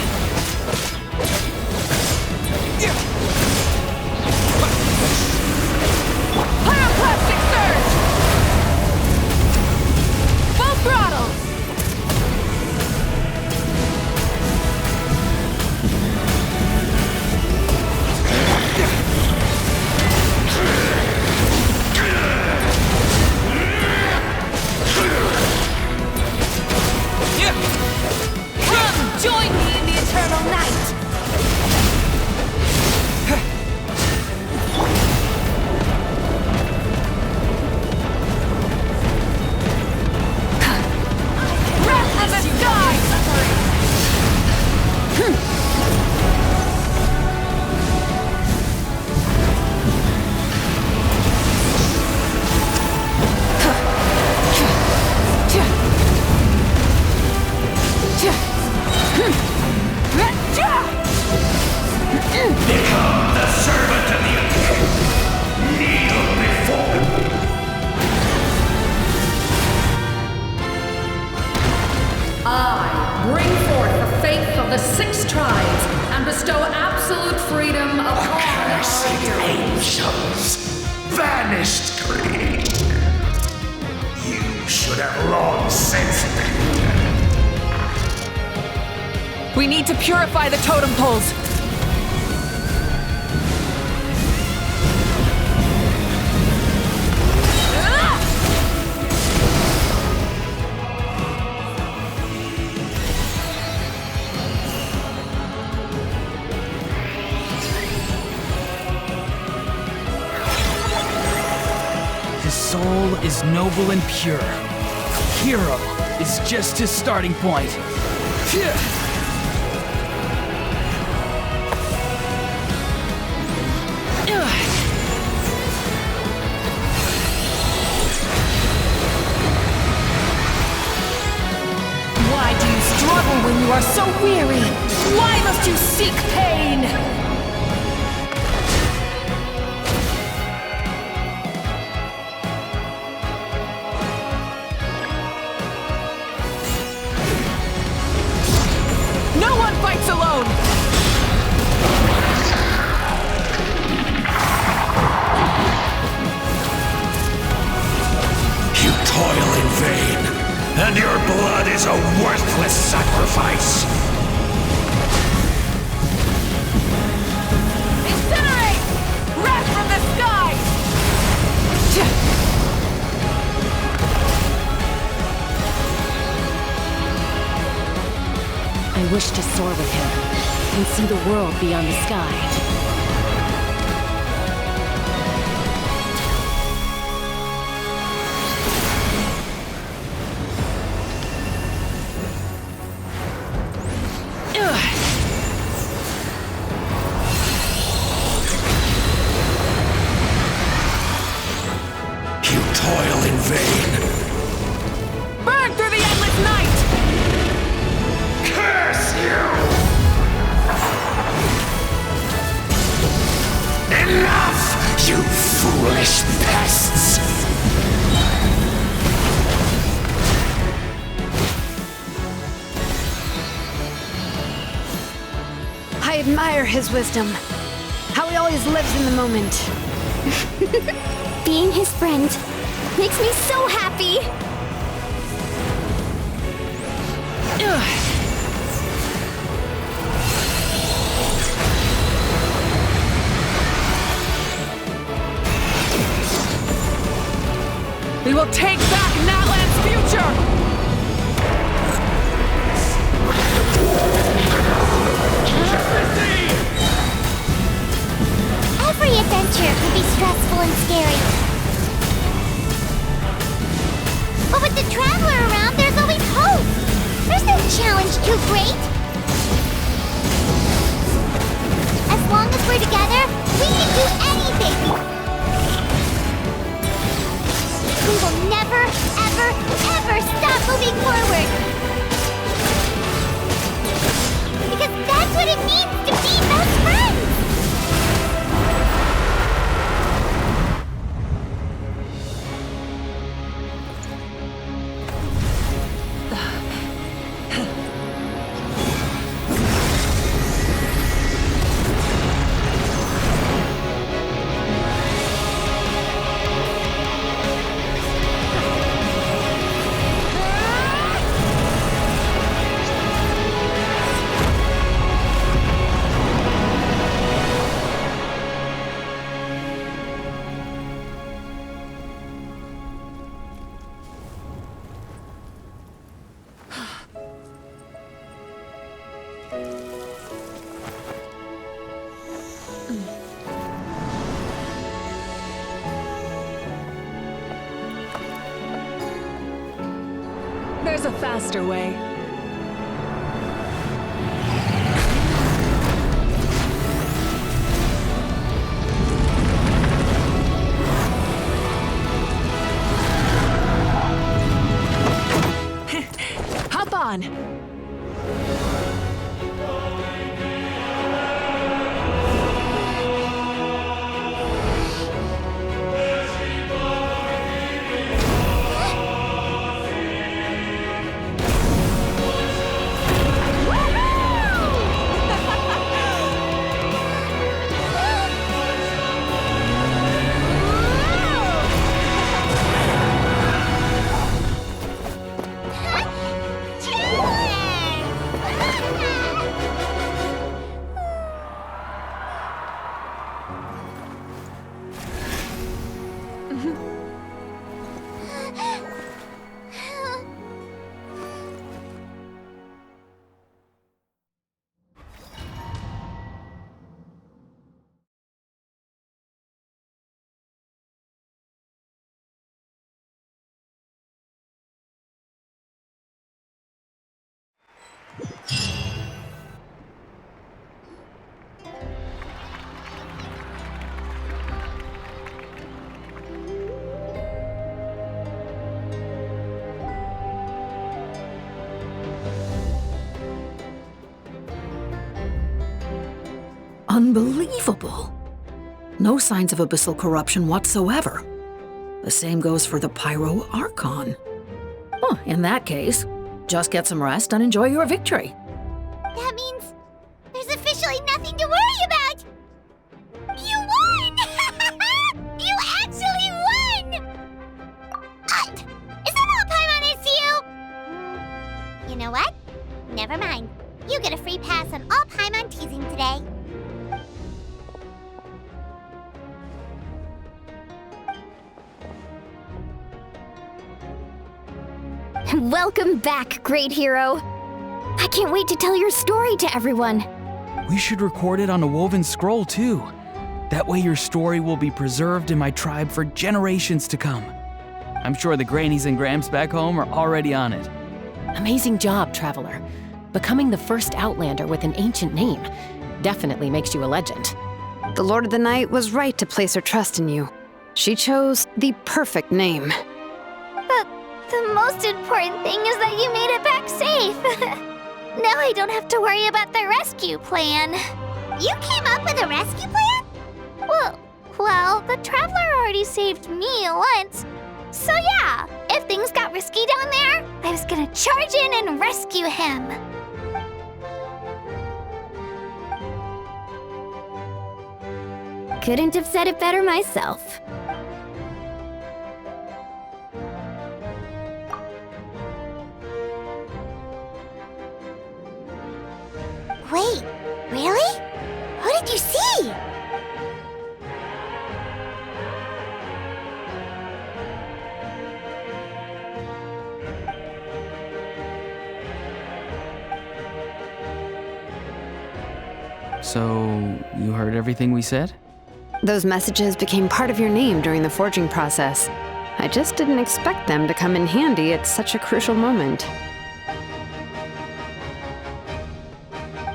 bestow absolute freedom upon Accursed angels! Vanished greed! You should have long since been dead. We need to purify the totem poles. His soul is noble and pure. Hero is just his starting point. Phew. Why do you struggle when you are so weary? Why must you seek pain? No one fights alone! You toil in vain, and your blood is a worthless sacrifice. Incinerate! Wrath from the sky! I wish to soar with him and see the world beyond the sky. You toil in vain. Burn through the endless night! Curse you! Enough, you foolish pests! I admire his wisdom. How he always lives in the moment. Being his friend makes me so happy! We will take back Natlan's future! Every adventure can be stressful and scary. But with the Traveler around, there's always hope! There's no challenge too great! As long as we're together, we can do anything! We will never, ever, ever stop moving forward! Because that's what it means to be best friends! There's a faster way. Hop on! Unbelievable. No signs of abyssal corruption whatsoever. The same goes for the Pyro Archon. Oh, in that case, just get some rest and enjoy your victory. That means there's officially nothing to worry about! You won! You actually won! Is that all Paimon is to you? You know what? Never mind. You get a free pass on all Paimon teasing today. Welcome back, great hero. I can't wait to tell your story to everyone. We should record it on a woven scroll, too. That way your story will be preserved in my tribe for generations to come. I'm sure the grannies and gramps back home are already on it. Amazing job, Traveler. Becoming the first Outlander with an ancient name definitely makes you a legend. The Lord of the Night was right to place her trust in you. She chose the perfect name. The most important thing is that you made it back safe. Now I don't have to worry about the rescue plan. You came up with a rescue plan? Well, the Traveler already saved me once. So yeah, if things got risky down there, I was gonna charge in and rescue him. Couldn't have said it better myself. Wait, really? Who did you see? So, you heard everything we said? Those messages became part of your name during the forging process. I just didn't expect them to come in handy at such a crucial moment.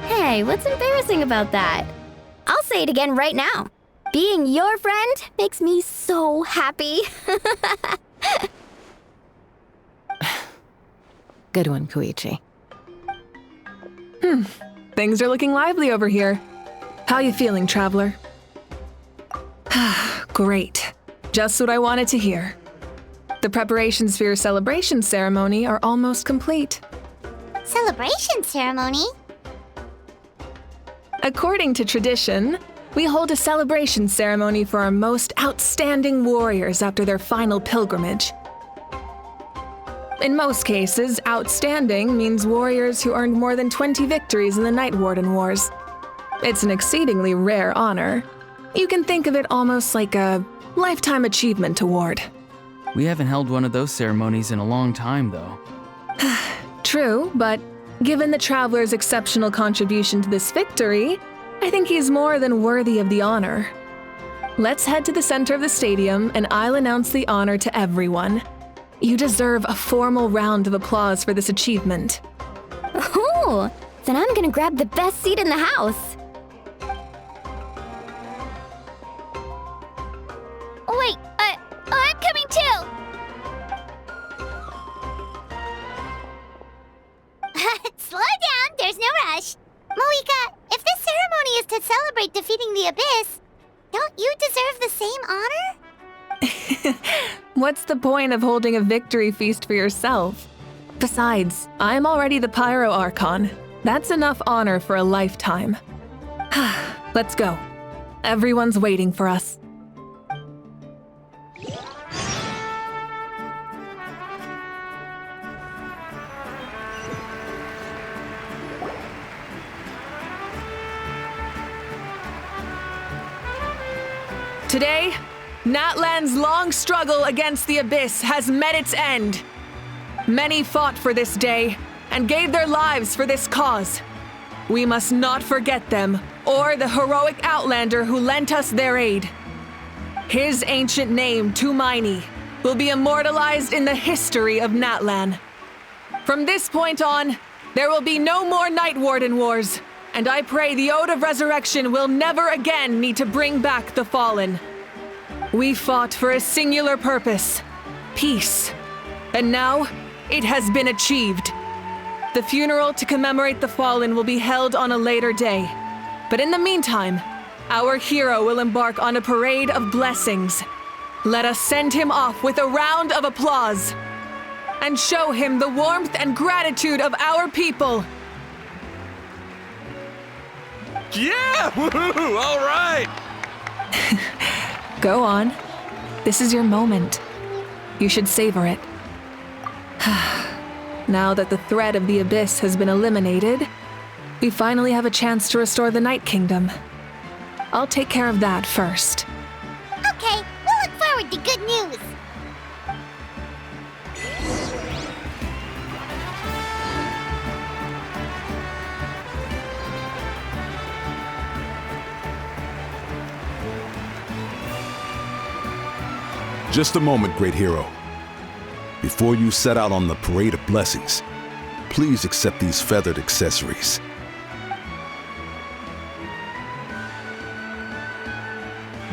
Hey, what's embarrassing about that? I'll say it again right now. Being your friend makes me so happy. Good one, Koichi. Things are looking lively over here. How you feeling, Traveler? Great. Just what I wanted to hear. The preparations for your celebration ceremony are almost complete. Celebration ceremony? According to tradition, we hold a celebration ceremony for our most outstanding warriors after their final pilgrimage. In most cases, outstanding means warriors who earned more than 20 victories in the Night Warden Wars. It's an exceedingly rare honor. You can think of it almost like a lifetime achievement award. We haven't held one of those ceremonies in a long time, though. True, but given the Traveler's exceptional contribution to this victory, I think he's more than worthy of the honor. Let's head to the center of the stadium and I'll announce the honor to everyone. You deserve a formal round of applause for this achievement. Ooh, then I'm gonna grab the best seat in the house. Wait, I'm coming too! Slow down, there's no rush. Moika, if this ceremony is to celebrate defeating the Abyss, don't you deserve the same honor? What's the point of holding a victory feast for yourself? Besides, I'm already the Pyro Archon. That's enough honor for a lifetime. Let's go. Everyone's waiting for us. Today, Natlan's long struggle against the Abyss has met its end. Many fought for this day and gave their lives for this cause. We must not forget them or the heroic Outlander who lent us their aid. His ancient name, Tumaini, will be immortalized in the history of Natlan. From this point on, there will be no more Night Warden Wars, and I pray the Ode of Resurrection will never again need to bring back the Fallen. We fought for a singular purpose, peace, and now it has been achieved. The funeral to commemorate the Fallen will be held on a later day, but in the meantime, our hero will embark on a parade of blessings. Let us send him off with a round of applause and show him the warmth and gratitude of our people. Yeah! Woohoo! All right! Go on. This is your moment. You should savor it. Now that the threat of the Abyss has been eliminated, we finally have a chance to restore the Night Kingdom. I'll take care of that first. Okay, we'll look forward to good news. Just a moment, great hero. Before you set out on the parade of blessings, please accept these feathered accessories.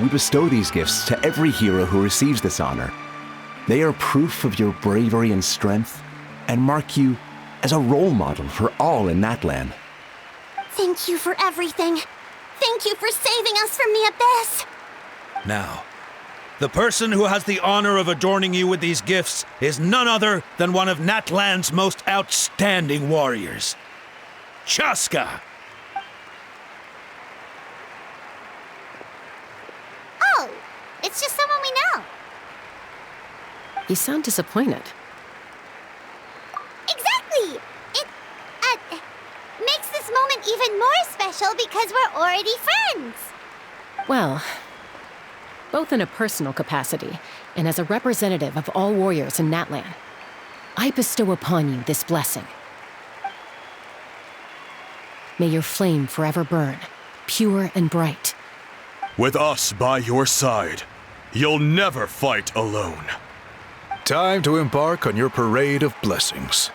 We bestow these gifts to every hero who receives this honor. They are proof of your bravery and strength, and mark you as a role model for all in Natlan. Thank you for everything. Thank you for saving us from the Abyss. Now, the person who has the honor of adorning you with these gifts is none other than one of Natlan's most outstanding warriors, Chaska. Oh, it's just someone we know. You sound disappointed. Exactly! It, makes this moment even more special because we're already friends. Well, both in a personal capacity and as a representative of all warriors in Natlan, I bestow upon you this blessing. May your flame forever burn, pure and bright. With us by your side, you'll never fight alone. Time to embark on your parade of blessings.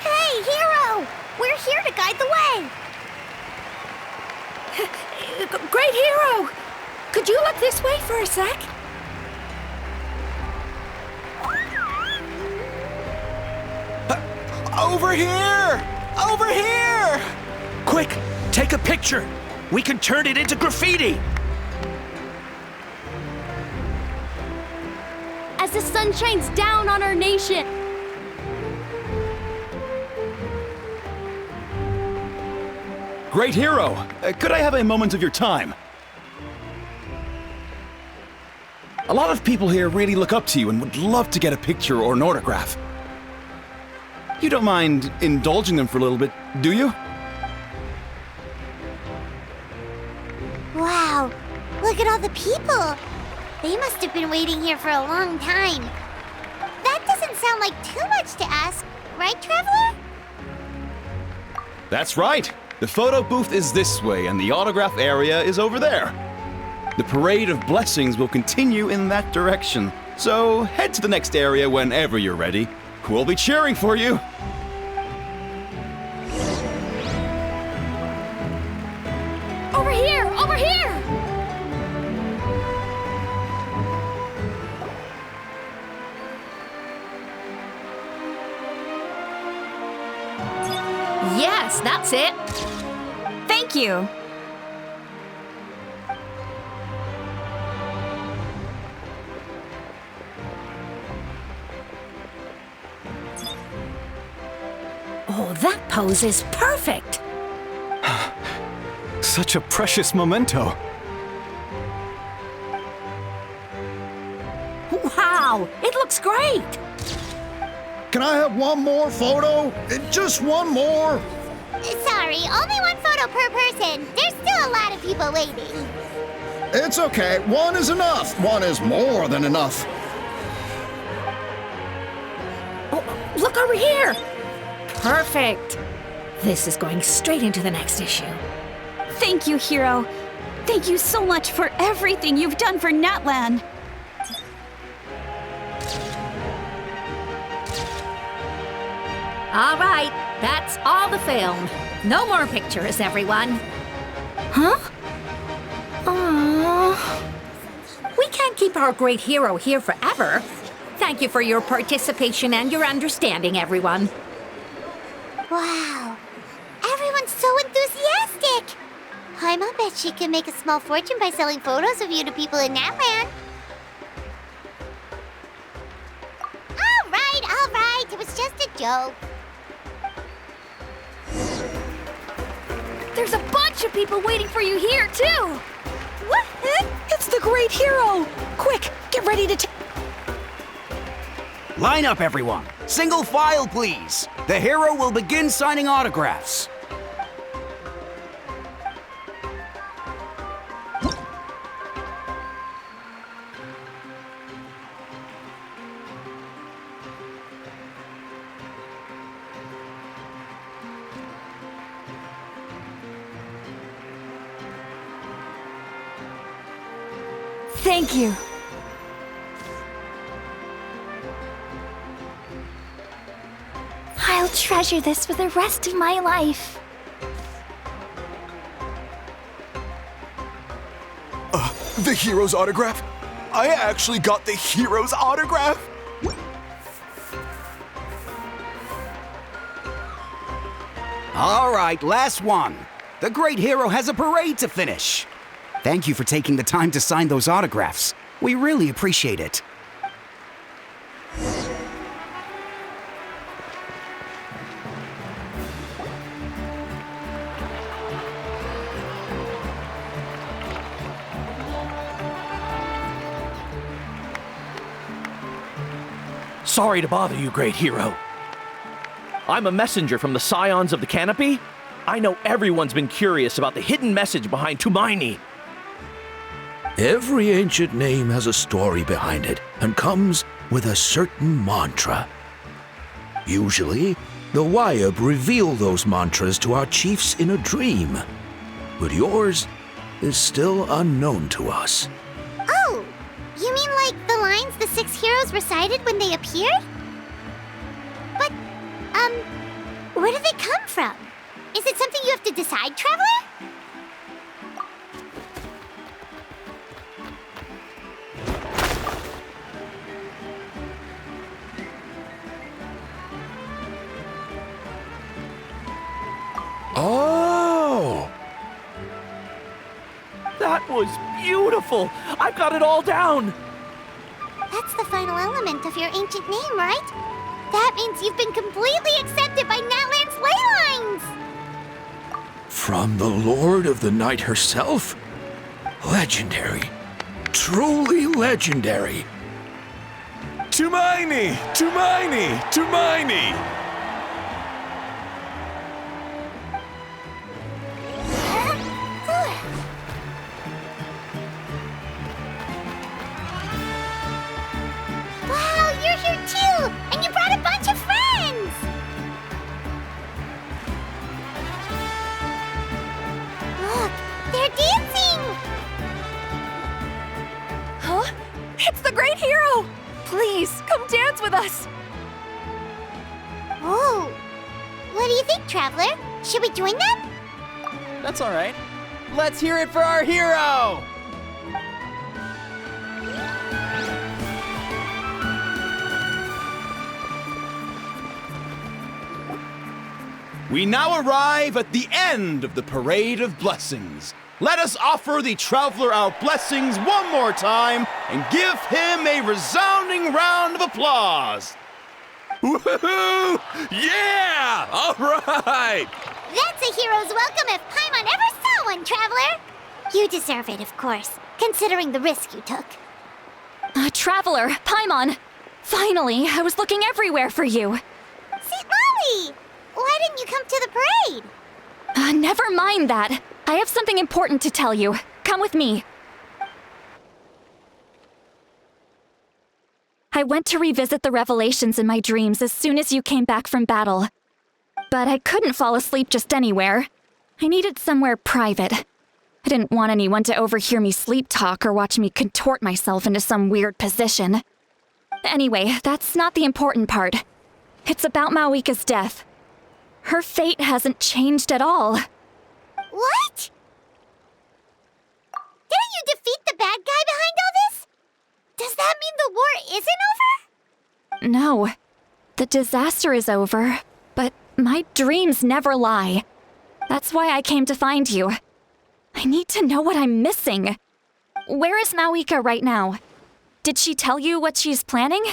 Hey, hero! We're here to guide the way. Great hero! Could you look this way for a sec? Over here! Over here! Quick, take a picture. We can turn it into graffiti. As the sun shines down on our nation. Great hero! Could I have a moment of your time? A lot of people here really look up to you and would love to get a picture or an autograph. You don't mind indulging them for a little bit, do you? Wow, look at all the people. They must have been waiting here for a long time. That doesn't sound like too much to ask, right, Traveler? That's right. The photo booth is this way and the autograph area is over there. The parade of blessings will continue in that direction. So head to the next area whenever you're ready. We'll be cheering for you. Over here! Over here! Yes, that's it. Thank you. Oh, that pose is perfect. Such a precious memento. Wow, it looks great. Can I have one more photo? Just one more. Sorry, only one photo per person. There's still a lot of people waiting. It's okay. One is enough. One is more than enough. Oh, look over here. Perfect. This is going straight into the next issue. Thank you, hero. Thank you so much for everything you've done for Natlan. All right, that's all the film. No more pictures, everyone. Huh? Aww. We can't keep our great hero here forever. Thank Thank you for your participation and your understanding, everyone. Wow. Everyone's so enthusiastic. Paimon bet she can make a small fortune by selling photos of you to people in Natland. All right. It was just a joke. There's a bunch of people waiting for you here, too! What? It's the great hero! Quick, get ready to Line up, everyone. Single file, please. The hero will begin signing autographs. Thank you. I'll treasure this for the rest of my life. The hero's autograph? I actually got the hero's autograph? All right, last one. The great hero has a parade to finish. Thank you for taking the time to sign those autographs. We really appreciate it. Sorry to bother you, great hero. I'm a messenger from the Scions of the Canopy. I know everyone's been curious about the hidden message behind Tumaini. Every ancient name has a story behind it and comes with a certain mantra. Usually, the Wayab reveal those mantras to our chiefs in a dream. But yours is still unknown to us. Oh, you mean like the lines the 6 heroes recited when they appeared? But, where do they come from? Is it something you have to decide, Traveler? Oh! That was beautiful! I've got it all down! That's the final element of your ancient name, right? That means you've been completely accepted by Natland's ley lines! From the Lord of the Night herself? Legendary. Truly legendary. Tumaini! Tumaini! Tumaini! Wow, you're here too! And you brought a bunch of friends! Look, they're dancing! Huh? It's the great hero! Please, come dance with us! Oh, what do you think, Traveler? Should we join them? That's all right. Let's hear it for our hero! We now arrive at the end of the Parade of Blessings. Let us offer the traveler our blessings one more time and give him a resounding round of applause. Woohoo! Yeah! All right! That's a hero's welcome if Paimon ever saw one, Traveler! You deserve it, of course, considering the risk you took. Traveler, Paimon! Finally, I was looking everywhere for you. St. Molly! Why didn't you come to the parade? Never mind that. I have something important to tell you. Come with me. I went to revisit the revelations in my dreams as soon as you came back from battle. But I couldn't fall asleep just anywhere. I needed somewhere private. I didn't want anyone to overhear me sleep talk or watch me contort myself into some weird position. Anyway, that's not the important part. It's about Mawika's death. Her fate hasn't changed at all. What? Didn't you defeat the bad guy behind all this? Does that mean the war isn't over? No. The disaster is over, but my dreams never lie. That's why I came to find you. I need to know what I'm missing. Where is Mawika right now? Did she tell you what she's planning?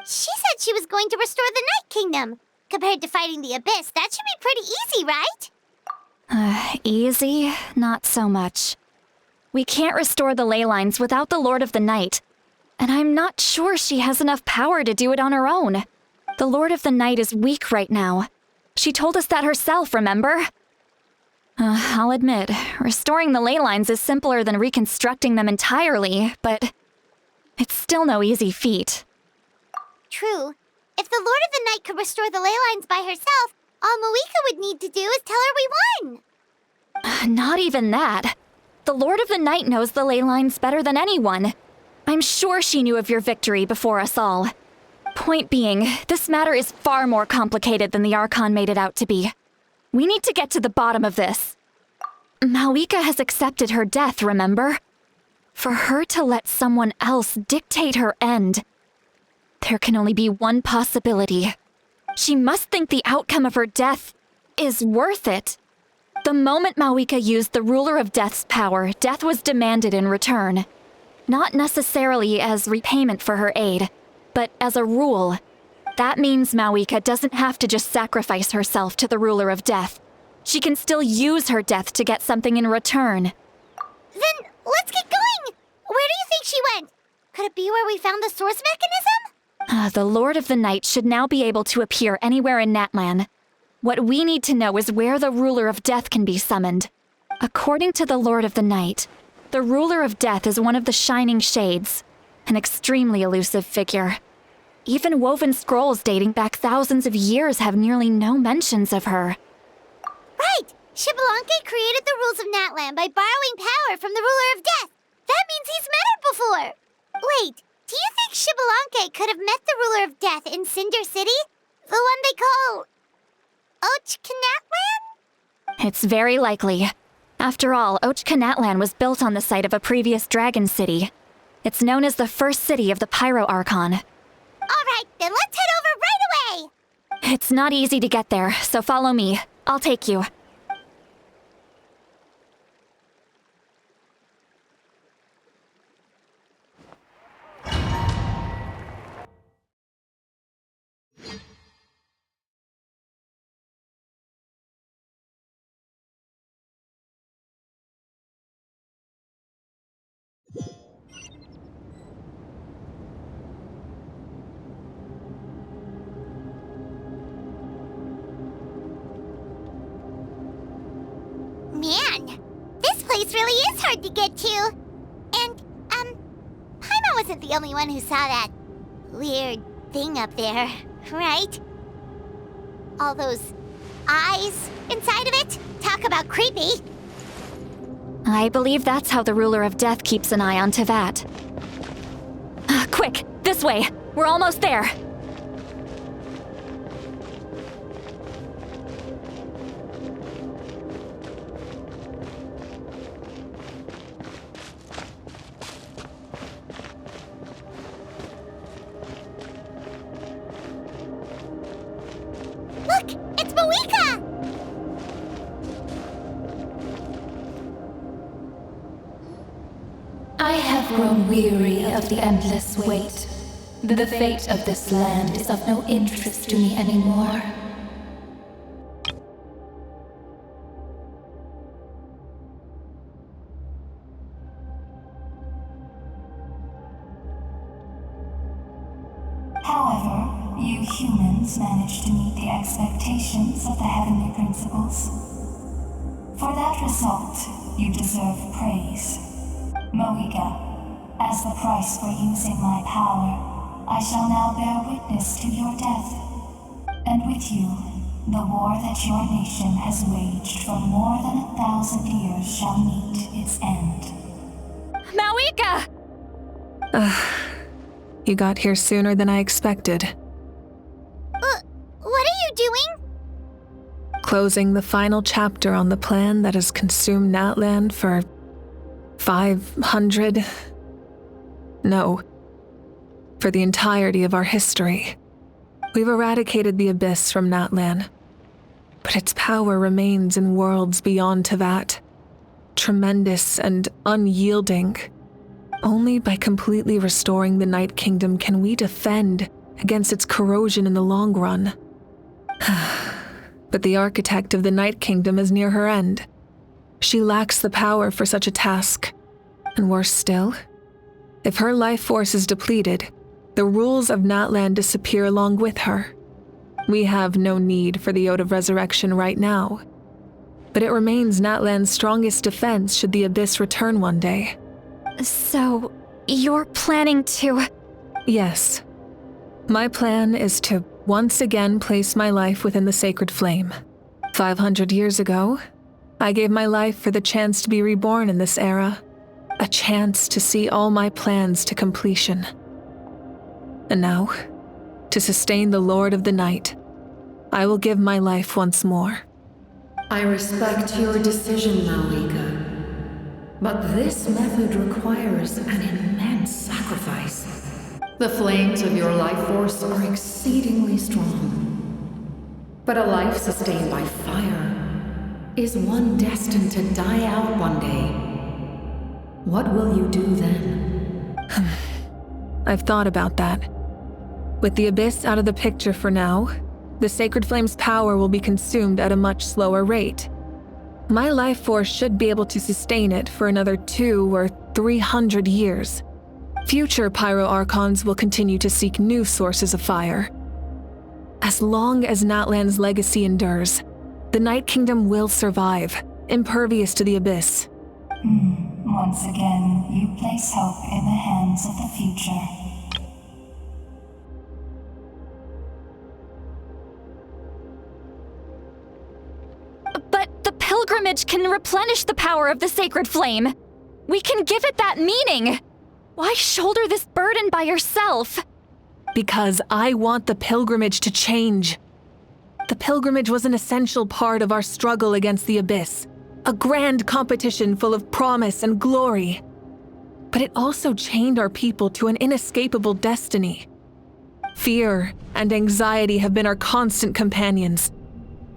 She said she was going to restore the Night Kingdom. Compared to fighting the Abyss, that should be pretty easy, right? Easy? Not so much. We can't restore the ley lines without the Lord of the Night, and I'm not sure she has enough power to do it on her own. The Lord of the Night is weak right now. She told us that herself, remember? I'll admit, restoring the ley lines is simpler than reconstructing them entirely, but it's still no easy feat. True. If the Lord of the Night could restore the ley lines by herself, all Mawika would need to do is tell her we won. Not even that. The Lord of the Night knows the ley lines better than anyone. I'm sure she knew of your victory before us all. Point being, this matter is far more complicated than the Archon made it out to be. We need to get to the bottom of this. Mawika has accepted her death, remember? For her to let someone else dictate her end, there can only be one possibility. She must think the outcome of her death is worth it. The moment Mawika used the Ruler of Death's power, death was demanded in return. Not necessarily as repayment for her aid, but as a rule. That means Mawika doesn't have to just sacrifice herself to the Ruler of Death. She can still use her death to get something in return. Then let's get going! Where do you think she went? Could it be where we found the source mechanism? The Lord of the Night should now be able to appear anywhere in Natlan. What we need to know is where the Ruler of Death can be summoned. According to the Lord of the Night, the Ruler of Death is one of the Shining Shades, an extremely elusive figure. Even woven scrolls dating back thousands of years have nearly no mentions of her. Right! Xbalanque created the rules of Natlan by borrowing power from the Ruler of Death. That means he's met her before! Wait, do you think Xbalanque could have met the Ruler of Death in Cinder City? The one they call... Ochkanatlan? It's very likely. After all, Ochkanatlan was built on the site of a previous dragon city. It's known as the first city of the Pyro Archon. Alright, then let's head over right away! It's not easy to get there, so follow me. I'll take you. Man, this place really is hard to get to. And, Paimon wasn't the only one who saw that weird thing up there, right? All those eyes inside of it? Talk about creepy. I believe that's how the Ruler of Death keeps an eye on Tevat. Quick, this way! We're almost there! Look! It's Mawika! I have grown weary of the endless wait. The fate of this land is of no interest to me anymore. However, you humans managed to meet the expectations of the heavenly principles. For that result, you deserve praise. Mawika, as the price for using my power, I shall now bear witness to your death. And with you, the war that your nation has waged for more than 1,000 years shall meet its end. Mawika! You got here sooner than I expected. What are you doing? Closing the final chapter on the plan that has consumed Natlan for 500... No. For the entirety of our history. We've eradicated the Abyss from Natlan, but its power remains in worlds beyond Tevat. Tremendous and unyielding. Only by completely restoring the Night Kingdom can we defend against its corrosion in the long run. But the architect of the Night Kingdom is near her end. She lacks the power for such a task. And worse still, if her life force is depleted, the rules of Natlan disappear along with her. We have no need for the Ode of Resurrection right now, but it remains Natlan's strongest defense should the Abyss return one day. So, you're planning to… Yes. My plan is to once again place my life within the sacred flame. 500 years ago, I gave my life for the chance to be reborn in this era, a chance to see all my plans to completion. And now, to sustain the Lord of the Night, I will give my life once more. I respect your decision, Malika. But this method requires an immense sacrifice. The flames of your life force are exceedingly strong. But a life sustained by fire is one destined to die out one day. What will you do then? I've thought about that. With the Abyss out of the picture for now, the Sacred Flame's power will be consumed at a much slower rate. My life force should be able to sustain it for another 200 or 300 years. Future Pyro-Archons will continue to seek new sources of fire. As long as Natlan's legacy endures, the Night Kingdom will survive, impervious to the Abyss. Once again, you place hope in the hands of the future. But the pilgrimage can replenish the power of the sacred flame. We can give it that meaning. Why shoulder this burden by yourself? Because I want the pilgrimage to change. The pilgrimage was an essential part of our struggle against the Abyss, a grand competition full of promise and glory. But it also chained our people to an inescapable destiny. Fear and anxiety have been our constant companions.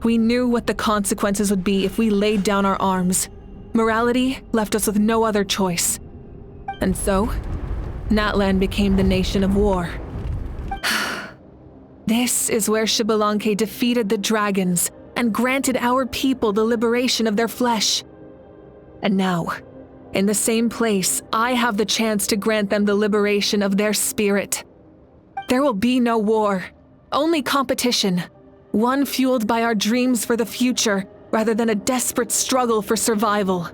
We knew what the consequences would be if we laid down our arms. Morality left us with no other choice. And so, Natlan became the nation of war. This is where Xbalanque defeated the dragons and granted our people the liberation of their flesh. And now, in the same place, I have the chance to grant them the liberation of their spirit. There will be no war, only competition. One fueled by our dreams for the future, rather than a desperate struggle for survival.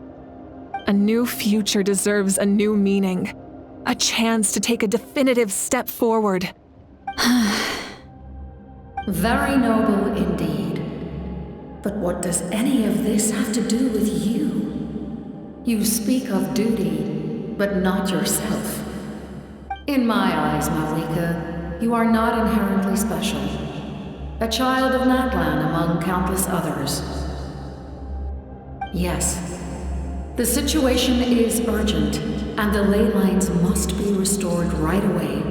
A new future deserves a new meaning. A chance to take a definitive step forward. Very noble indeed. But what does any of this have to do with you? You speak of duty, but not yourself. In my eyes, Malika, you are not inherently special. A child of Natlan among countless others. Yes, the situation is urgent, and the ley lines must be restored right away.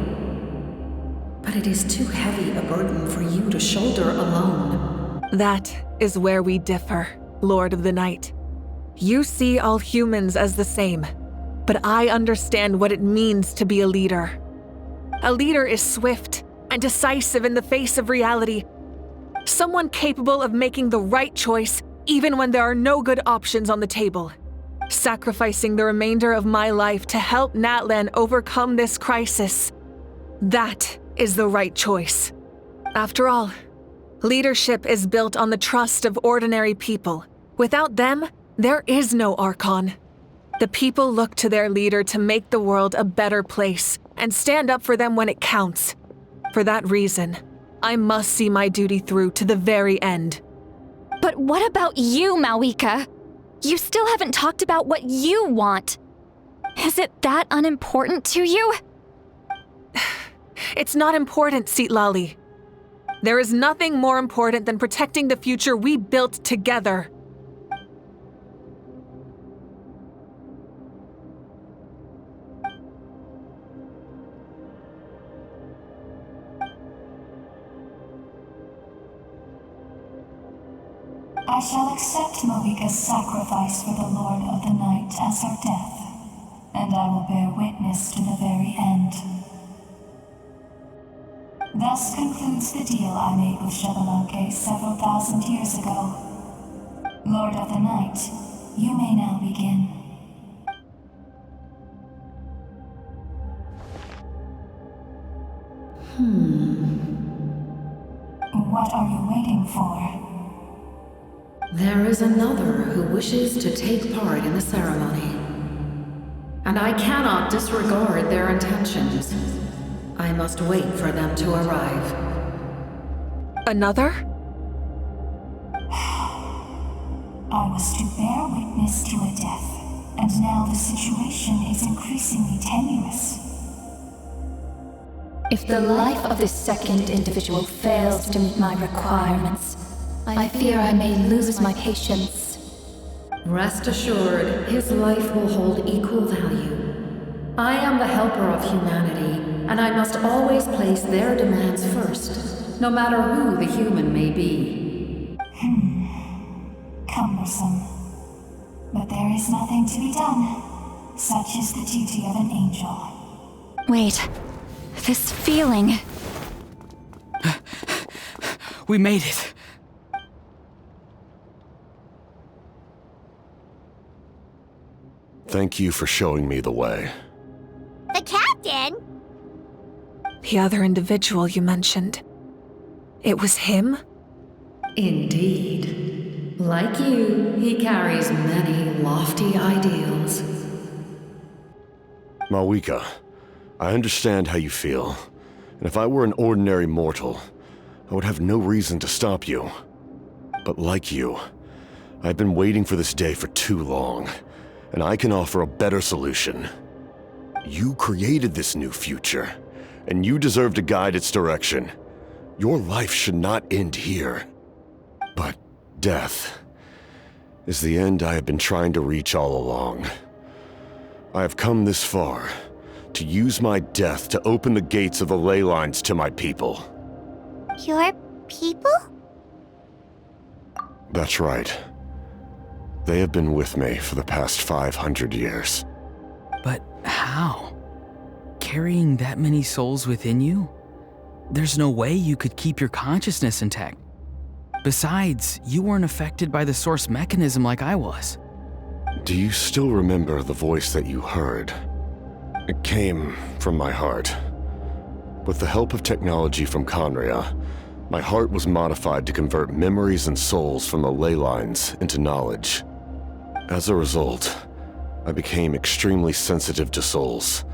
But it is too heavy a burden for you to shoulder alone. That is where we differ, Lord of the Night. You see all humans as the same, but I understand what it means to be a leader. A leader is swift and decisive in the face of reality. Someone capable of making the right choice even when there are no good options on the table. Sacrificing the remainder of my life to help Natlan overcome this crisis. That is the right choice. After all, leadership is built on the trust of ordinary people. Without them, there is no Archon. The people look to their leader to make the world a better place and stand up for them when it counts. For that reason, I must see my duty through to the very end. But what about you, Malika? You still haven't talked about what you want. Is it that unimportant to you? It's not important, Citlali. There is nothing more important than protecting the future we built together. I shall accept Moika's sacrifice for the Lord of the Night as her death, and I will bear witness to the very end. Thus concludes the deal I made with Xbalanque several thousand years ago. Lord of the Night, you may now begin. What are you waiting for? There is another who wishes to take part in the ceremony. And I cannot disregard their intentions. I must wait for them to arrive. Another? I was to bear witness to a death, and now the situation is increasingly tenuous. If the life of this second individual fails to meet my requirements, I fear I may lose my patience. Rest assured, his life will hold equal value. I am the helper of humanity, and I must always place their demands first, no matter who the human may be. Cumbersome. But there is nothing to be done. Such is the duty of an angel. Wait. This feeling. We made it. Thank you for showing me the way. The captain? The other individual you mentioned. It was him? Indeed. Like you, he carries many lofty ideals. Mawika, I understand how you feel, and if I were an ordinary mortal, I would have no reason to stop you. But like you, I've been waiting for this day for too long, and I can offer a better solution. You created this new future, and you deserve to guide its direction. Your life should not end here. But death is the end I have been trying to reach all along. I have come this far to use my death to open the gates of the ley lines to my people. Your people? That's right. They have been with me for the past 500 years. But how? Carrying that many souls within you? There's no way you could keep your consciousness intact. Besides, you weren't affected by the source mechanism like I was. Do you still remember the voice that you heard? It came from my heart. With the help of technology from Conria, my heart was modified to convert memories and souls from the ley lines into knowledge. As a result, I became extremely sensitive to souls,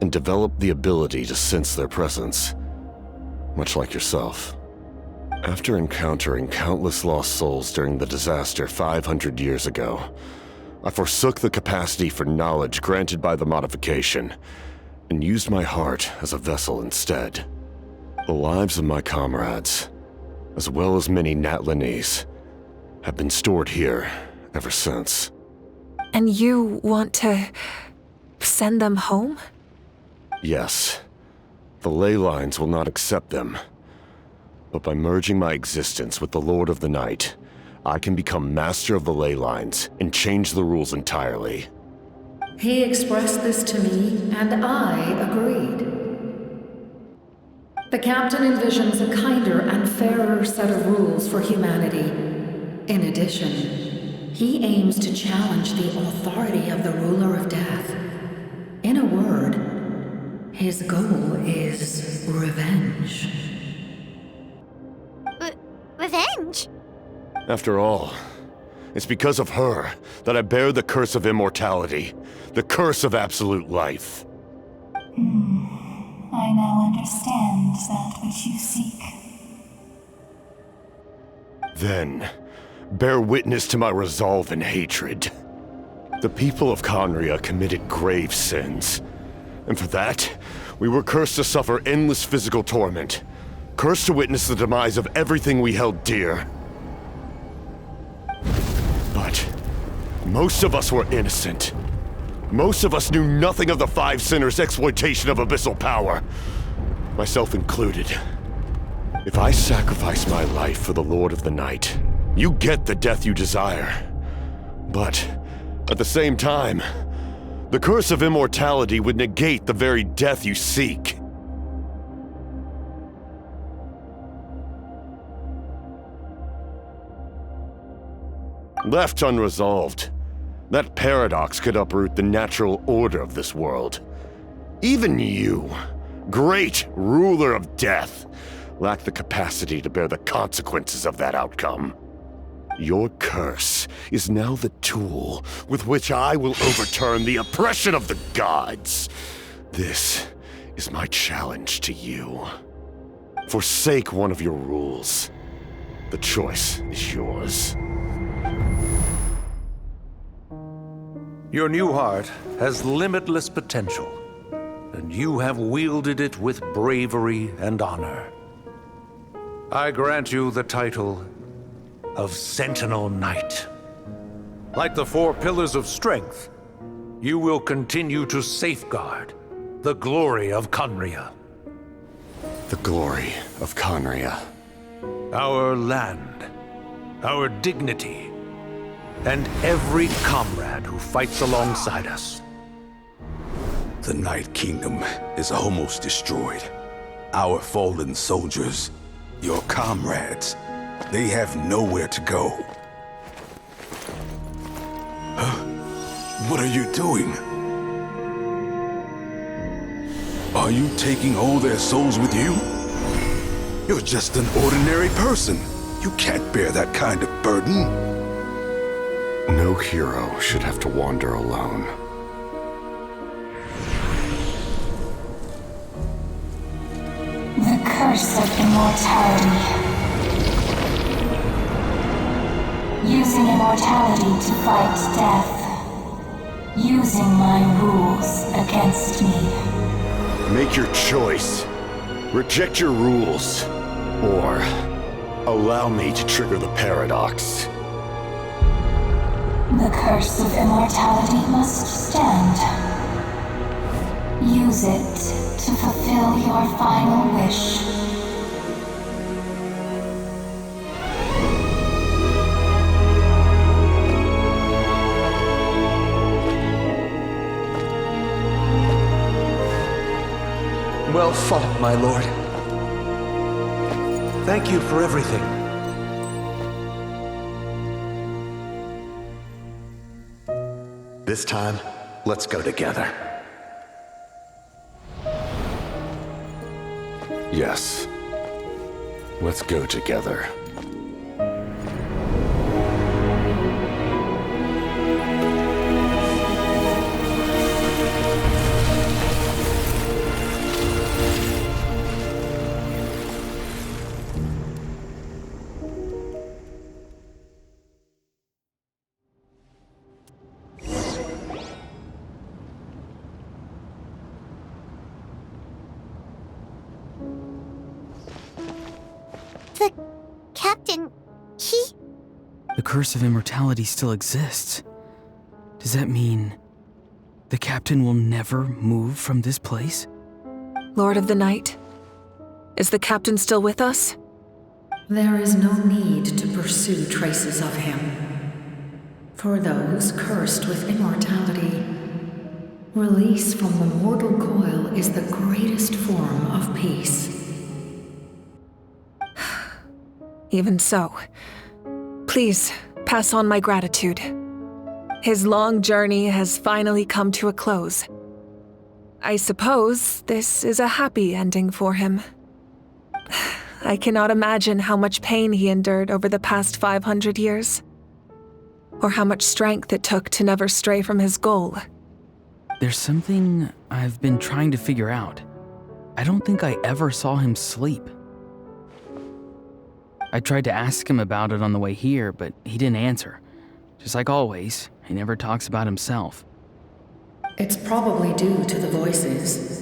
and developed the ability to sense their presence, much like yourself. After encountering countless lost souls during the disaster 500 years ago, I forsook the capacity for knowledge granted by the modification, and used my heart as a vessel instead. The lives of my comrades, as well as many Natlanese, have been stored here ever since. And you want to send them home? Yes. The ley lines will not accept them. But by merging my existence with the Lord of the Night, I can become master of the ley lines and change the rules entirely. He expressed this to me, and I agreed. The captain envisions a kinder and fairer set of rules for humanity. In addition, he aims to challenge the authority of the ruler of death. In a word, his goal is revenge. Revenge? After all, it's because of her that I bear the curse of immortality, the curse of absolute life. I now understand that which you seek. Then, bear witness to my resolve and hatred. The people of Conria committed grave sins, and for that, we were cursed to suffer endless physical torment, cursed to witness the demise of everything we held dear. But most of us were innocent. Most of us knew nothing of the Five Sinners' exploitation of abyssal power, myself included. If I sacrifice my life for the Lord of the Night, You get the death you desire. But, at the same time, the curse of immortality would negate the very death you seek. Left unresolved, that paradox could uproot the natural order of this world. Even you, great ruler of death, lack the capacity to bear the consequences of that outcome. Your curse is now the tool with which I will overturn the oppression of the gods. This is my challenge to you. Forsake one of your rules. The choice is yours. Your new heart has limitless potential, and you have wielded it with bravery and honor. I grant you the title of Sentinel Knight. Like the 4 pillars of strength, you will continue to safeguard the glory of Conria. The glory of Conria. Our land, our dignity, and every comrade who fights alongside us. The Night Kingdom is almost destroyed. Our fallen soldiers, your comrades, they have nowhere to go. Huh? What are you doing? Are you taking all their souls with you? You're just an ordinary person. You can't bear that kind of burden. No hero should have to wander alone. The curse of immortality. Using immortality to fight death. Using my rules against me. Make your choice. Reject your rules. Or allow me to trigger the paradox. The curse of immortality must stand. Use it to fulfill your final wish. Well fought, my lord. Thank you for everything. This time, let's go together. Yes. Let's go together. The captain, he... The curse of immortality still exists. Does that mean the captain will never move from this place? Lord of the Night, is the captain still with us? There is no need to pursue traces of him. For those cursed with immortality, release from the mortal coil is the greatest form of peace. Even so, please pass on my gratitude. His long journey has finally come to a close. I suppose this is a happy ending for him. I cannot imagine how much pain he endured over the past 500 years, or how much strength it took to never stray from his goal. There's something I've been trying to figure out. I don't think I ever saw him sleep. I tried to ask him about it on the way here, but he didn't answer. Just like always, he never talks about himself. It's probably due to the voices.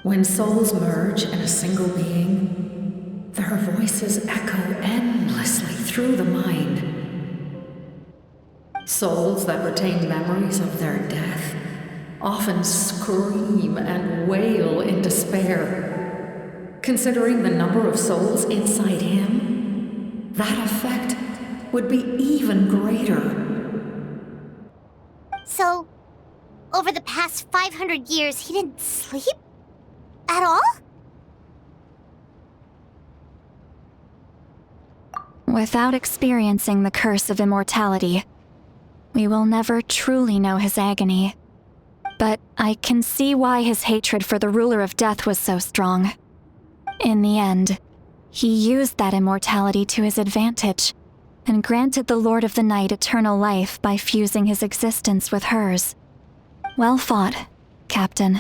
When souls merge in a single being, their voices echo endlessly through the mind. Souls that retain memories of their death often scream and wail in despair. Considering the number of souls inside him, that effect would be even greater. So, over the past 500 years, he didn't sleep? At all? Without experiencing the curse of immortality, we will never truly know his agony. But I can see why his hatred for the ruler of death was so strong. In the end, he used that immortality to his advantage, and granted the Lord of the Night eternal life by fusing his existence with hers. Well fought, Captain.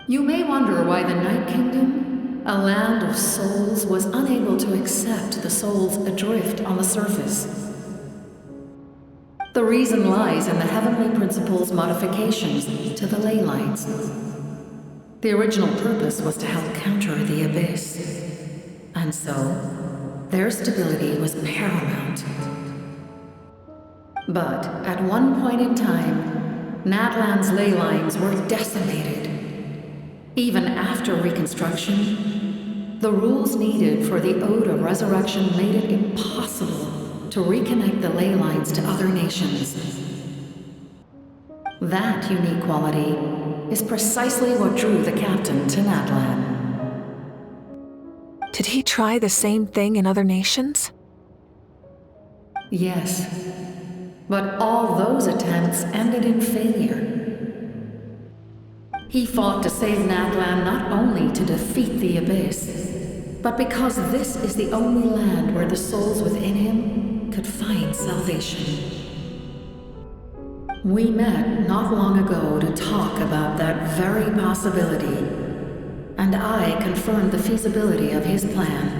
You may wonder why the Night Kingdom, a land of souls, was unable to accept the souls adrift on the surface. The reason lies in the Heavenly Principle's modifications to the ley lines. The original purpose was to help counter the Abyss, and so their stability was paramount. But at one point in time, Natlan's ley lines were decimated. Even after reconstruction, the rules needed for the Ode of Resurrection made it impossible to reconnect the ley lines to other nations. That unique quality is precisely what drew the captain to Natlan. Did he try the same thing in other nations? Yes, but all those attempts ended in failure. He fought to save Natlan not only to defeat the Abyss, but because this is the only land where the souls within him could find salvation. We met not long ago to talk about that very possibility, and I confirmed the feasibility of his plan.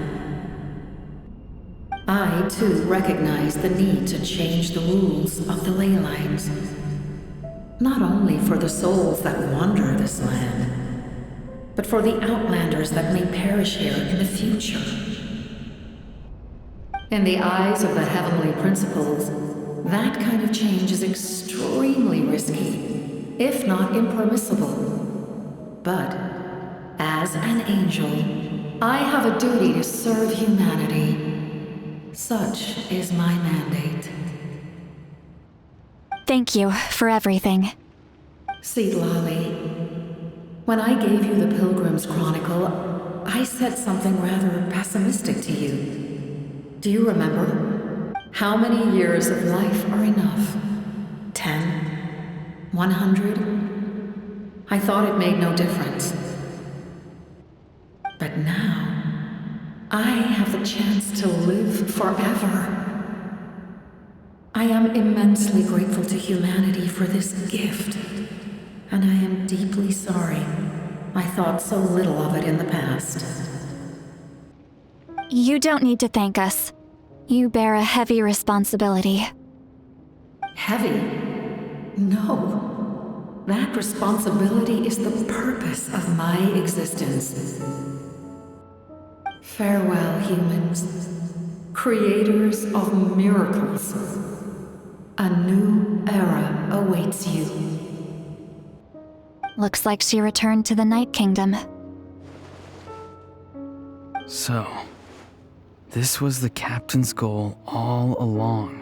I, too, recognized the need to change the rules of the ley lines. Not only for the souls that wander this land, but for the outlanders that may perish here in the future. In the eyes of the Heavenly Principles, that kind of change is extremely risky, if not impermissible. But, as an angel, I have a duty to serve humanity. Such is my mandate. Thank you for everything. Seedlolly, when I gave you the Pilgrim's Chronicle, I said something rather pessimistic to you. Do you remember? How many years of life are enough? 10? 100? I thought it made no difference. But now, I have the chance to live forever. I am immensely grateful to humanity for this gift, and I am deeply sorry I thought so little of it in the past. You don't need to thank us. You bear a heavy responsibility. Heavy? No. That responsibility is the purpose of my existence. Farewell, humans, creators of miracles. A new era awaits you. Looks like she returned to the Night Kingdom. So, this was the captain's goal all along.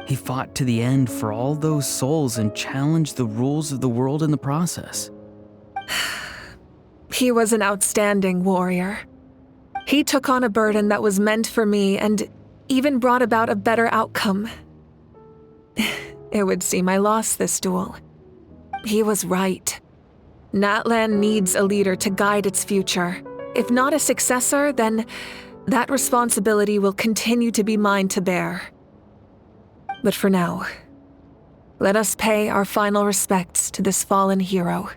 He fought to the end for all those souls and challenged the rules of the world in the process. He was an outstanding warrior. He took on a burden that was meant for me and even brought about a better outcome. It would seem I lost this duel. He was right. Natlan needs a leader to guide its future. If not a successor, then that responsibility will continue to be mine to bear. But for now, let us pay our final respects to this fallen hero.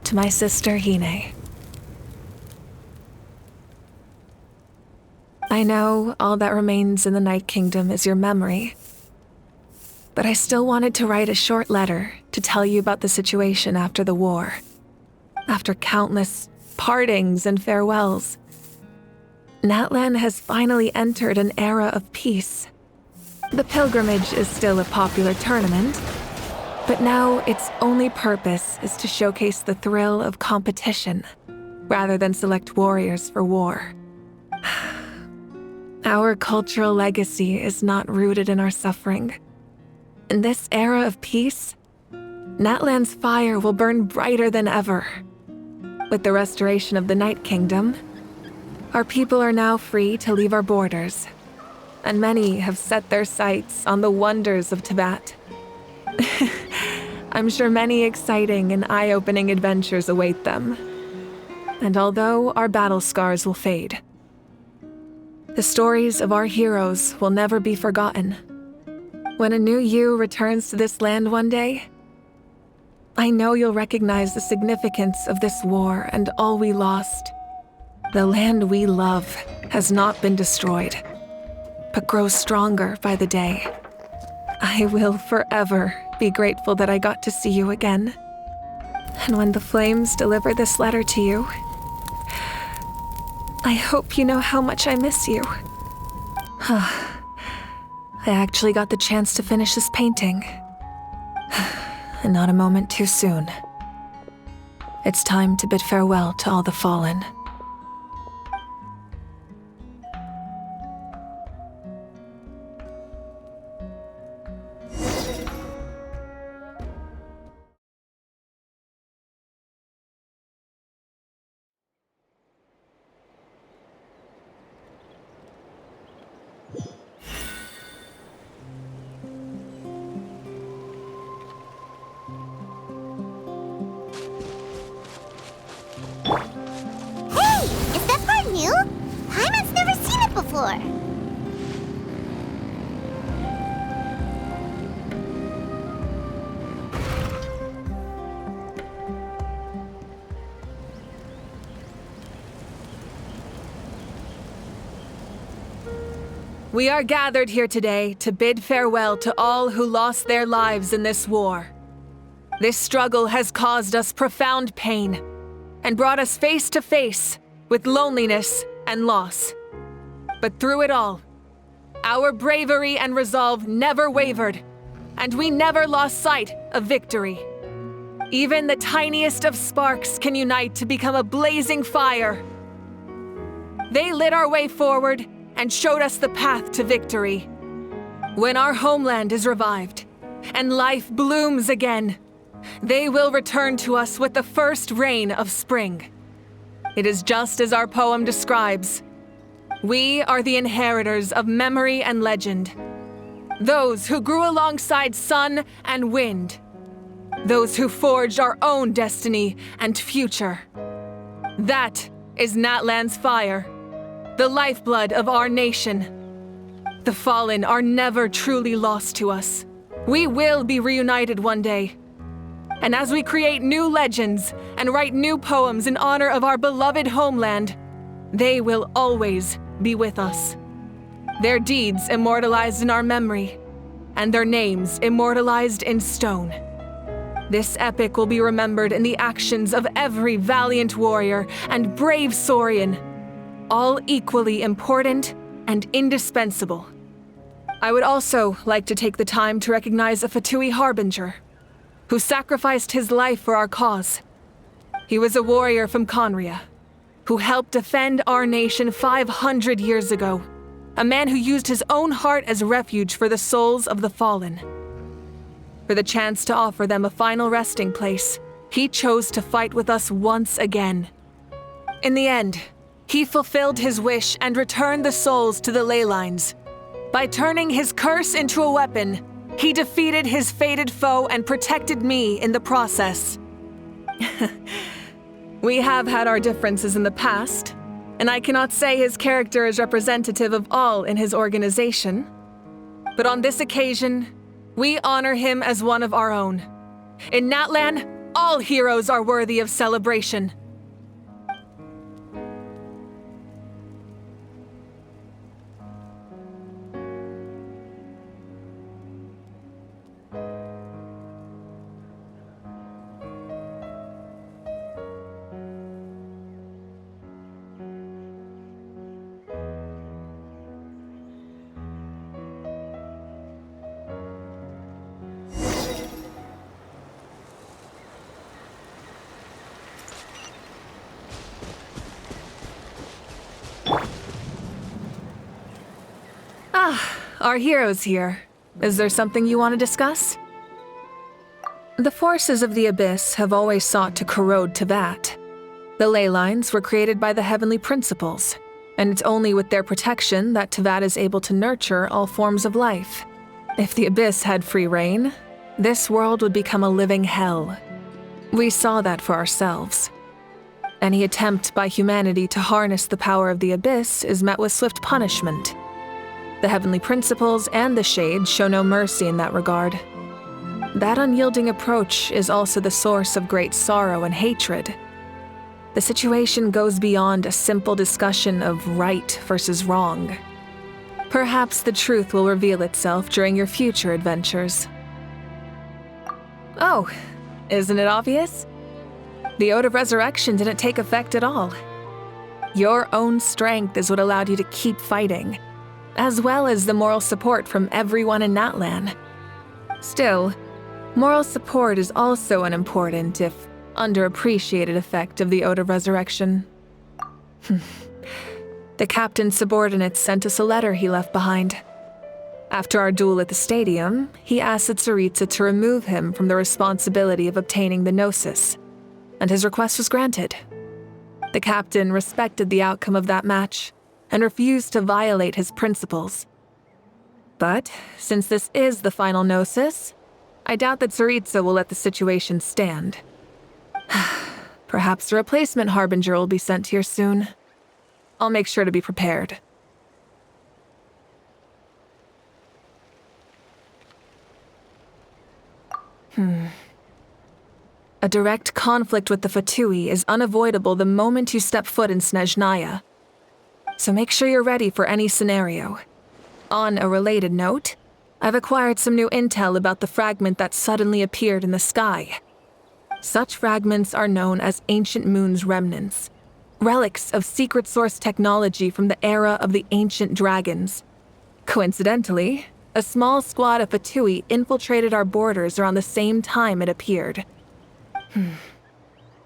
To my sister Hine, I know all that remains in the Night Kingdom is your memory, but I still wanted to write a short letter to tell you about the situation after the war. After countless partings and farewells, Natlan has finally entered an era of peace. The pilgrimage is still a popular tournament, but now its only purpose is to showcase the thrill of competition, rather than select warriors for war. Our cultural legacy is not rooted in our suffering. In this era of peace, Natlan's fire will burn brighter than ever. With the restoration of the Night Kingdom, our people are now free to leave our borders, and many have set their sights on the wonders of Tibet. I'm sure many exciting and eye-opening adventures await them. And although our battle scars will fade, the stories of our heroes will never be forgotten. When a new you returns to this land one day, I know you'll recognize the significance of this war and all we lost. The land we love has not been destroyed, but grows stronger by the day. I will forever be grateful that I got to see you again. And when the flames deliver this letter to you, I hope you know how much I miss you. I actually got the chance to finish this painting. And not a moment too soon. It's time to bid farewell to all the fallen. New? Paimon's never seen it before. We are gathered here today to bid farewell to all who lost their lives in this war. This struggle has caused us profound pain and brought us face to face with loneliness and loss. But through it all, our bravery and resolve never wavered, and we never lost sight of victory. Even the tiniest of sparks can unite to become a blazing fire. They lit our way forward and showed us the path to victory. When our homeland is revived and life blooms again, they will return to us with the first rain of spring. It is just as our poem describes. We are the inheritors of memory and legend. Those who grew alongside sun and wind. Those who forged our own destiny and future. That is Natlan's fire, the lifeblood of our nation. The fallen are never truly lost to us. We will be reunited one day. And as we create new legends and write new poems in honor of our beloved homeland, they will always be with us. Their deeds immortalized in our memory, and their names immortalized in stone. This epic will be remembered in the actions of every valiant warrior and brave Saurian, all equally important and indispensable. I would also like to take the time to recognize a Fatui Harbinger, who sacrificed his life for our cause. He was a warrior from Conria, who helped defend our nation 500 years ago, a man who used his own heart as refuge for the souls of the fallen. For the chance to offer them a final resting place, he chose to fight with us once again. In the end, he fulfilled his wish and returned the souls to the ley lines. By turning his curse into a weapon, he defeated his fated foe and protected me in the process. We have had our differences in the past, and I cannot say his character is representative of all in his organization. But on this occasion, we honor him as one of our own. In Natlan, all heroes are worthy of celebration. Our hero's here. Is there something you want to discuss? The forces of the Abyss have always sought to corrode Tevat. The ley lines were created by the Heavenly Principles, and it's only with their protection that Tevat is able to nurture all forms of life. If the Abyss had free reign, this world would become a living hell. We saw that for ourselves. Any attempt by humanity to harness the power of the Abyss is met with swift punishment. The Heavenly Principles and the Shades show no mercy in that regard. That unyielding approach is also the source of great sorrow and hatred. The situation goes beyond a simple discussion of right versus wrong. Perhaps the truth will reveal itself during your future adventures. Oh, isn't it obvious? The Ode of Resurrection didn't take effect at all. Your own strength is what allowed you to keep fighting, as well as the moral support from everyone in Natlan. Still, moral support is also an important, if underappreciated, effect of the Ode of Resurrection. The captain's subordinates sent us a letter he left behind. After our duel at the stadium, he asked Tsaritsa to remove him from the responsibility of obtaining the Gnosis, and his request was granted. The captain respected the outcome of that match and refused to violate his principles. But since this is the final Gnosis, I doubt that Tsaritsa will let the situation stand. Perhaps a replacement Harbinger will be sent here soon. I'll make sure to be prepared. A direct conflict with the Fatui is unavoidable the moment you step foot in Snezhnaya. So make sure you're ready for any scenario. On a related note, I've acquired some new intel about the fragment that suddenly appeared in the sky. Such fragments are known as Ancient Moon's remnants, relics of secret source technology from the era of the ancient dragons. Coincidentally, a small squad of Fatui infiltrated our borders around the same time it appeared.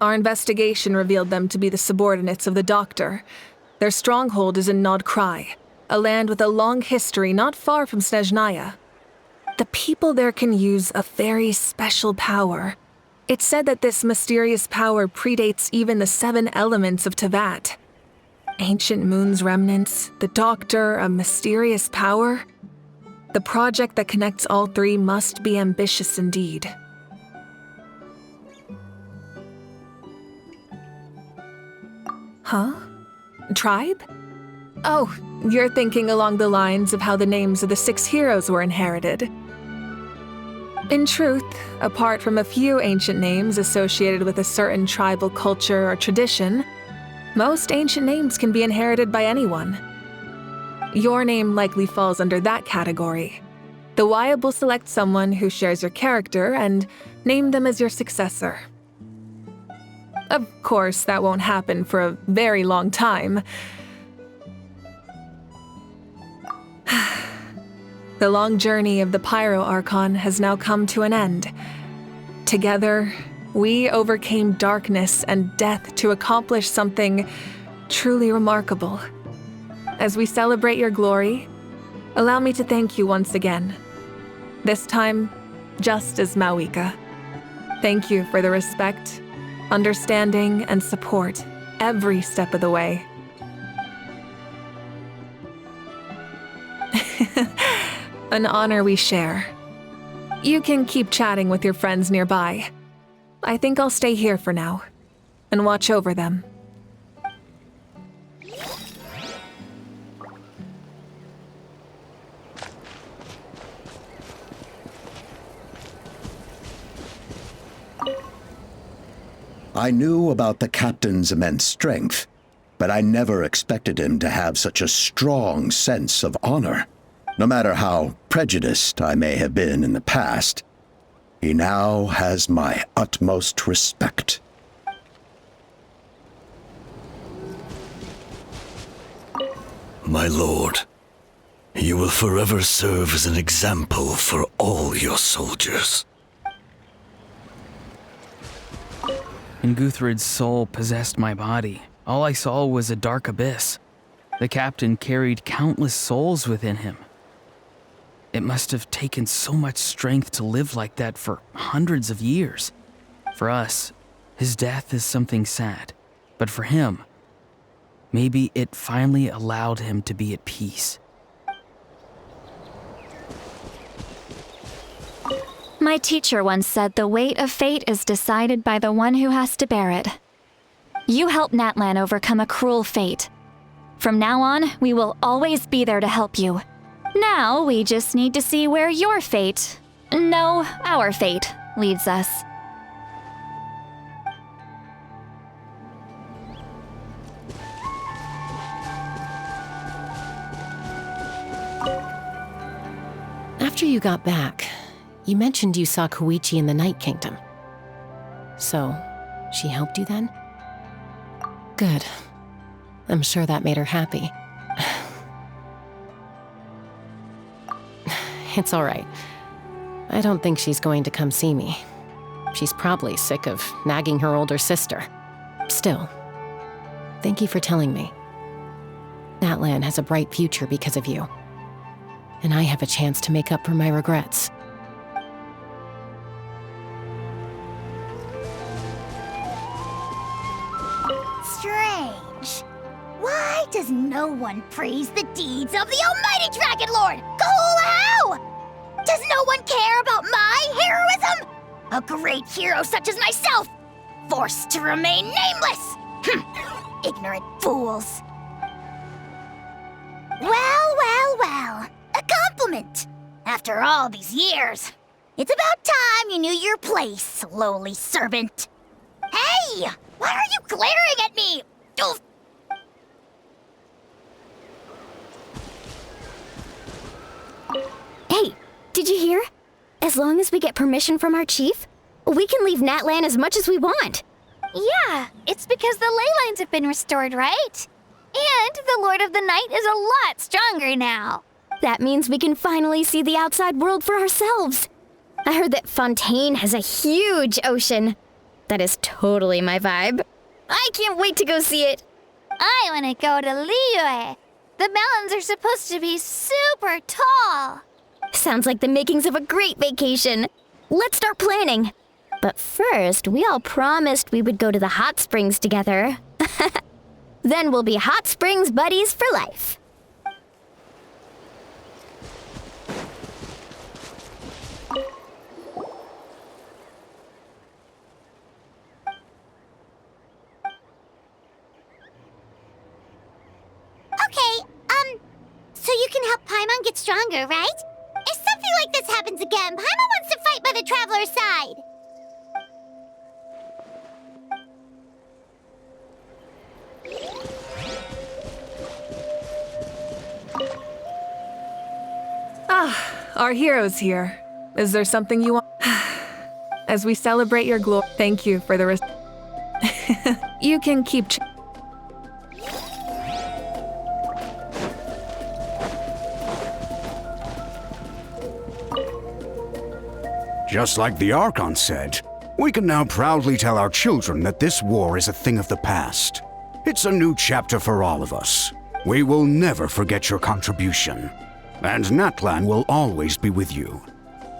Our investigation revealed them to be the subordinates of the Doctor. Their stronghold is in Nod Krai, a land with a long history not far from Snezhnaya. The people there can use a very special power. It's said that this mysterious power predates even the 7 elements of Tevat. Ancient Moon's remnants, the Doctor, a mysterious power. The project that connects all 3 must be ambitious indeed. Huh? Tribe? Oh, you're thinking along the lines of how the names of the 6 heroes were inherited. In truth, apart from a few ancient names associated with a certain tribal culture or tradition, most ancient names can be inherited by anyone. Your name likely falls under that category. The Wyab will select someone who shares your character and name them as your successor. Of course, that won't happen for a very long time. The long journey of the Pyro Archon has now come to an end. Together, we overcame darkness and death to accomplish something truly remarkable. As we celebrate your glory, allow me to thank you once again. This time, just as Mawika. Thank you for the respect, understanding, and support every step of the way. An honor we share. You can keep chatting with your friends nearby. I think I'll stay here for now and watch over them. I knew about the captain's immense strength, but I never expected him to have such a strong sense of honor. No matter how prejudiced I may have been in the past, he now has my utmost respect. My lord, you will forever serve as an example for all your soldiers. When Guthred's soul possessed my body, all I saw was a dark abyss. The captain carried countless souls within him. It must have taken so much strength to live like that for hundreds of years. For us, his death is something sad. But for him, maybe it finally allowed him to be at peace. My teacher once said the weight of fate is decided by the one who has to bear it. You helped Natlan overcome a cruel fate. From now on, we will always be there to help you. Now, we just need to see where your fate, no, our fate, leads us. After you got back, you mentioned you saw Koichi in the Night Kingdom. So, she helped you then? Good. I'm sure that made her happy. It's all right. I don't think she's going to come see me. She's probably sick of nagging her older sister. Still, thank you for telling me. Natlan has a bright future because of you. And I have a chance to make up for my regrets. Strange. Why does no one praise the deeds of the Almighty Dragon Lord? Cool how? Does no one care about my heroism? A great hero such as myself, forced to remain nameless. Ignorant fools. Well. A compliment. After all these years, it's about time you knew your place, lowly servant. Hey! Why are you glaring at me? Oof. Hey, did you hear? As long as we get permission from our chief, we can leave Natlan as much as we want. Yeah, it's because the ley lines have been restored, right? And the Lord of the Night is a lot stronger now. That means we can finally see the outside world for ourselves. I heard that Fontaine has a huge ocean. That is totally my vibe. I can't wait to go see it. I want to go to Liyue. The mountains are supposed to be super tall. Sounds like the makings of a great vacation. Let's start planning. But first, we all promised we would go to the hot springs together. Then we'll be hot springs buddies for life. Okay, so you can help Paimon get stronger, right? If something like this happens again, Paimon wants to fight by the Traveler's side. Our hero's here. Is there something you want? As we celebrate your glory, thank you for the You can keep Just like the Archon said, we can now proudly tell our children that this war is a thing of the past. It's a new chapter for all of us. We will never forget your contribution. And Natlan will always be with you.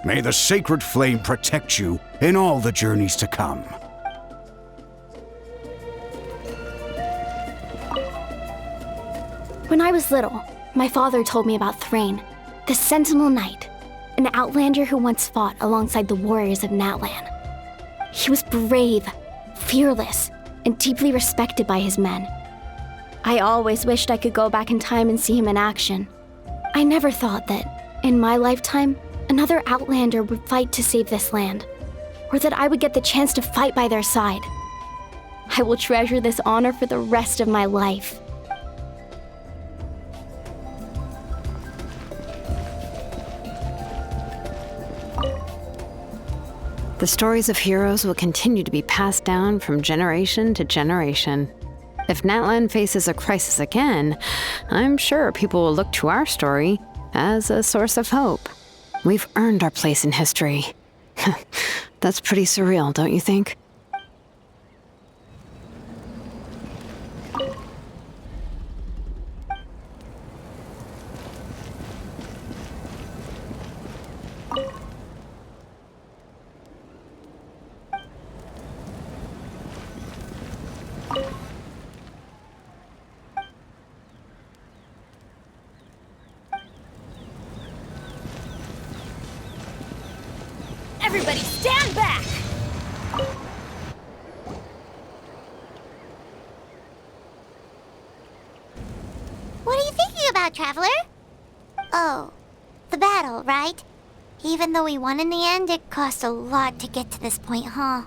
May the sacred flame protect you in all the journeys to come. When I was little, my father told me about Thrain, the Sentinel Knight, an outlander who once fought alongside the warriors of Natlan. He was brave, fearless, and deeply respected by his men. I always wished I could go back in time and see him in action. I never thought that, in my lifetime, another outlander would fight to save this land, or that I would get the chance to fight by their side. I will treasure this honor for the rest of my life. The stories of heroes will continue to be passed down from generation to generation. If Natlan faces a crisis again, I'm sure people will look to our story as a source of hope. We've earned our place in history. That's pretty surreal, don't you think? Everybody stand back! What are you thinking about, Traveler? Oh, the battle, right? Even though we won in the end, it cost a lot to get to this point, huh?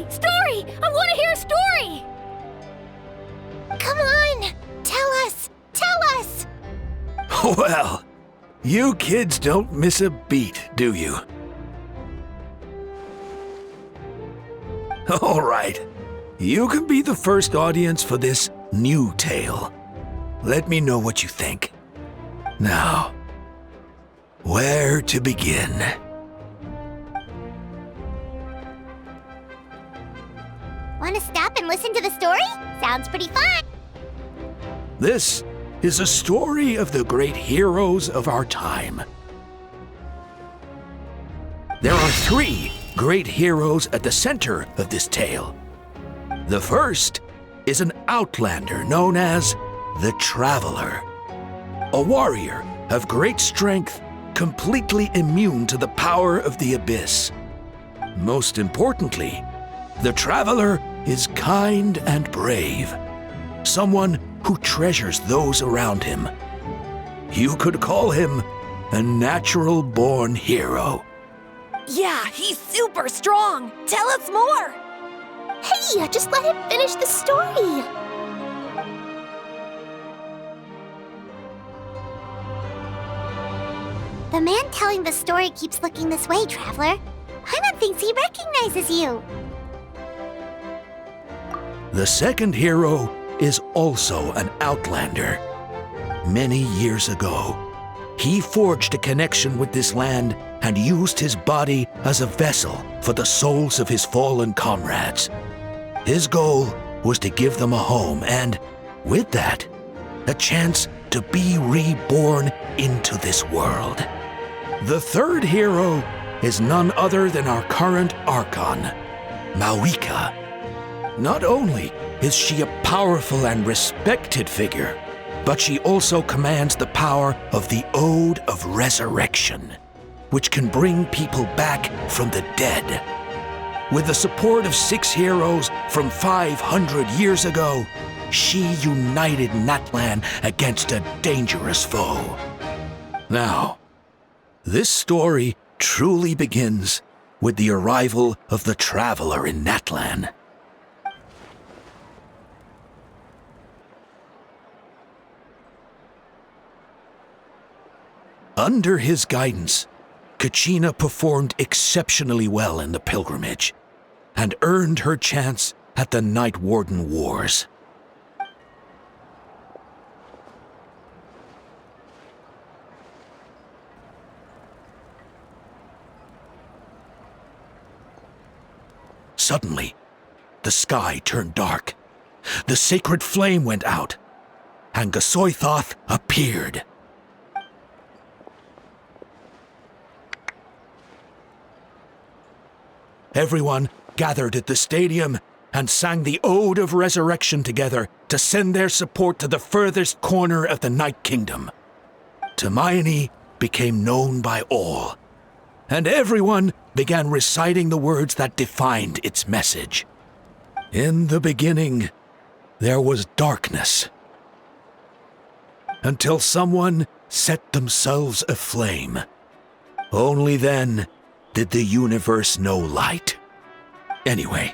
Story! I want to hear a story! Come on! Tell us! Tell us! Well, you kids don't miss a beat, do you? All right. You can be the first audience for this new tale. Let me know what you think. Now, where to begin? Want to stop and listen to the story? Sounds pretty fun! This is a story of the great heroes of our time. There are 3 great heroes at the center of this tale. The first is an outlander known as the Traveler, a warrior of great strength, completely immune to the power of the abyss. Most importantly, the Traveler is kind and brave, someone who treasures those around him. You could call him a natural-born hero. Yeah, he's super strong! Tell us more! Hey, just let him finish the story! The man telling the story keeps looking this way, Traveler. Paimon thinks he recognizes you. The second hero is also an outlander. Many years ago, he forged a connection with this land and used his body as a vessel for the souls of his fallen comrades. His goal was to give them a home and, with that, a chance to be reborn into this world. The third hero is none other than our current Archon, Mawika. Not only is she a powerful and respected figure, but she also commands the power of the Ode of Resurrection, which can bring people back from the dead. With the support of 6 heroes from 500 years ago, she united Natlan against a dangerous foe. Now, this story truly begins with the arrival of the Traveler in Natlan. Under his guidance, Kachina performed exceptionally well in the pilgrimage and earned her chance at the Night Warden Wars. Suddenly, the sky turned dark, the sacred flame went out, and Gasoithoth appeared. Everyone gathered at the stadium and sang the Ode of Resurrection together to send their support to the furthest corner of the Night Kingdom. Hermione became known by all, and everyone began reciting the words that defined its message. In the beginning, there was darkness, until someone set themselves aflame. Only then did the universe know light. Anyway,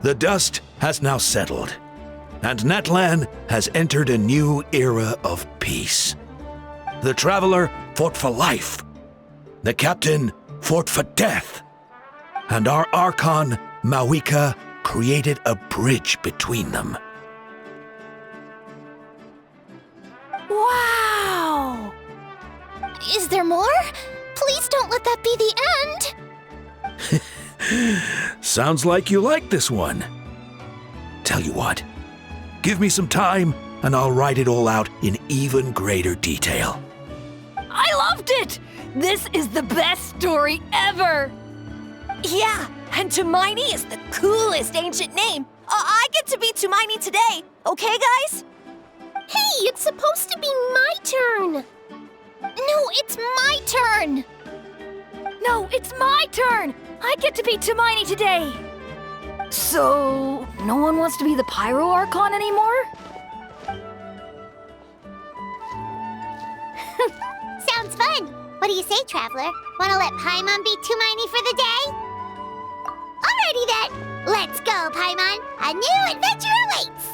the dust has now settled, and Natlan has entered a new era of peace. The Traveler fought for life, the Captain fought for death, and our Archon, Mawika, created a bridge between them. Wow! Is there more? Please don't let that be the end! Sounds like you like this one. Tell you what, give me some time and I'll write it all out in even greater detail. I loved it! This is the best story ever! Yeah, and Tumaini is the coolest ancient name. I get to be Tumaini today, okay, guys? Hey, it's supposed to be my turn! No, it's my turn! No, it's my turn! I get to be Tumaini today! So, no one wants to be the Pyro Archon anymore? Sounds fun! What do you say, Traveler? Wanna let Paimon be Tumaini for the day? Alrighty then! Let's go, Paimon! A new adventure awaits!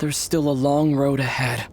There's still a long road ahead.